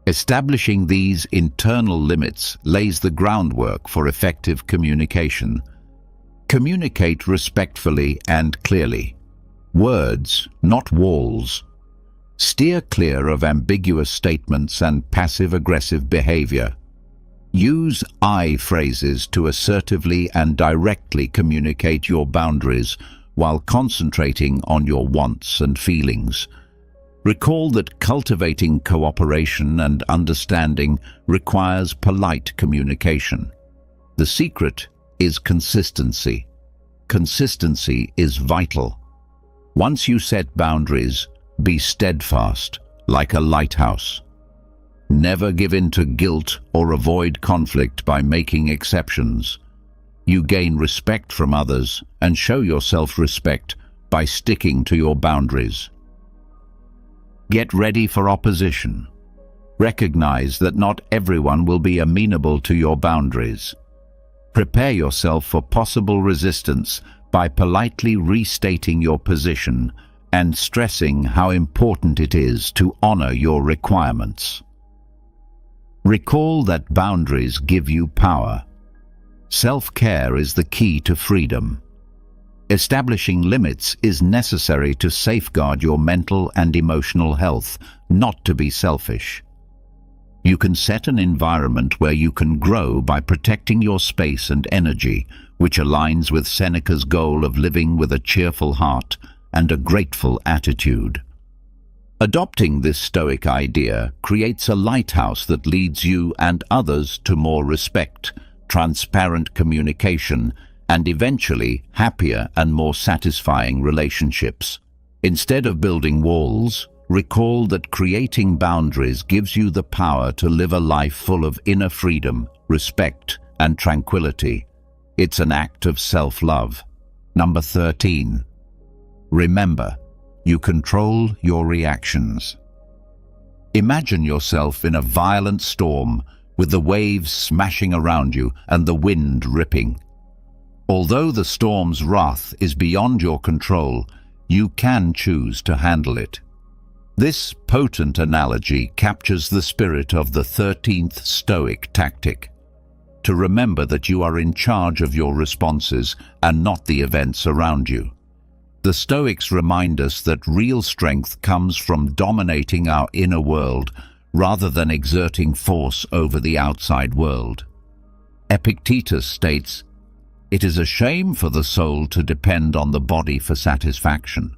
Establishing these internal limits lays the groundwork for effective communication. Communicate respectfully and clearly. Words, not walls. Steer clear of ambiguous statements and passive-aggressive behavior. Use I phrases to assertively and directly communicate your boundaries while concentrating on your wants and feelings. Recall that cultivating cooperation and understanding requires polite communication. The secret is consistency. Consistency is vital. Once you set boundaries, be steadfast, like a lighthouse. Never give in to guilt or avoid conflict by making exceptions. You gain respect from others and show yourself respect by sticking to your boundaries. Get ready for opposition. Recognize that not everyone will be amenable to your boundaries. Prepare yourself for possible resistance by politely restating your position and stressing how important it is to honor your requirements. Recall that boundaries give you power. Self-care is the key to freedom. Establishing limits is necessary to safeguard your mental and emotional health, not to be selfish. You can set an environment where you can grow by protecting your space and energy, which aligns with Seneca's goal of living with a cheerful heart and a grateful attitude. Adopting this Stoic idea creates a lighthouse that leads you and others to more respect, transparent communication, and eventually happier and more satisfying relationships. Instead of building walls, recall that creating boundaries gives you the power to live a life full of inner freedom, respect, and tranquility. It's an act of self-love. Number 13. Remember, you control your reactions. Imagine yourself in a violent storm with the waves smashing around you and the wind ripping. Although the storm's wrath is beyond your control, you can choose to handle it. This potent analogy captures the spirit of the 13th Stoic tactic: to remember that you are in charge of your responses and not the events around you. The Stoics remind us that real strength comes from dominating our inner world rather than exerting force over the outside world. Epictetus states, "It is a shame for the soul to depend on the body for satisfaction."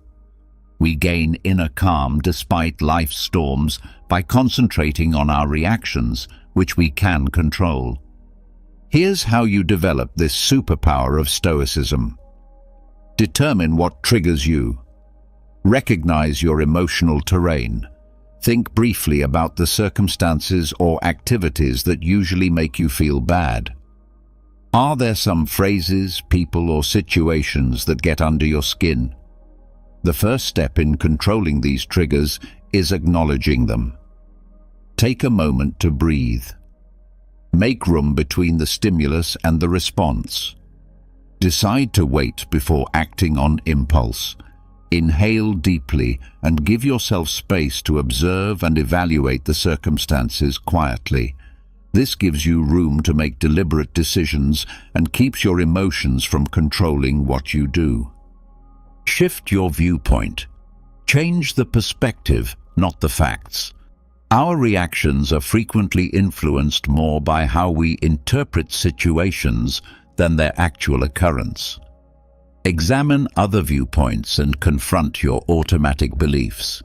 We gain inner calm despite life's storms by concentrating on our reactions, which we can control. Here's how you develop this superpower of Stoicism. Determine what triggers you. Recognize your emotional terrain. Think briefly about the circumstances or activities that usually make you feel bad. Are there some phrases, people, or situations that get under your skin? The first step in controlling these triggers is acknowledging them. Take a moment to breathe. Make room between the stimulus and the response. Decide to wait before acting on impulse. Inhale deeply and give yourself space to observe and evaluate the circumstances quietly. This gives you room to make deliberate decisions and keeps your emotions from controlling what you do. Shift your viewpoint. Change the perspective, not the facts. Our reactions are frequently influenced more by how we interpret situations than their actual occurrence. Examine other viewpoints and confront your automatic beliefs.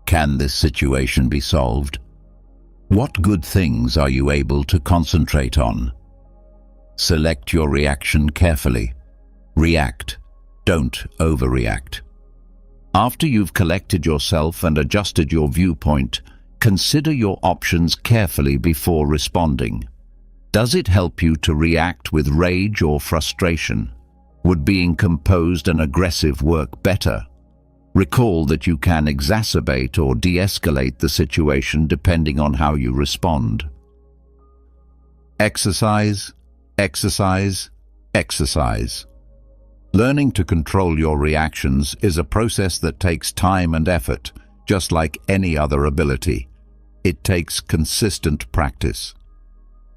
Can this situation be solved? What good things are you able to concentrate on? Select your reaction carefully. React. Don't overreact. After you've collected yourself and adjusted your viewpoint, consider your options carefully before responding. Does it help you to react with rage or frustration? Would being composed and aggressive work better? Recall that you can exacerbate or de-escalate the situation depending on how you respond. Exercise, exercise, exercise. Learning to control your reactions is a process that takes time and effort, just like any other ability. It takes consistent practice.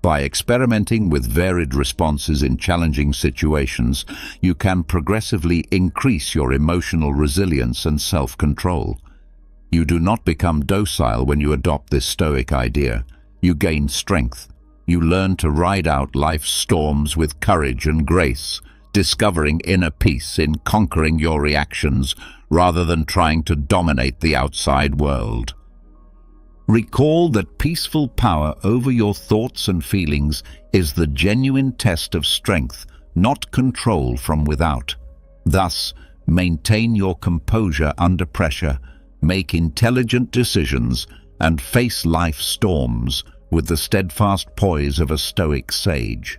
By experimenting with varied responses in challenging situations, you can progressively increase your emotional resilience and self-control. You do not become docile when you adopt this Stoic idea. You gain strength. You learn to ride out life's storms with courage and grace, discovering inner peace in conquering your reactions rather than trying to dominate the outside world. Recall that peaceful power over your thoughts and feelings is the genuine test of strength, not control from without. Thus, maintain your composure under pressure, make intelligent decisions, and face life's storms with the steadfast poise of a Stoic sage.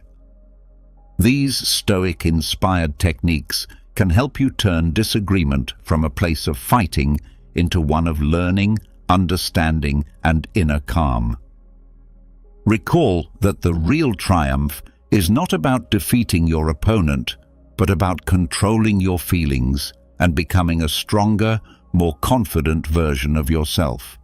These Stoic-inspired techniques can help you turn disagreement from a place of fighting into one of learning, understanding, and inner calm. Recall that the real triumph is not about defeating your opponent, but about controlling your feelings and becoming a stronger, more confident version of yourself.